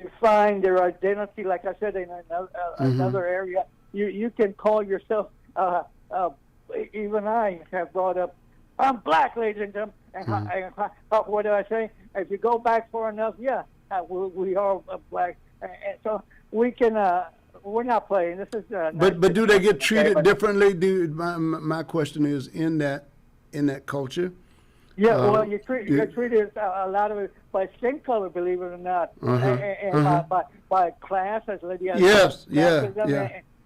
define their identity. Like I said, in another area, you can call yourself. Even I have brought up, I'm black, ladies and gentlemen. And what do I say? If you go back far enough, we are black, and so we can. We're not playing. This is. But do they get treated differently? My question is in that culture. Yeah, well, you're treated a lot of it by skin color, believe it or not, and by class, as Lydia. Yes,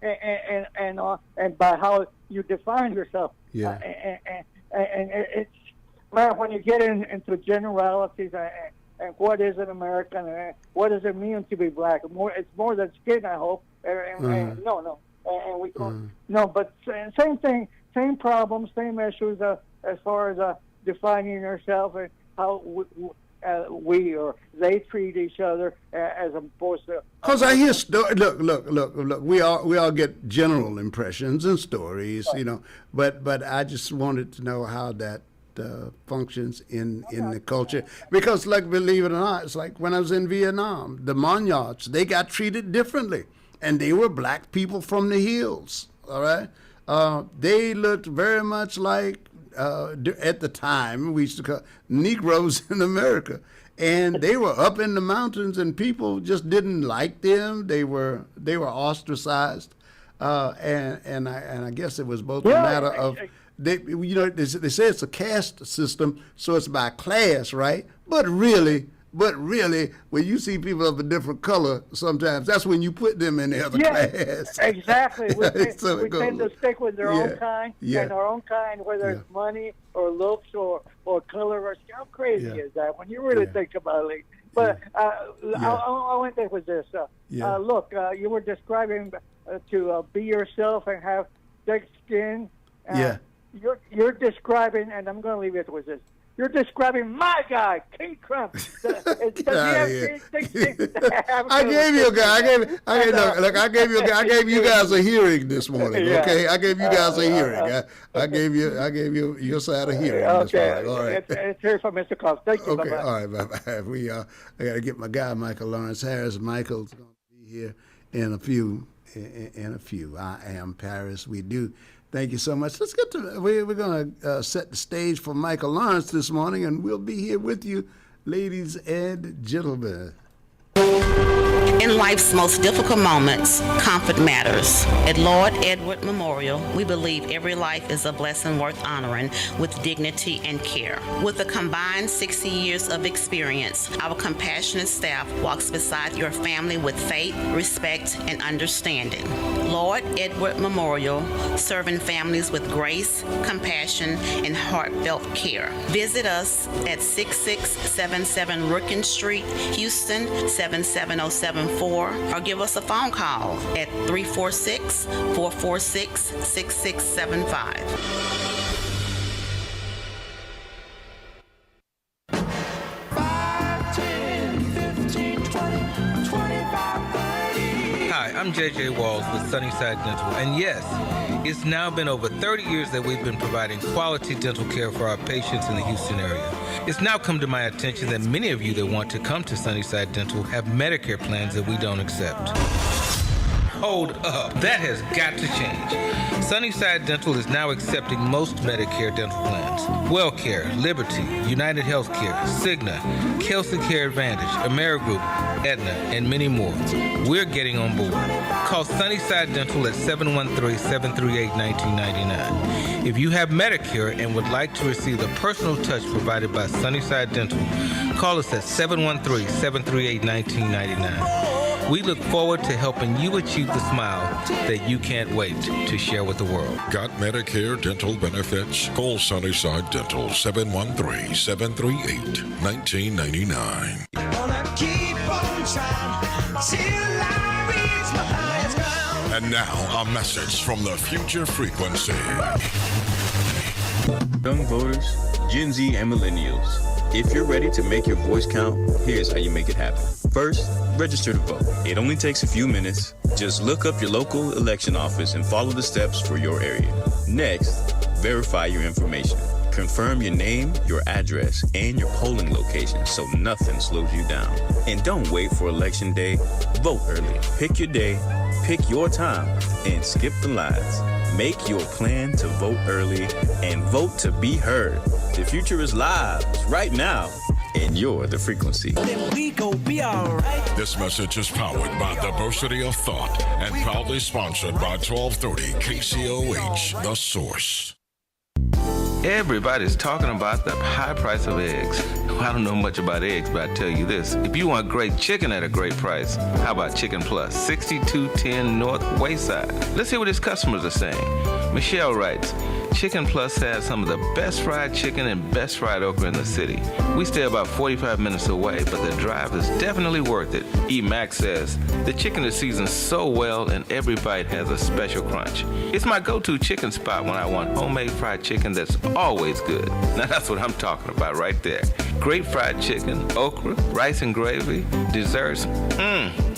and by how you define yourself. Yeah. And it's, man, when you get into generalities and what is an American and what does it mean to be black? It's more than skin, I hope. No, and we don't. No, but same thing, same problems, same issues as far as defining yourself and how we or they treat each other as opposed to. Because I hear look. We all get general impressions and stories, But I just wanted to know how that functions in the culture, because, like, believe it or not, it's like when I was in Vietnam, the Monyads, they got treated differently, and they were black people from the hills. All right, they looked very much like. At the time, we used to call Negroes in America, and they were up in the mountains, and people just didn't like them. They were ostracized, and I guess it was both a matter of they say it's a caste system, so it's by class, right? But really, when you see people of a different color, sometimes that's when you put them in the other class. Exactly. We tend to stick with their own kind, and our own kind, whether it's money or looks or color or how crazy is that when you really think about it? But I went there with this. Look, you were describing to be yourself and have thick skin. You're describing, and I'm going to leave it with this. You're describing my guy, King Trump. I gave you a guy. I gave you guys a hearing this morning. Okay, I gave you guys a hearing. I gave you your side of hearing. Okay, all right. Let's hear from Mr. Cox. Thank you. Okay, bye-bye. all right. Bye-bye. I got to get my guy Michael Lawrence Harris. Michael's going to be here in a few. I am Paris. We do. Thank you so much. Let's get to, we're going to set the stage for Michael Lawrence this morning, and we'll be here with you, ladies and gentlemen. In life's most difficult moments, comfort matters. At Lord Edward Memorial, we believe every life is a blessing worth honoring with dignity and care. With a combined 60 years of experience, our compassionate staff walks beside your family with faith, respect, and understanding. Lord Edward Memorial, serving families with grace, compassion, and heartfelt care. Visit us at 6677 Rookin Street, Houston, 77074, or give us a phone call at 346-446-6675. Hi, I'm JJ Walls with Sunnyside Dental, and yes, it's now been over 30 years that we've been providing quality dental care for our patients in the Houston area. It's now come to my attention that many of you that want to come to Sunnyside Dental have Medicare plans that we don't accept. Hold up, that has got to change. Sunnyside Dental is now accepting most Medicare dental plans. WellCare, Liberty, United Healthcare, Cigna, Kelsey Care Advantage, Amerigroup, Aetna, and many more. We're getting on board. Call Sunnyside Dental at 713-738-1999. If you have Medicare and would like to receive the personal touch provided by Sunnyside Dental, call us at 713-738-1999. We look forward to helping you achieve the smile that you can't wait to share with the world. Got Medicare dental benefits? Call Sunnyside Dental 713-738-1999. Gonna keep on trying till I reach my highest ground. And now, a message from the Future Frequency. Young voters, Gen Z, and millennials. If you're ready to make your voice count, here's how you make it happen. First, register to vote. It only takes a few minutes. Just look up your local election office and follow the steps for your area. Next, verify your information. Confirm your name, your address, and your polling location so nothing slows you down. And don't wait for election day. Vote early. Pick your day, pick your time, and skip the lines. Make your plan to vote early and vote to be heard. The future is live right now, and you're the frequency. Then we gon' be alright. This message is powered by Diversity of Thought and proudly sponsored by 1230 KCOH, The Source. Everybody's talking about the high price of eggs. Well, I don't know much about eggs, but I tell you this. If you want great chicken at a great price, how about Chicken Plus, 6210 North Wayside? Let's hear what his customers are saying. Michelle writes, Chicken Plus has some of the best fried chicken and best fried okra in the city. We stay about 45 minutes away, but the drive is definitely worth it. E. Max says, the chicken is seasoned so well and every bite has a special crunch. It's my go-to chicken spot when I want homemade fried chicken that's always good. Now that's what I'm talking about right there. Great fried chicken, okra, rice and gravy, desserts.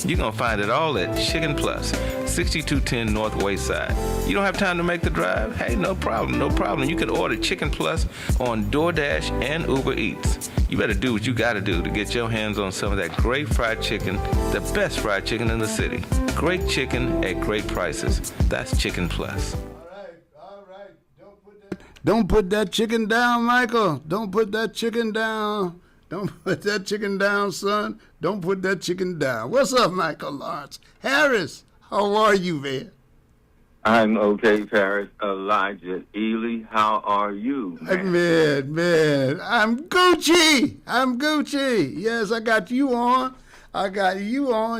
You're going to find it all at Chicken Plus, 6210 North Wayside. You don't have time to make the drive? Hey, no problem, no problem. You can order Chicken Plus on DoorDash and Uber Eats. You better do what you got to do to get your hands on some of that great fried chicken, the best fried chicken in the city. Great chicken at great prices. That's Chicken Plus. All right. Don't put that chicken down, Michael. Don't put that chicken down. Don't put that chicken down, son. Don't put that chicken down. What's up, Michael Lawrence? Harris, how are you, man? I'm okay, Paris. Elijah, Eley, how are you, man? Man, I'm Gucci. Yes, I got you on.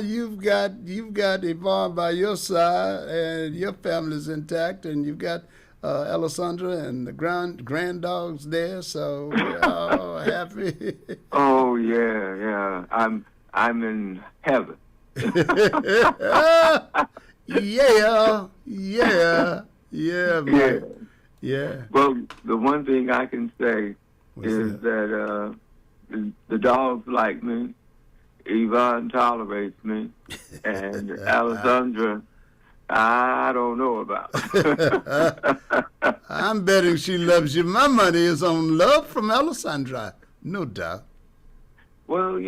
You've got Yvonne by your side, and your family's intact, and you've got Alessandra and the grand dogs there. So we're all happy. Oh yeah. I'm in heaven. Yeah, man. Yeah. Well, the one thing I can say is that the dogs like me, Yvonne tolerates me, and Alessandra, I don't know about. I'm betting she loves you. My money is on love from Alessandra, no doubt. Well,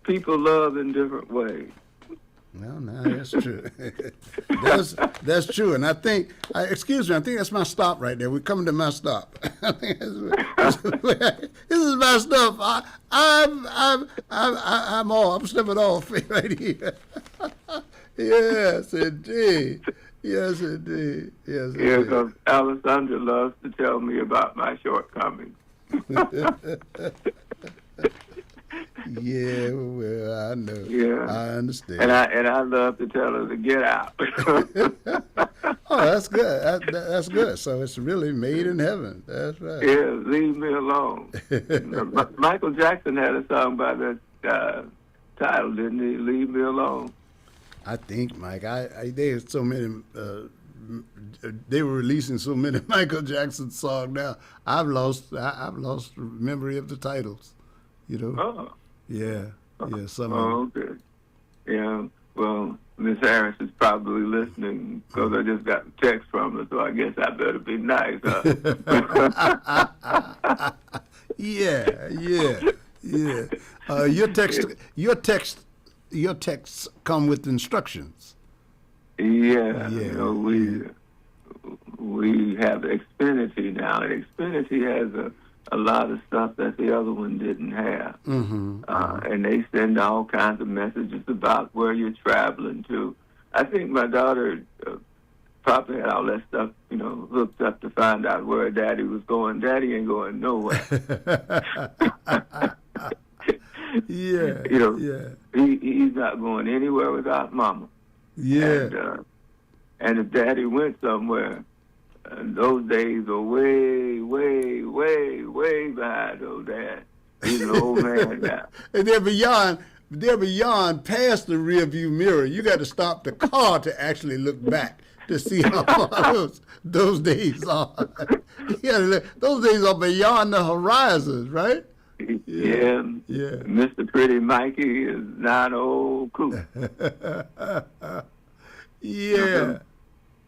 people love in different ways. No, that's true. that's true. And I think, excuse me, I think that's my stop right there. We're coming to my stop. I think this is my stop. I'm stepping off right here. Yes, indeed. Yes, indeed. Yes, indeed. Yeah, because Alessandra loves to tell me about my shortcomings. Yeah, well, I know. Yeah, I understand. And I love to tell her to get out. Oh, that's good. That's good. So it's really made in heaven. That's right. Yeah, leave me alone. Michael Jackson had a song by that title, didn't he? Leave me alone. I think, Mike. There's so many. They were releasing so many Michael Jackson songs now. I've lost memory of the titles. Oh. Yeah. Some. Oh, okay. Yeah. Well, Miss Harris is probably listening because I just got a text from her, so I guess I better be nice. Huh? Yeah. Your texts come with instructions. Yeah. We have Xfinity now, and Xfinity has a lot of stuff that the other one didn't have. Mm-hmm. And they send all kinds of messages about where you're traveling to. I think my daughter probably had all that stuff, hooked up to find out where Daddy was going. Daddy ain't going nowhere. Yeah. You know, yeah. he's not going anywhere without mama. Yeah. And if daddy went somewhere, those days are way, way, way, way behind old dad. He's an old man now. And they're beyond past the rearview mirror. You got to stop the car to actually look back to see how far those days are. Those days are beyond the horizons, right? Yeah. Mr. Pretty Mikey is not an old coot. Yeah.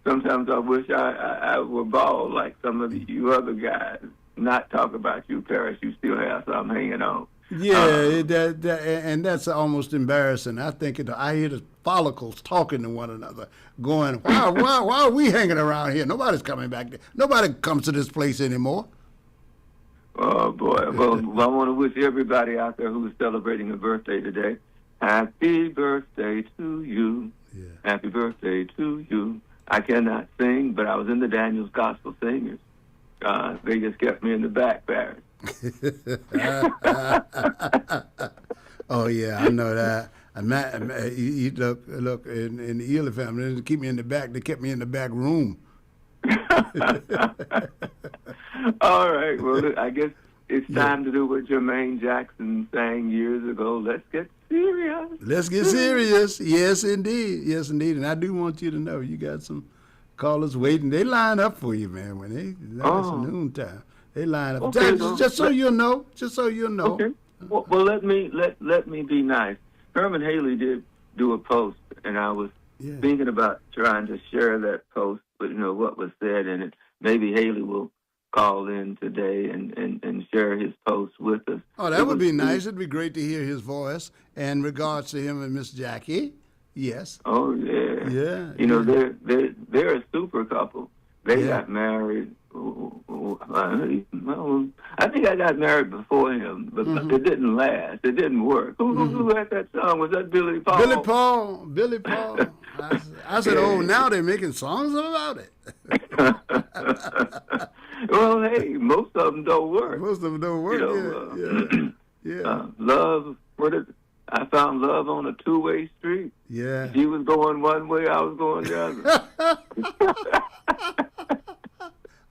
Sometimes I wish I were bald like some of you other guys. Not talk about you, Paris. You still have something hanging on. Yeah, and that's almost embarrassing. I hear the follicles talking to one another, going, why are we hanging around here? Nobody's coming back. Nobody comes to this place anymore. Oh, boy. Well, I want to wish everybody out there who's celebrating a birthday today, happy birthday to you. Yeah. Happy birthday to you. I cannot sing, but I was in the Daniels Gospel Singers. They just kept me in the back, Barry. Oh yeah, I know that. You look in the Eley family. They didn't keep me in the back. They kept me in the back room. All right. Well, I guess it's time to do what Jermaine Jackson sang years ago. Let's get serious. Let's get serious. Yes, indeed. Yes, indeed. And I do want you to know you got some callers waiting. They line up for you, man. When it's noontime, they line up. Okay, just so you know. Just so you know. Okay. Well, let me be nice. Herman Haley did do a post, and I was thinking about trying to share that post, but what was said in it. Maybe Haley will call in today and share his post with us. Oh, that would be nice. It'd be great to hear his voice. And regards to him and Miss Jackie. Yes. Oh yeah. Yeah. They're a super couple. They got married. I think I got married before him, but it didn't last. It didn't work. Who had that song? Was that Billy Paul? Billy Paul. I said, now they're making songs about it. Well, hey, most of them don't work. Yeah. Love. I found love on a two-way street. Yeah. She was going one way, I was going the other.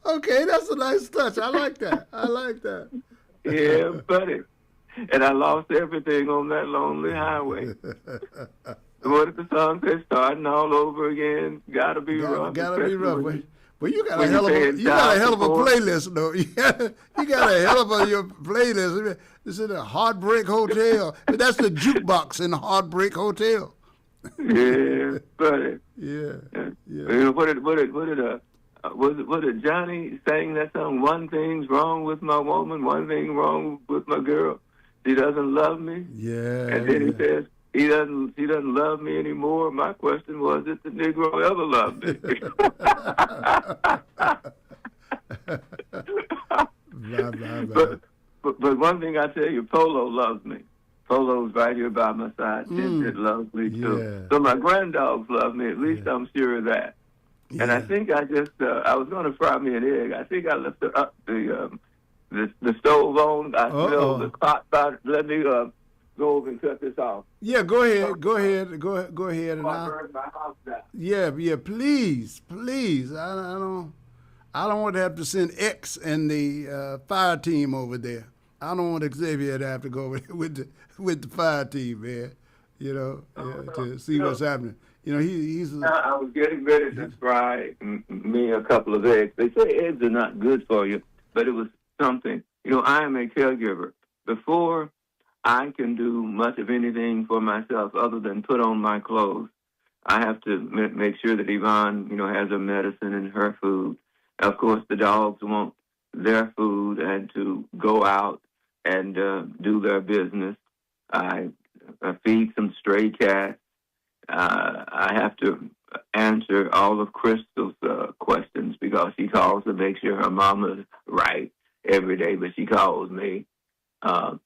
Okay, that's a nice touch. I like that. Yeah, buddy. And I lost everything on that lonely highway. What did the song say? Starting all over again. Gotta be rough. Gotta be rough. Well, you got a hell of a playlist, though. You got a hell of your playlist. This is a Heartbreak Hotel. That's the jukebox in the Heartbreak Hotel. Yeah, buddy. Yeah. What did Johnny sang that song? One thing's wrong with my woman, one thing wrong with my girl. She doesn't love me. Yeah. And then he says, she doesn't love me anymore. My question was, did the Negro ever love me? But one thing I tell you, Polo loves me. Polo's right here by my side. It loves me too. Yeah. So my granddogs love me. At least I'm sure of that. Yeah. And I think I was going to fry me an egg. I think I left the stove on. I smell the pot about it. Let me go over and cut this off. Yeah, go ahead. And burn my house down. Yeah, please. I don't want to have to send X and the fire team over there. I don't want Xavier to have to go over there with the fire team, man. To see what's happening. He's. I was getting ready to fry me a couple of eggs. They say eggs are not good for you, but it was something. I am a caregiver. Before I can do much of anything for myself other than put on my clothes, I have to make sure that Yvonne, has her medicine and her food. Of course, the dogs want their food and to go out and do their business. I feed some stray cats. I have to answer all of Crystal's questions because she calls to make sure her mama's right every day, but she calls me. And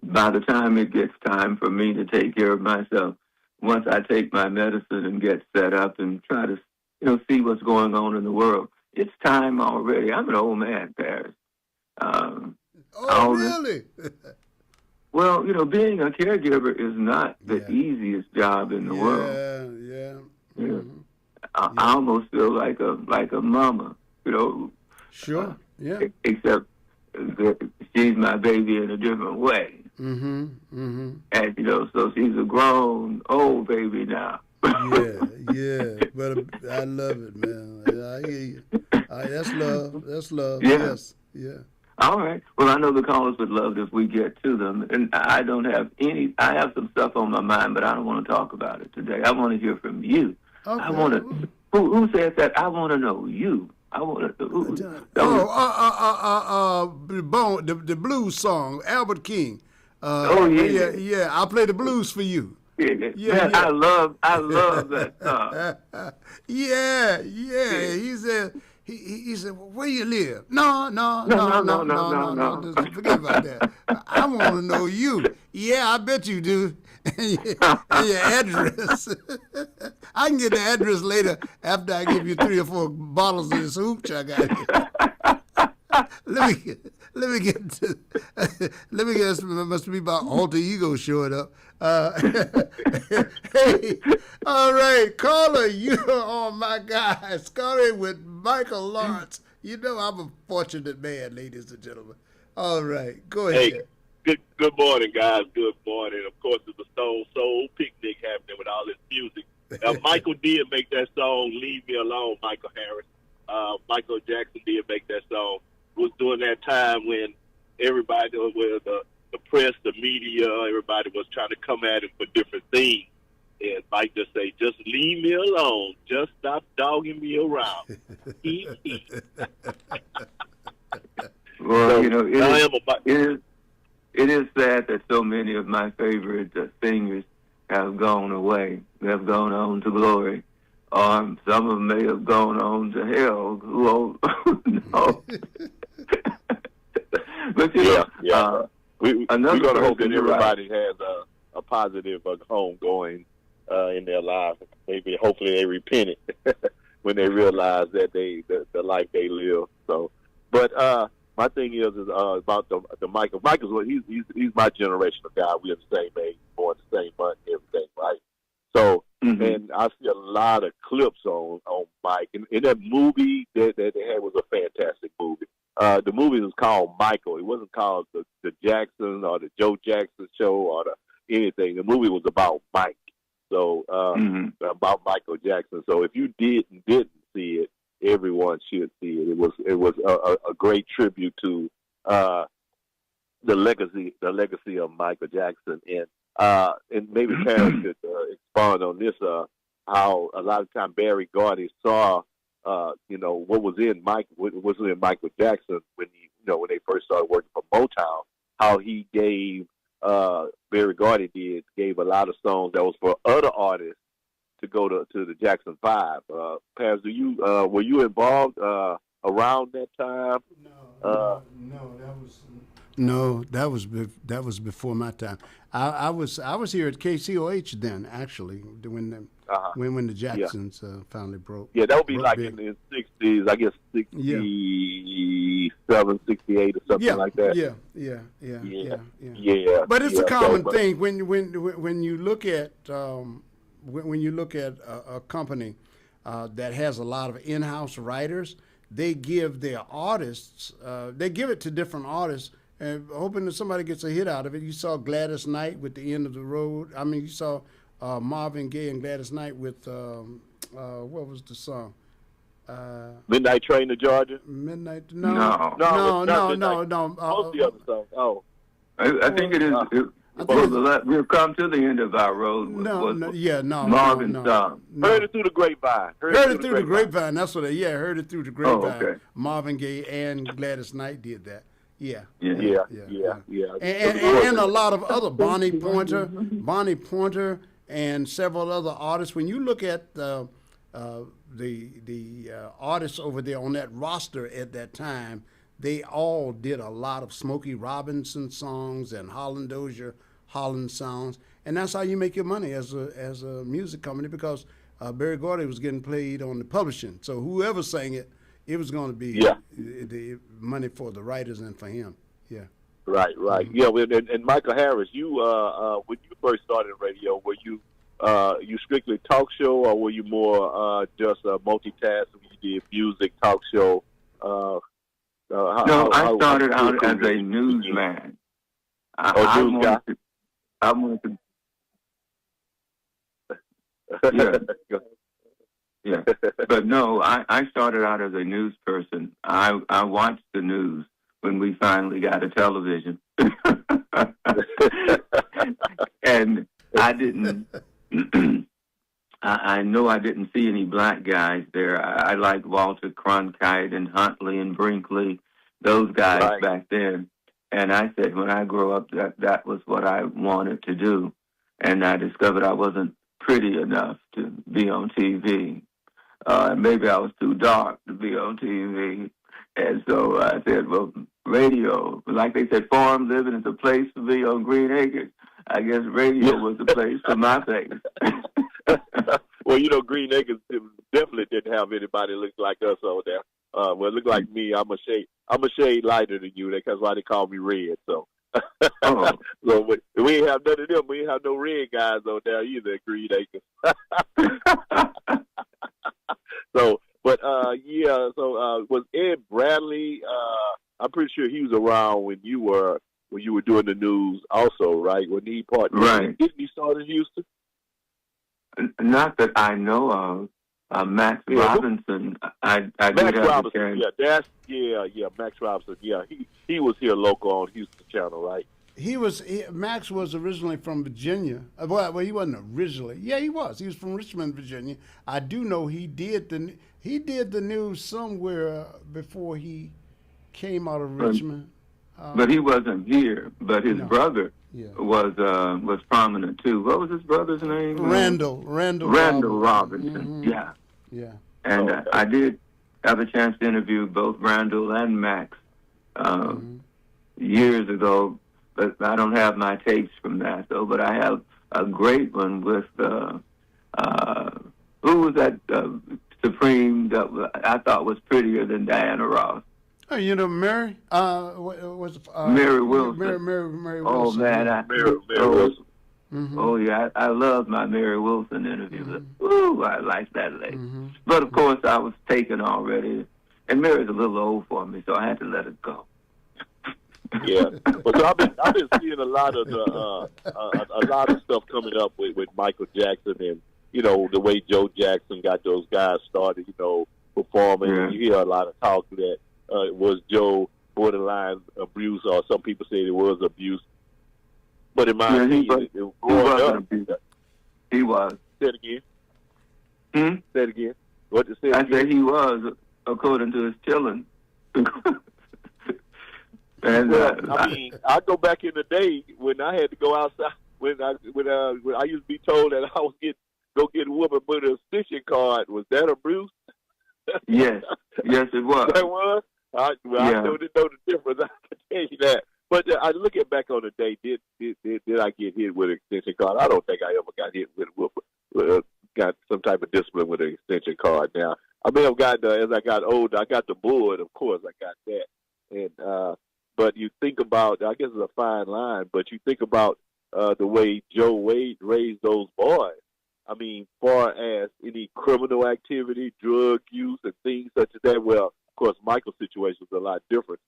by the time it gets time for me to take care of myself, once I take my medicine and get set up and try to, see what's going on in the world, it's time already. I'm an old man, Paris. Really? Well, being a caregiver is not the easiest job in the world. Yeah. I almost feel like a mama, Sure. Except that she's my baby in a different way. Mm-hmm. And so she's a grown old baby now. Yeah. But I love it, man. I hear you. That's love. That's love. Yeah. Yes. Yeah. All right. Well, I know the callers would love if we get to them. And I don't have I have some stuff on my mind, but I don't want to talk about it today. I want to hear from you. Okay. I want to, who says that? I want to know you. I want to, the blues song, Albert King. Yeah. I'll play the blues for you. Yeah. I love that song. Yeah. He said, where you live? No. Forget about that. I want to know you. Yeah, I bet you do. And your address. I can get the address later after I give you 3 or 4 bottles of this hooch I got here. Let me get to. Let me guess. It must be about alter ego showing up. Hey, all right, caller, you're on my guy, Scotty with Michael Lawrence. I'm a fortunate man, ladies and gentlemen. All right, go ahead. Hey, good morning, guys. Good morning. Of course, it's a Stone Soul picnic happening with all this music. Michael did make that song, "Leave Me Alone," Michael Harris. Michael Jackson did make that song. It was during that time when everybody, the press, the media, everybody was trying to come at him for different things. And Mike just say, just leave me alone. Just stop dogging me around. Well, it is sad that so many of my favorite singers have gone away. They have gone on to glory. Some of them may have gone on to hell. Who knows? But we're going to hope that everybody has a positive home going in their lives. Maybe, hopefully, they repented when they realize that the life they live. So, but my thing is about the Michael. Michael's he's my generation of guy. We're the same age, born the same month, everything, right? So, and I see a lot of clips on Mike, and that movie that they had was a fantastic movie. The movie was called Michael. It wasn't called the Jackson or the Joe Jackson Show or anything. The movie was about Mike. So about Michael Jackson. So if you didn't see it, everyone should see it. It was a great tribute to the legacy of Michael Jackson, and maybe Paris could expand on this. How a lot of time Barry Gordy saw what was in Michael Jackson when they first started working for Motown. How he gave Barry Gordy gave a lot of songs that was for other artists to go to the Jackson 5. Paz, were you involved around that time? No, that was before my time. I was here at KCOH then, actually, when the Jacksons finally broke. Yeah, that would be like in the 60s, I guess 67, 68 or something like that. Yeah. But it's a common thing when you look at a company that has a lot of in-house writers. They give their artists, they give it to different artists, and hoping that somebody gets a hit out of it. You saw Gladys Knight with The End of the Road. I mean, you saw Marvin Gaye and Gladys Knight with what was the song? Midnight Train to Georgia. Midnight? No. Most the other songs. Oh, I think it is. We've come to the end of our road. Marvin's song. Heard it through the grapevine. Heard it through the grapevine. That's what. Heard it through the grapevine. Oh, okay. Marvin Gaye and Gladys Knight did that. Yeah. And a lot of other Bonnie Pointer, and several other artists. When you look at the artists over there on that roster at that time, they all did a lot of Smokey Robinson songs and Holland Dozier Holland songs, and that's how you make your money as a music company, because Berry Gordy was getting played on the publishing. So whoever sang it, it was going to be the money for the writers and for him. Yeah. Right. Yeah, and Michael Harris, you when you first started in radio, were you strictly talk show, or were you more just multitask? You did music, talk show. No, I started out as a newsman. I wanted to. Yeah. But no, I started out as a news person. I watched the news when we finally got a television. And I didn't, I know I didn't see any black guys there. I liked Walter Cronkite and Huntley and Brinkley, those guys back then. And I said, when I grow up, that was what I wanted to do. And I discovered I wasn't pretty enough to be on TV. Maybe I was too dark to be on TV. And so I said, well, radio, like they said, farm living is a place to be on Green Acres. I guess radio was the place for my face. Well, Green Acres definitely didn't have anybody look like us over there. Well, look like me. I'm a shade lighter than you. That's why they call me red. So, so we ain't have none of them. We ain't have no red guys over there either at Green Acres. So, but was Ed Bradley? I'm pretty sure he was around when you were doing the news, also, right? When he partnered, right? Didn't he start in Houston? Not that I know of. Max Robinson. I Max Robinson. Max Robinson. Yeah, he was here local on Houston Channel, right? Max was originally from Virginia. Well, he wasn't originally. Yeah, he was. He was from Richmond, Virginia. I do know he did the news somewhere before he came out of Richmond. But he wasn't here. But his brother was prominent too. What was his brother's name? Randall Robinson. Mm-hmm. Yeah. And I did have a chance to interview both Randall and Max years ago. But I don't have my tapes from that, though. But I have a great one with who was that Supreme that I thought was prettier than Diana Ross. Oh, Mary? Mary Wilson. Mary Wilson. Oh man, Mary Wilson. Mm-hmm. Oh yeah, I love my Mary Wilson interview. Mm-hmm. Ooh, I like that lady. Mm-hmm. But of course, I was taken already, and Mary's a little old for me, so I had to let it go. Yeah, but so I've been seeing a lot of stuff coming up with Michael Jackson, and the way Joe Jackson got those guys started, performing. Yeah. You hear a lot of talk that was Joe borderline abuse, or some people say it was abuse. But in my opinion, he wasn't abuse. He was. Say it again. Say it again. What to say? I said he was, according to his children. And I go back in the day when I had to go outside. When I used to be told that I was go get a woman with an extension card. Was that abuse? Yes, it was. That was. I didn't know the difference. I can tell you that. But I looking back on the day, did I get hit with an extension card? I don't think I ever got hit with got some type of discipline with an extension card. Now I may have got as I got older. I got the board, of course. I got that, and. But you think about, I guess it's a fine line, but you think about the way Joe Wade raised those boys. I mean, far as any criminal activity, drug use, and things such as that. Well, of course, Michael's situation is a lot different,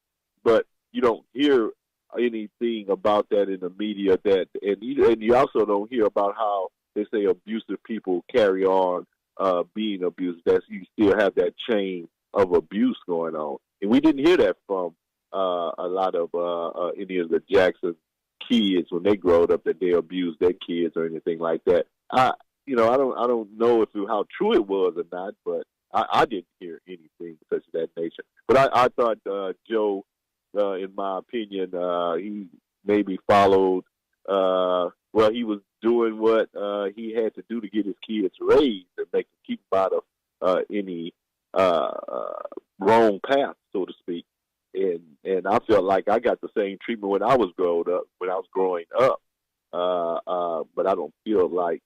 but you don't hear anything about that in the media. And you also don't hear about how they say abusive people carry on being abused. That you still have that chain of abuse going on, and we didn't hear that from a lot of any of the Jackson kids when they growed up, that they abused their kids or anything like that. I don't know how true it was or not, but I didn't hear anything such of that nature. But I thought Joe, in my opinion, he maybe followed. He was doing what he had to do to get his kids raised and keep them out of any wrong path, so to speak. And I felt like I got the same treatment when I was growing up. But I don't feel like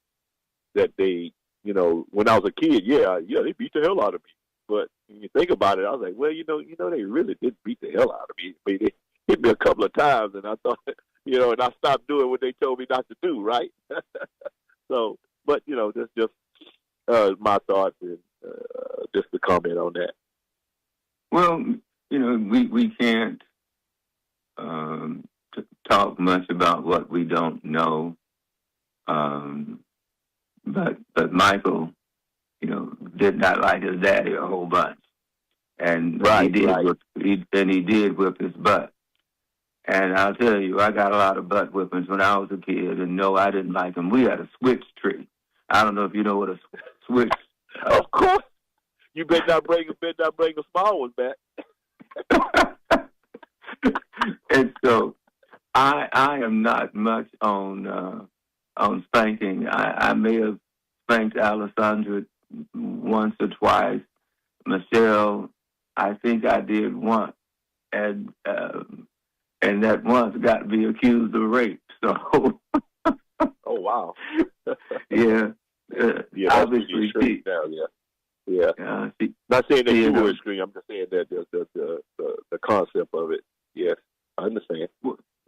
that they, when I was a kid, they beat the hell out of me. But when you think about it, I was like, well, they really did beat the hell out of me. I mean, hit me a couple of times, and I thought, and I stopped doing what they told me not to do, right? So, but, that's just my thoughts and just to comment on that. Well, we can't talk much about what we don't know. But Michael, did not like his daddy a whole bunch, and he did whip his butt. And I'll tell you, I got a lot of butt whippings when I was a kid, and no, I didn't like him. We had a switch tree. I don't know if you know what a switch. Of course, you better not bring a small one back. And so, I am not much on spanking. I may have spanked Alessandra once or twice. Michelle, I think I did once, and that once got me accused of rape. So, oh wow, yeah, yeah, obviously, extreme now, yeah. Not saying that you were extreme. I'm just saying that the concept of it. Yes, I understand.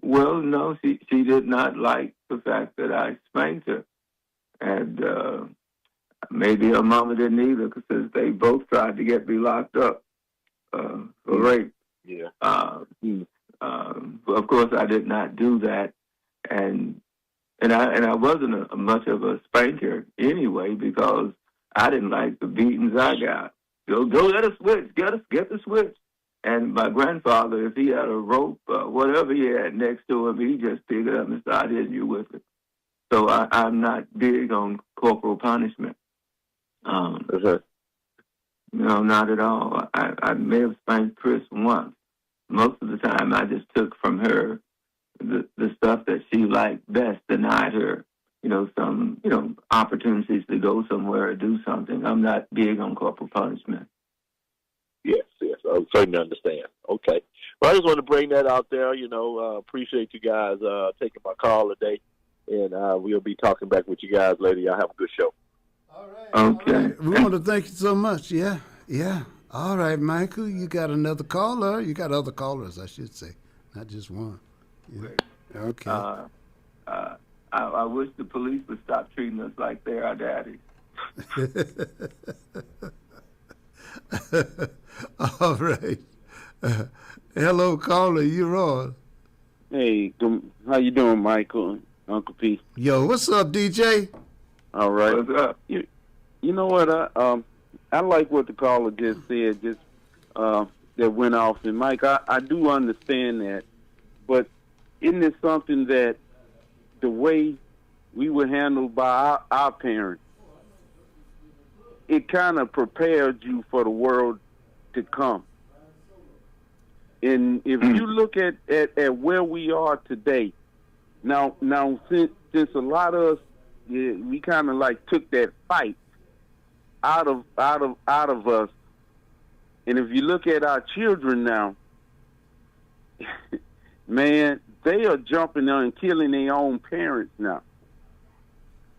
Well, no, she did not like the fact that I spanked her, and maybe her mama didn't either, because they both tried to get me locked up for rape. Yeah. Of course, I did not do that, and I wasn't much of a spanker anyway, because I didn't like the beatings I got. Go get a switch, get the switch. And my grandfather, if he had a rope, whatever he had next to him, he just picked it up and started hitting you with it. So I'm not big on corporal punishment. No, not at all. I may have spanked Chris once. Most of the time, I just took from her the stuff that she liked best, denied her, some, opportunities to go somewhere or do something. I'm not big on corporal punishment. Yes, I certainly understand. Okay. Well, I just want to bring that out there. Appreciate you guys taking my call today, and we'll be talking back with you guys later. Y'all have a good show. All right. Okay. All right. We want to thank you so much. Yeah. All right, Michael, you got another caller. You got other callers, I should say, not just one. Yeah. Okay. I wish the police would stop treating us like they're our daddies. All right. Hello, caller. You're on. Hey, how you doing, Michael, Uncle P? Yo, what's up, DJ? All right. What's up? You know what? I like what the caller just said. That went off. And Mike, I do understand that, but isn't it something that the way we were handled by our parents, it kind of prepared you for the world to come. And if you look at where we are today, now since a lot of us, we kind of like took that fight out of us. And if you look at our children now, man, they are jumping on and killing their own parents now.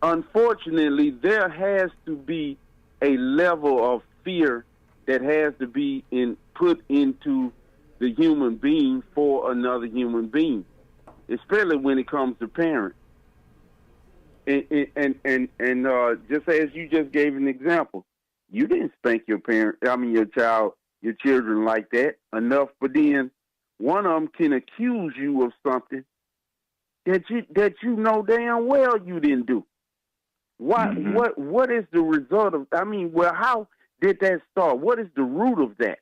Unfortunately, there has to be a level of fear that has to be put into the human being for another human being, especially when it comes to parents. And just as you just gave an example, you didn't spank your children like that enough, but then one of them can accuse you of something that you know damn well you didn't do. What is the result of? How did that start? What is the root of that?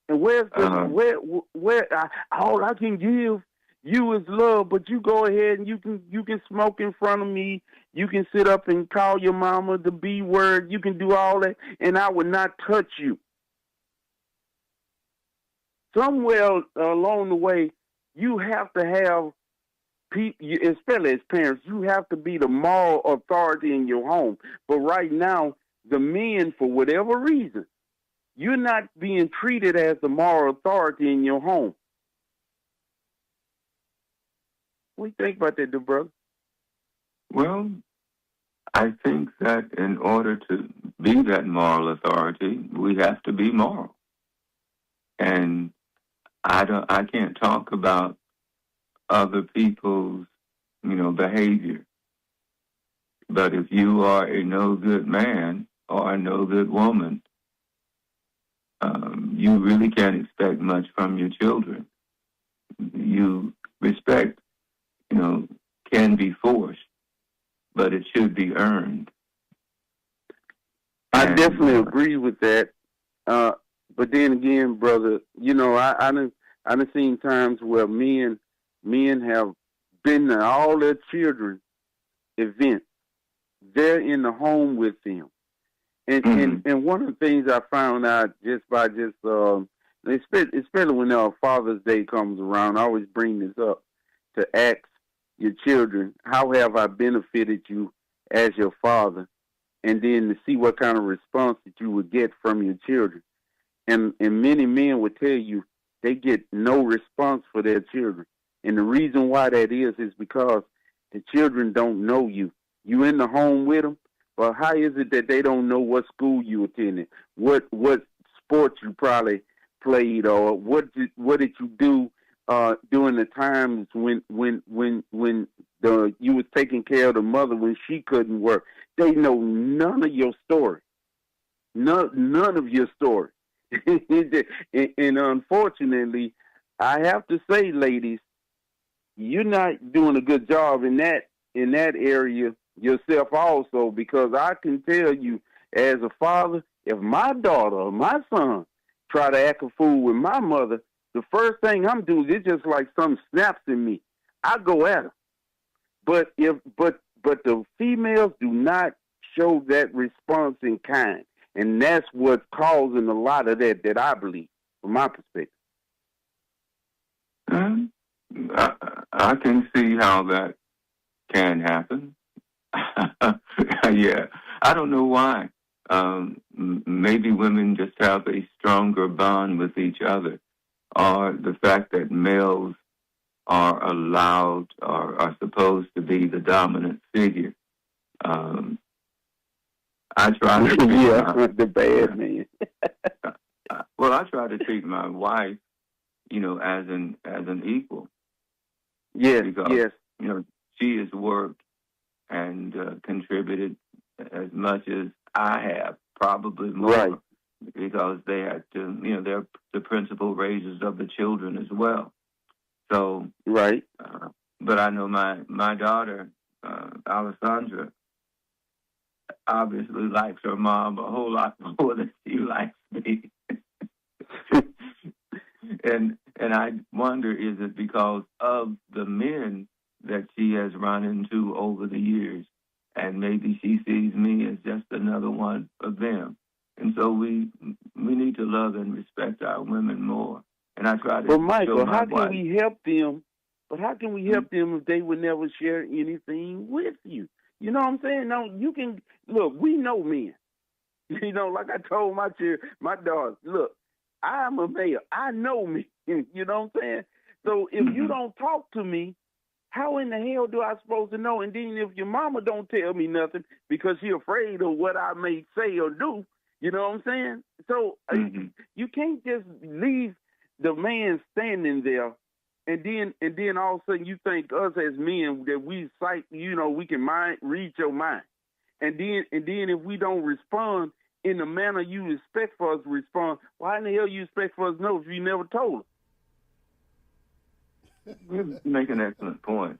And where's the where all I can give you is love, but you go ahead and you can smoke in front of me. You can sit up and call your mama the B word. You can do all that, and I would not touch you. Somewhere along the way, you have to have people, especially as parents, you have to be the moral authority in your home. But right now, the men, for whatever reason, you're not being treated as the moral authority in your home. What do you think about that, dear brother? Well, I think that in order to be that moral authority, we have to be moral. And I can't talk about other people's, behavior. But if you are a no good man or a no good woman, you really can't expect much from your children. You respect, can be forced, but it should be earned. I definitely agree with that. But then again, brother, I done seen times where men have been to all their children events. They're in the home with them. And one of the things I found out especially when Father's Day comes around, I always bring this up to ask your children, how have I benefited you as your father? And then to see what kind of response that you would get from your children. And many men would tell you they get no response for their children. And the reason why that is because the children don't know you. You in the home with them, but how is it that they don't know what school you attended, what sports you probably played, or what did you do during the times when you was taking care of the mother when she couldn't work? They know none of your story, none of your story. And unfortunately, I have to say, ladies, you're not doing a good job in that area yourself also, because I can tell you as a father, if my daughter or my son try to act a fool with my mother, the first thing I'm doing is just like something snaps in me. I go at her. But the females do not show that response in kind. And that's what's causing a lot of that I believe, from my perspective. I can see how that can happen. Yeah, I don't know why. Maybe women just have a stronger bond with each other, or the fact that males are allowed or are supposed to be the dominant figure. I try to treat the bad man. Well, I try to treat my wife, as an equal. Yes, because, yes. She has worked and contributed as much as I have, probably more, right, because they had to, they're the principal raisers of the children as well. So, right. But I know my daughter, Alessandra, obviously likes her mom a whole lot more than she likes me. And I wonder, is it because of the men that she has run into over the years, and maybe she sees me as just another one of them? And so we need to love and respect our women more. And I try to. But Michael, how can we help them? But how can we help them if they would never share anything with you? You know what I'm saying? No, you can look. We know men. Like I told my daughter, look, I'm a male. I know me. You know what I'm saying? So if you don't talk to me, how in the hell do I supposed to know? And then if your mama don't tell me nothing because she's afraid of what I may say or do, you know what I'm saying? So you can't just leave the man standing there, and then all of a sudden you think us as men that we we can read your mind, and then if we don't respond in the manner you expect for us to respond, why in the hell you expect for us to know if you never told us? You make an excellent point.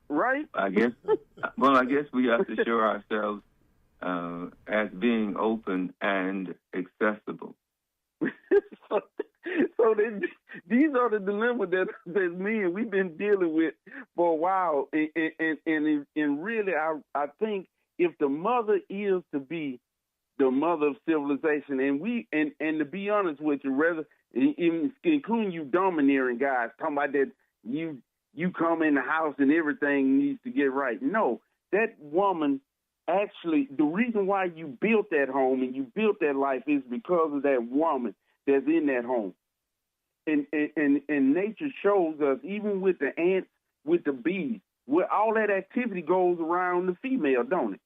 Right? I guess we have to show ourselves as being open and accessible. So these are the dilemmas that me and we've been dealing with for a while, and really, I think if the mother is to be the mother of civilization, and to be honest with you, rather including you domineering guys, talking about that you come in the house and everything needs to get right. No, that woman actually, the reason why you built that home and you built that life is because of that woman that's in that home. And nature shows us, even with the ants, with the bees, where all that activity goes around the female, don't it?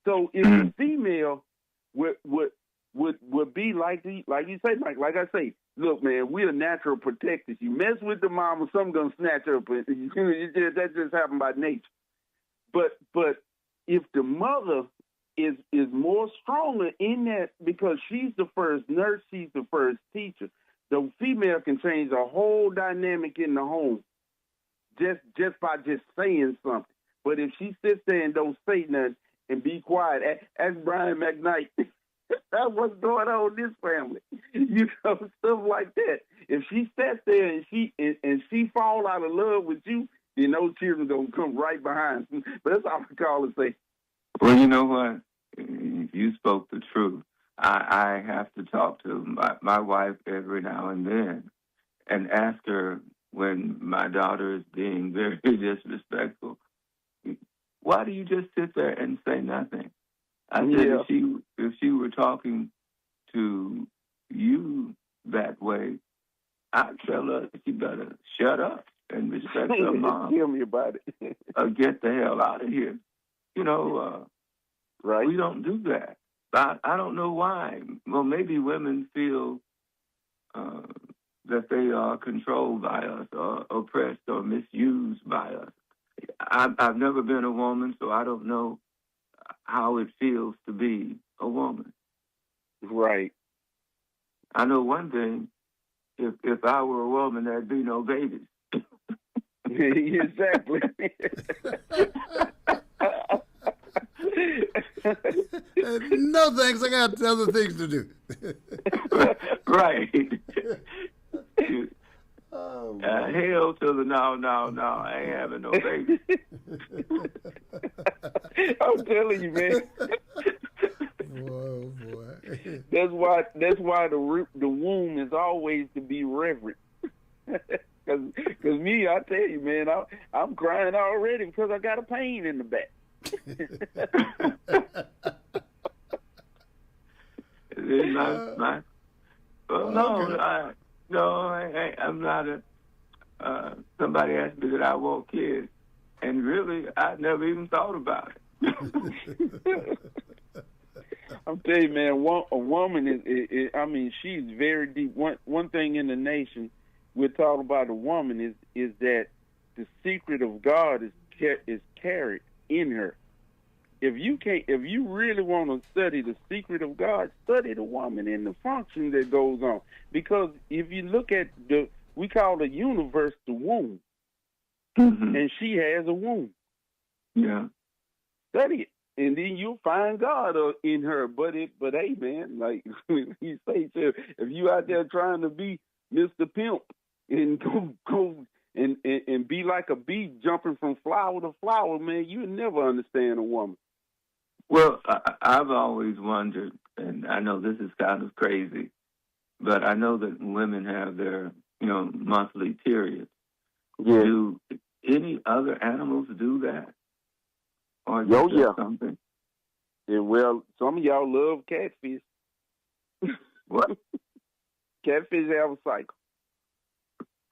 So if the female would would be like you say, Mike. Like I say, look, man, we're natural protectors. You mess with the mama, something gonna snatch her up. That just happened by nature. But if the mother is more stronger in that, because she's the first nurse, she's the first teacher. The female can change the whole dynamic in the home just by just saying something. But if she sits there and don't say nothing and be quiet, ask Brian McKnight. That's what's going on in this family. Stuff like that. If she sits there and she fall out of love with you, then those children gonna come right behind. But that's all I call and say. Well, you know what? You spoke the truth. I have to talk to my wife every now and then and ask her when my daughter is being very disrespectful, why do you just sit there and say nothing? I said, if she were talking to you that way, I'd tell her she better shut up and respect her mom. Tell me about it. Or get the hell out of here. Right? We don't do that. I don't know why. Well, maybe women feel that they are controlled by us or oppressed or misused by us. I've never been a woman, so I don't know how it feels to be a woman. Right. I know one thing. If I were a woman, there'd be no babies. Exactly. No thanks, I got other things to do. Right. Hell to the no, I ain't having no baby. I'm telling you, man. Whoa, boy. That's why the womb is always to be reverent. Cause me, I tell you, man, I'm crying already because I got a pain in the back. I'm not a. Somebody asked me that I want kids, and really, I never even thought about it. I'm telling you, man, a woman is I mean, she's very deep. One thing in the nation we're talking about a woman is that the secret of God is carried in her. If you really want to study the secret of God, study the woman and the function that goes on. Because if you look at we call the universe the womb, and she has a womb. Yeah. Study it, and then you'll find God in her. But hey, man, like you say, if you out there trying to be Mr. Pimp and go and be like a bee jumping from flower to flower, man, you'll never understand a woman. Well, I've always wondered, and I know this is kind of crazy, but I know that women have their, monthly periods. Yeah. Do any other animals do that? Or something? Yeah, well, some of y'all love catfish. What? Catfish have a cycle.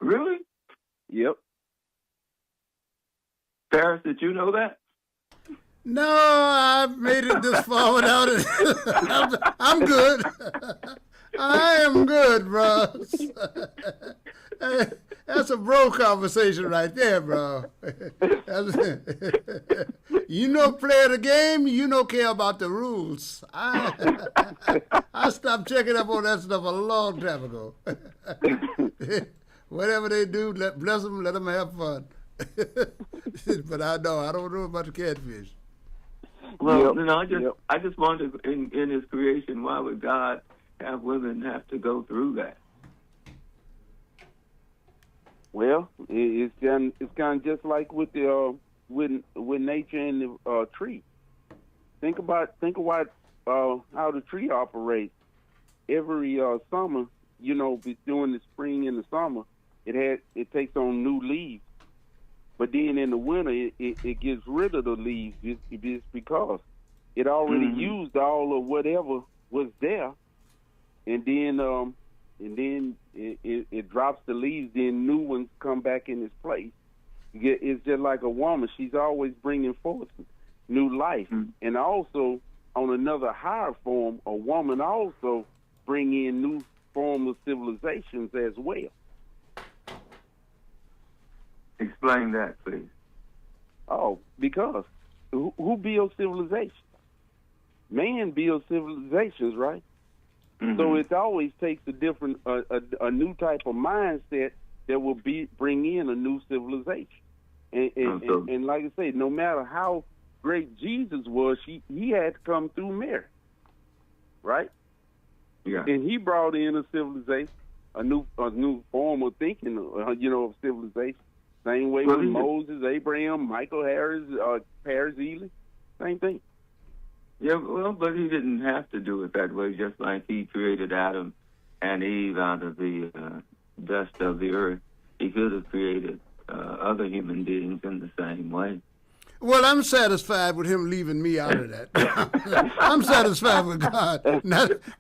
Really? Yep. Paris, did you know that? No, I've made it this far without it. I'm good. I am good, bro. That's a bro conversation right there, bro. Play the game, care about the rules. I stopped checking up on that stuff a long time ago. Whatever they do, bless them, let them have fun. But I don't know about the catfish. Well, I just wonder in His creation, why would God have women have to go through that? Well, it's kind of just like with the with nature and the tree. Think about how the tree operates. Every summer, during the spring and the summer, it takes on new leaves. But then in the winter, it gets rid of the leaves just because it already used all of whatever was there, and then it drops the leaves. Then new ones come back in its place. It's just like a woman; she's always bringing forth new life, and also on another higher form, a woman also bring in new forms of civilizations as well. Explain that, please. Oh, because who builds civilizations? Man builds civilizations, right? Mm-hmm. So it always takes a different, a new type of mindset that will bring in a new civilization. And like I say, no matter how great Jesus was, he had to come through Mary, right? Yeah. And he brought in a civilization, a new form of thinking, of civilization. Same way with Moses, Abraham, Michael Harris, Paris Eley, same thing. Yeah, well, but he didn't have to do it that way, just like he created Adam and Eve out of the dust of the earth. He could have created other human beings in the same way. Well, I'm satisfied with him leaving me out of that. I'm satisfied with God.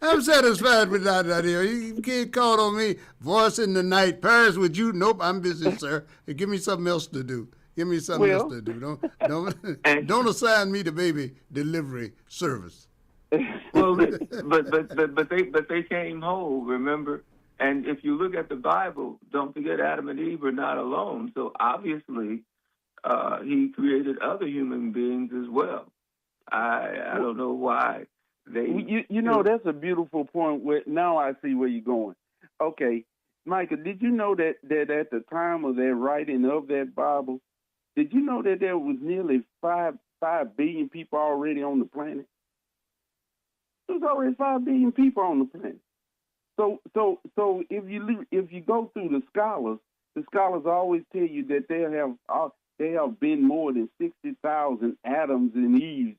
I'm satisfied with that idea. You can't call on me, voice in the night, Paris with you. Nope, I'm busy, sir. Give me something else to do. Give me something else to do. Don't assign me the baby delivery service. Well, but they came whole, remember? And if you look at the Bible, don't forget Adam and Eve were not alone. So obviously, he created other human beings as well. I don't know why they. That's a beautiful point. Now I see where you're going. Okay, Micah, did you know that at the time of their writing of that Bible, did you know that there was nearly 5 billion people already on the planet? There's already 5 billion people on the planet. So if you go through the scholars always tell you that there have been more than 60,000 Adams and Eves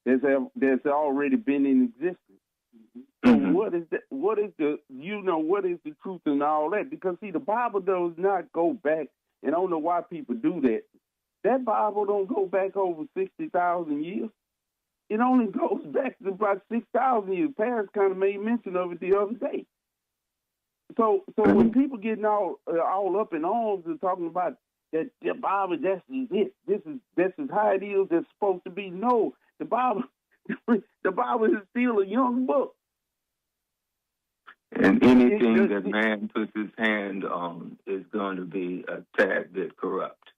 that's already been in existence. So what is the truth in all that? Because see, the Bible does not go back, and I don't know why people do that. That Bible don't go back over 60,000 years. It only goes back to about 6,000 years. Paris kind of made mention of it the other day. So when people getting all up in arms and talking about that the Bible, this is how it is, it's supposed to be. No, the Bible is still a young book. And anything that man puts his hand on is going to be a tad bit corrupt.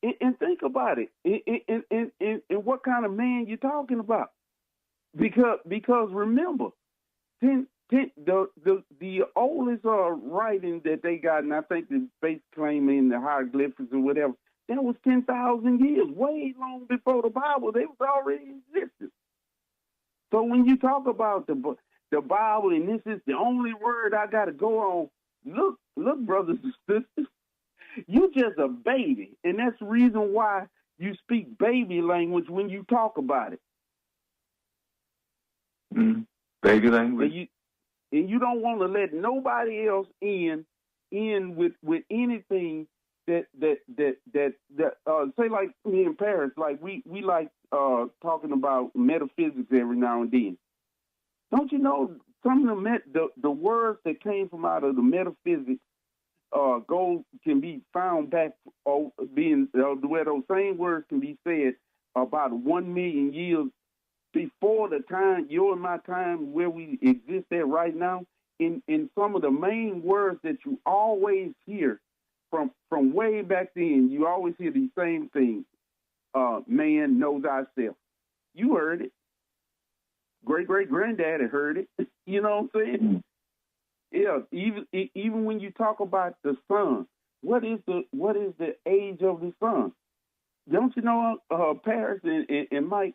And think about it. And what kind of man you talking about? Because remember, the oldest writing that they got, and I think the base claim in the hieroglyphics or whatever, that was 10,000 years, way long before the Bible. They was already in existence. So when you talk about the Bible and this is the only word I got to go on, look, brothers and sisters, you just a baby, and that's the reason why you speak baby language when you talk about it. Baby language. And you don't want to let nobody else in with anything that say like me in Paris, like we like talking about metaphysics every now and then. Don't you know some of the words that came from out of the metaphysics can be found back where those same words can be said about 1 million years before the time, your and my time, where we exist at right now. In some of the main words that you always hear from way back then, you always hear these same things. Man, know thyself. You heard it. Great-great-granddaddy heard it. You know what I'm saying? Yeah, even when you talk about the sun, what is the age of the sun? Don't you know, Paris and Mike,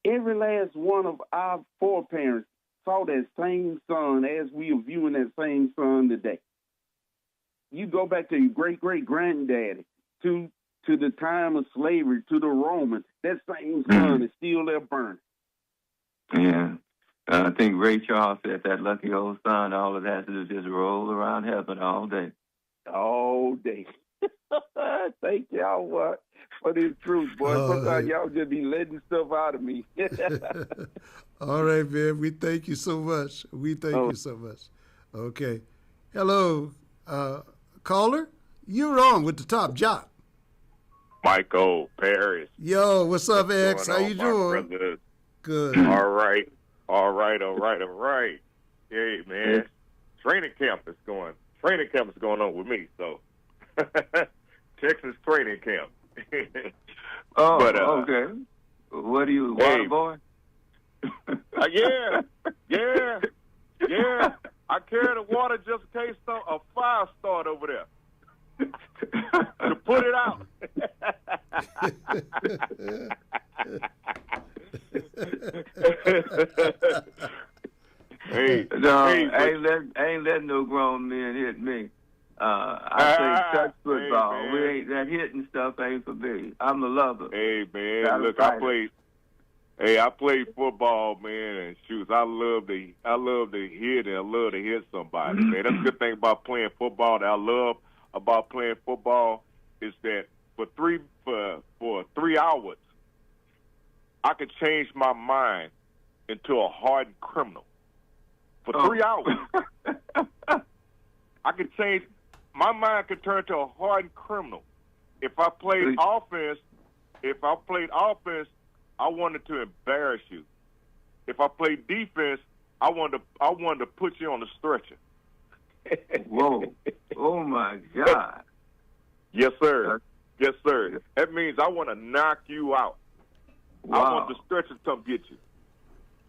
every last one of our foreparents saw that same sun as we are viewing that same sun today. You go back to your great-great-granddaddy, to the time of slavery, to the Romans, that same sun is still there burning. Yeah. I think Ray Charles said that lucky old sun, all it has to do is just roll around heaven all day. All day. Thank y'all for this truth, boy. Sometimes y'all just be letting stuff out of me. All right, man. We thank you so much. You so much. Okay. Hello, caller. You're on with the top jock. Michael Paris. Yo, what's up, X? How you doing? Brother? Good. All right. Hey, man. Training camp is going on with me, so Texas training camp. Okay. What are you, water boy? Yeah. I carry the water just in case a fire start over there. To put it out. I ain't letting no grown men hit me. I play touch football. That hitting stuff ain't for me. I'm a lover. Hey man, look, I played football, man, and shoot, I love to hit and I love to hit somebody, man. That's the good thing about playing football that I love about playing football is that for 3 hours I could change my mind into a hardened criminal. For 3 hours. My mind could turn to a hardened criminal. If I played offense, I wanted to embarrass you. If I played defense, I wanted to put you on the stretcher. Whoa. Oh my God. Yes, sir. That means I want to knock you out. Wow. I want the stretcher to come get you.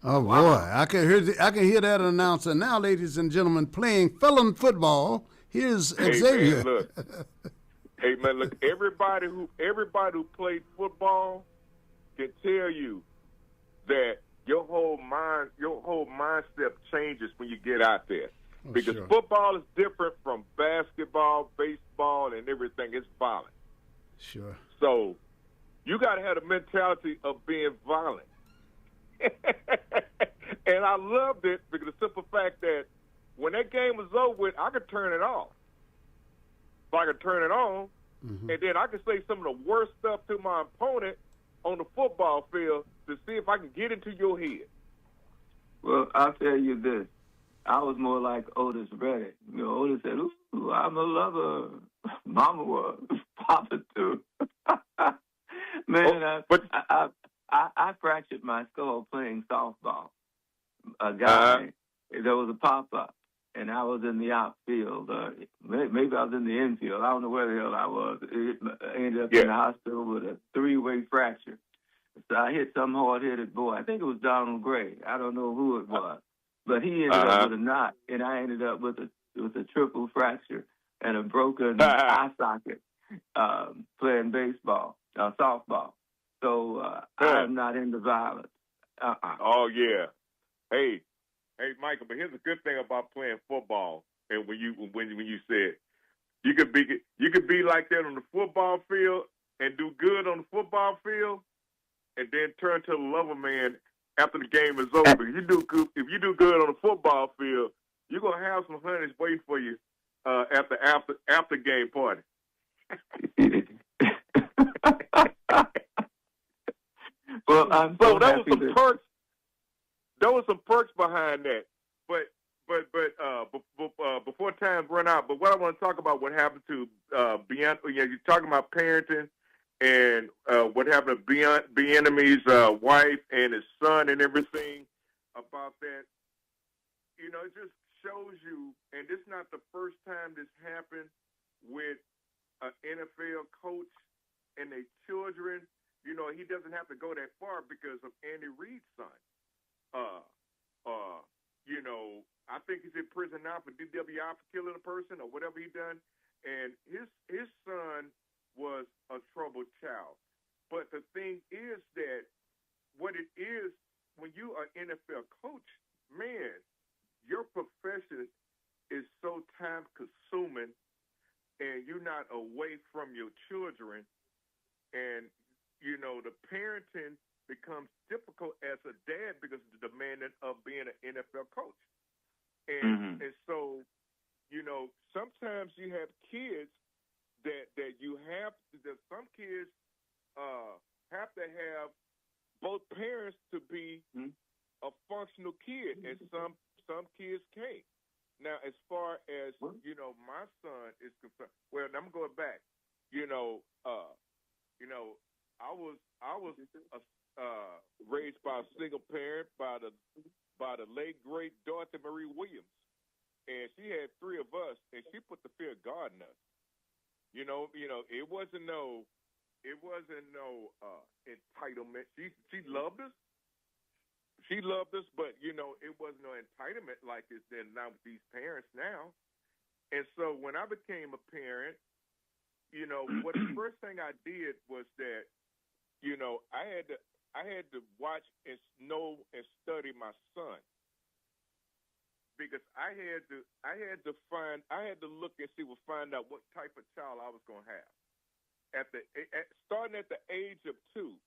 Oh boy, I can hear that announcer now, ladies and gentlemen, playing felon football. Here's Xavier. Man, look. Hey man, look. Everybody who played football can tell you that your whole mindset changes when you get out there. Because football is different from basketball, baseball, and everything. It's violent. Sure. So you got to have the mentality of being violent. And I loved it because the simple fact that when that game was over with, I could turn it off. So I could turn it on, and then I could say some of the worst stuff to my opponent on the football field to see if I can get into your head. Well, I'll tell you this. I was more like Otis Reddick. Otis said, "Ooh, I'm a lover." Mama was. Papa too. Man, I fractured my skull playing softball. A guy, there was a pop-up, and I was in the outfield. Maybe I was in the infield. I don't know where the hell I was. I ended up in the hospital with a 3-way fracture. So I hit some hard-headed boy. I think it was Donald Gray. I don't know who it was. But he ended up with a knot, and I ended up with a triple fracture and a broken eye socket playing softball. So I'm not into violence. Oh yeah. Hey, Michael. But here's the good thing about playing football. And when you said you could be like that on the football field and do good on the football field, and then turn to the lover man after the game is over. If you do good on the football field, you're gonna have some honeys waiting for you at the after game party. Well, so there was some perks. There was some perks behind that, but before time's run out. But what I want to talk about, what happened to beyond. You're talking about parenting and what happened to Bieniemy's wife and his son and everything about that. It just shows you, and this is not the first time this happened with an NFL coach and their children. He doesn't have to go that far because of Andy Reid's son. I think he's in prison now for DWI for killing a person or whatever he done. And his son was a troubled child. But the thing is that what it is, when you are an NFL coach, man, your profession is so time consuming and you're not away from your children. And, the parenting becomes difficult as a dad because of the demanding of being an NFL coach. And so, sometimes you have kids that some kids have to have both parents to be a functional kid, and some kids can't. Now, as far as my son is concerned, well, I'm going back. raised by a single parent by the late great Dorothy Marie Williams, and she had 3 of us, and she put the fear of God in us. You know, it wasn't no entitlement. She loved us. She loved us, but it wasn't no entitlement like it's then now with these parents now. And so when I became a parent, what the first thing I did was that, I had to watch and know and study my son, because I had to look and find out what type of child I was going to have. Starting at the age of 2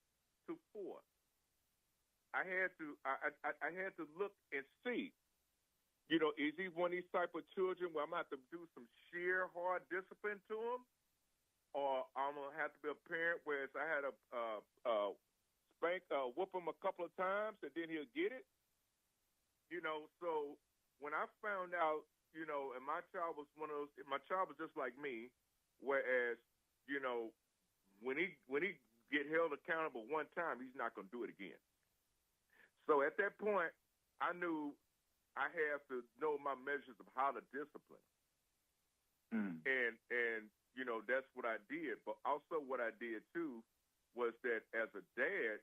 to 4, I had to look and see, is he one of these type of children where I'm going to have to do some sheer hard discipline to him, or I'm going to have to be a parent where I had to whoop him a couple of times and then he'll get it. So when I found out, and my child was just like me, whereas, when he get held accountable one time, he's not going to do it again. So at that point, I knew I have to know my measures of how to discipline. And that's what I did. But also what I did too was that as a dad,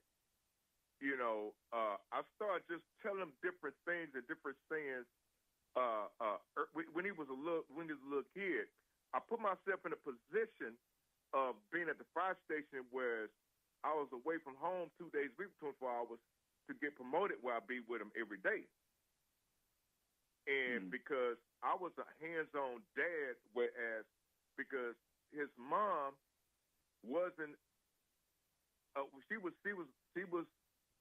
I started just telling him different things and different sayings. When he was a little kid, I put myself in a position of being at the fire station, where I was away from home 2 days a week, 24 hours, to get promoted, where I'd be with him every day. And because I was a hands-on dad, whereas because his mom wasn't, she was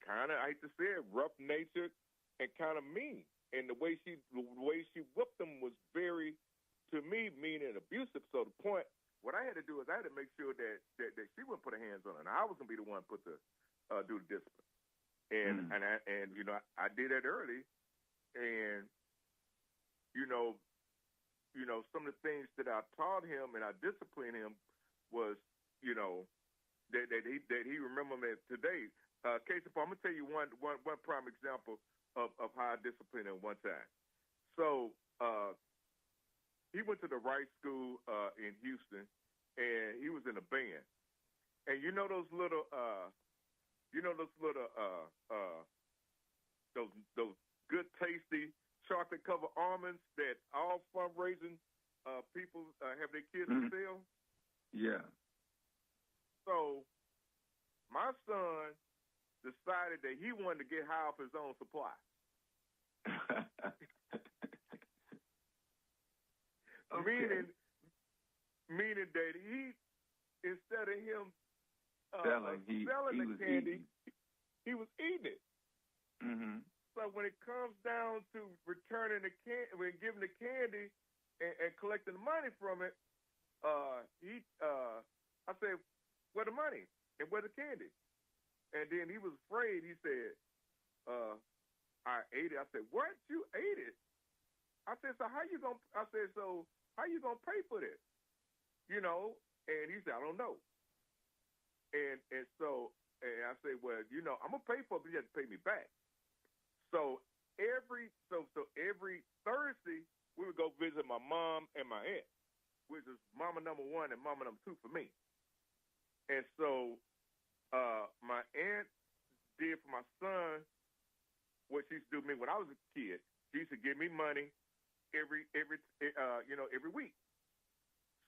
kind of, I hate to say it, rough-natured and kind of mean. And the way she whipped them was very, to me, mean and abusive. So the point, what I had to do is I had to make sure that she wouldn't put her hands on her, and I was gonna be the one to do the discipline. And I did that early, and some of the things that I taught him and I disciplined him was that he remember me today. Case in point, I'm gonna tell you one prime example of how I disciplined him one time. So he went to the right school in Houston, and he was in a band. And those good tasty chocolate covered almonds that all fundraising people have their kids to sell. Yeah. So my son decided that he wanted to get high off his own supply. Okay. Meaning that he, instead of him selling the candy, he was eating it. Mm-hmm. So when it comes down to returning the candy, when giving the candy and collecting the money from it, I said, "Where the money and where the candy?" And then he was afraid. He said, "I ate it." I said, "What? You ate it?" I said, "So how you gonna?" I said, "So how you gonna pay for this?" And he said, "I don't know." And I said, "Well, I'm gonna pay for it, but you have to pay me back." So every Thursday we would go visit my mom and my aunt, which is mama number 1 and mama number 2 for me. And so my aunt did for my son what she used to do to me when I was a kid. She used to give me money every week.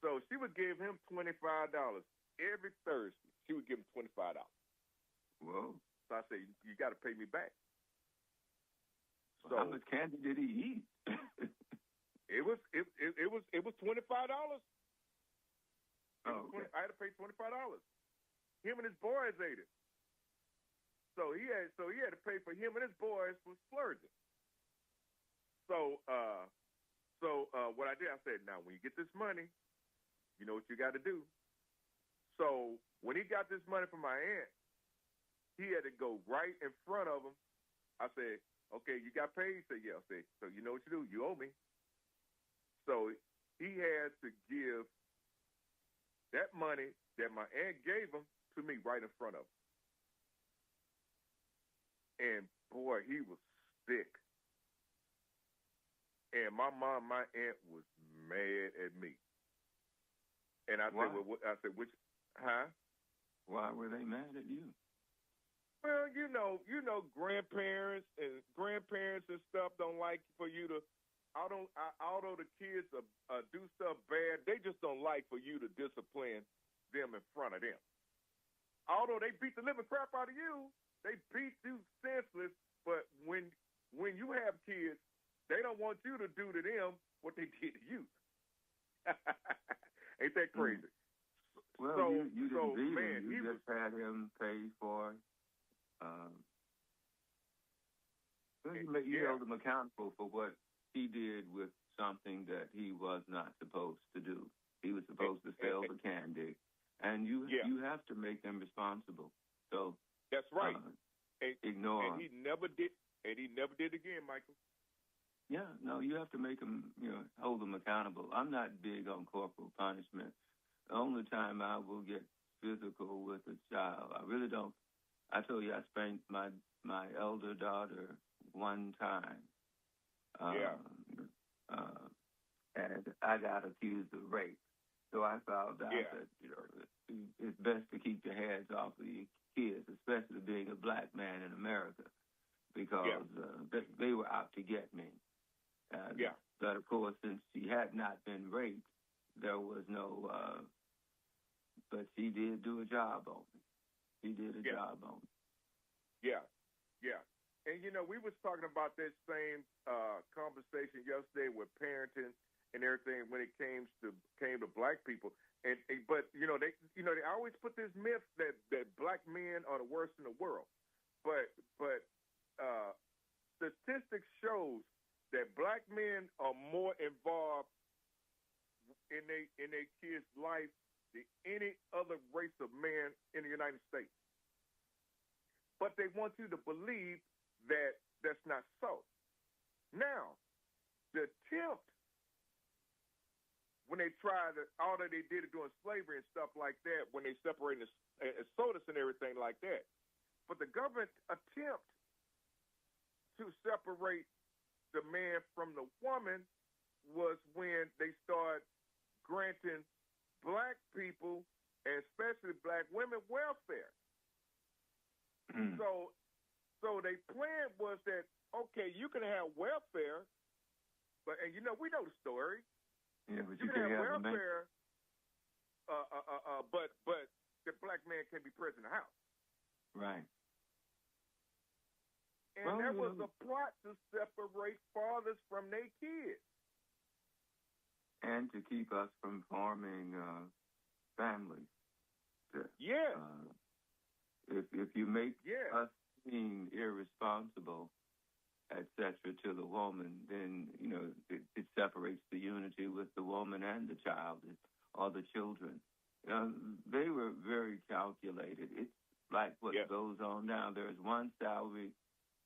So she would give him $25 every Thursday. She would give him $25. Whoa! So I said, "You got to pay me back." So how much candy did he eat? It was $25. Okay. I had to pay $25. Him and his boys ate it. So he had to pay for him and his boys for splurging. So what I did, I said, "Now when you get this money, you know what you got to do." So when he got this money from my aunt, he had to go right in front of him. I said, "Okay, you got paid?" He said, "Yeah." I said, "So you know what you do? You owe me." So he had to give that money that my aunt gave him to me right in front of him. and boy, he was sick. And my aunt was mad at me. And I Why? said, well, which, huh? Why were they mad at you? Well, you know, grandparents and stuff don't like for you to. Although the kids do stuff bad, they just don't like for you to discipline them in front of them. Although they beat the living crap out of you, they beat you senseless. But when you have kids, they don't want you to do to them what they did to you. Ain't that crazy? Well, so, you didn't beat man, him. You just had him pay for. You held him accountable for what he did with something that he was not supposed to do. He was supposed to sell the candy, and you have to make them responsible. So that's right. Ignore. And he never did. And he never did again, Michael. Yeah, no, you have to make them, hold them accountable. I'm not big on corporal punishment. The only time I will get physical with a child, I really don't. I told you I spanked my elder daughter one time. And I got accused of rape. So I found out that, it's best to keep your hands off of your kids, especially being a black man in America, because they were out to get me. But, of course, since she had not been raped, there was no, but she did do a job on me. She did a job on me. Yeah. And, we was talking about that same conversation yesterday with parenting and everything when it came to black people. But they always put this myth that black men are the worst in the world. But statistics shows that black men are more involved in their kids' life than any other race of man in the United States. But they want you to believe that that's not so. Now, the attempt, when they tried, all that they did during slavery and stuff like that, when they separated sodas and everything like that. But the government attempt to separate the man from the woman was when they started granting black people, and especially black women, welfare. So their plan was that, okay, you can have welfare, but we know the story. Yeah, but you can have welfare, but the black man can't be present in the house. Right. And that was a plot to separate fathers from their kids. And to keep us from forming families. If you make us seem irresponsible, etc., to the woman, then, it separates the unity with the woman and the child or the children. They were very calculated. It's like what goes on now. There's one salary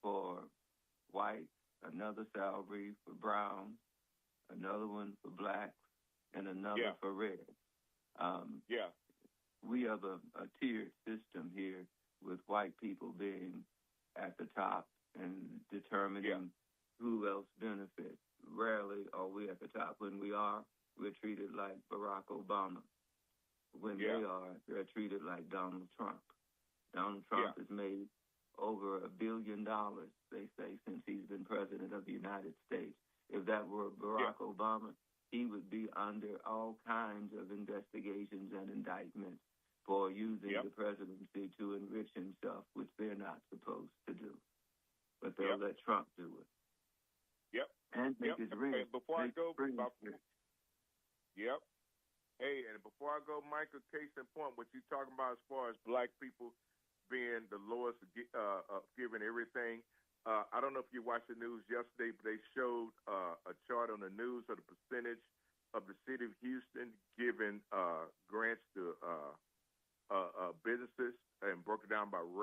for white, another salary for brown, another one for black, and another for red. We have a tiered system here with white people being at the top and determining who else benefits. Rarely are we at the top. When we are, we're treated like Barack Obama. When they are, they're treated like Donald Trump. Donald Trump has made over $1 billion, they say, since he's been president of the United States. If that were Barack Obama, he would be under all kinds of investigations and indictments for using the presidency to enrich himself, which they're not supposed to do. But they'll let Trump do it. And make it rich. And before I go, Hey, and before I go, Michael, case in point, what you talking about as far as black people being the lowest of giving everything. I don't know if you watched the news yesterday, but they showed a chart on the news of the percentage of the city of Houston giving grants to businesses and broke it down by race.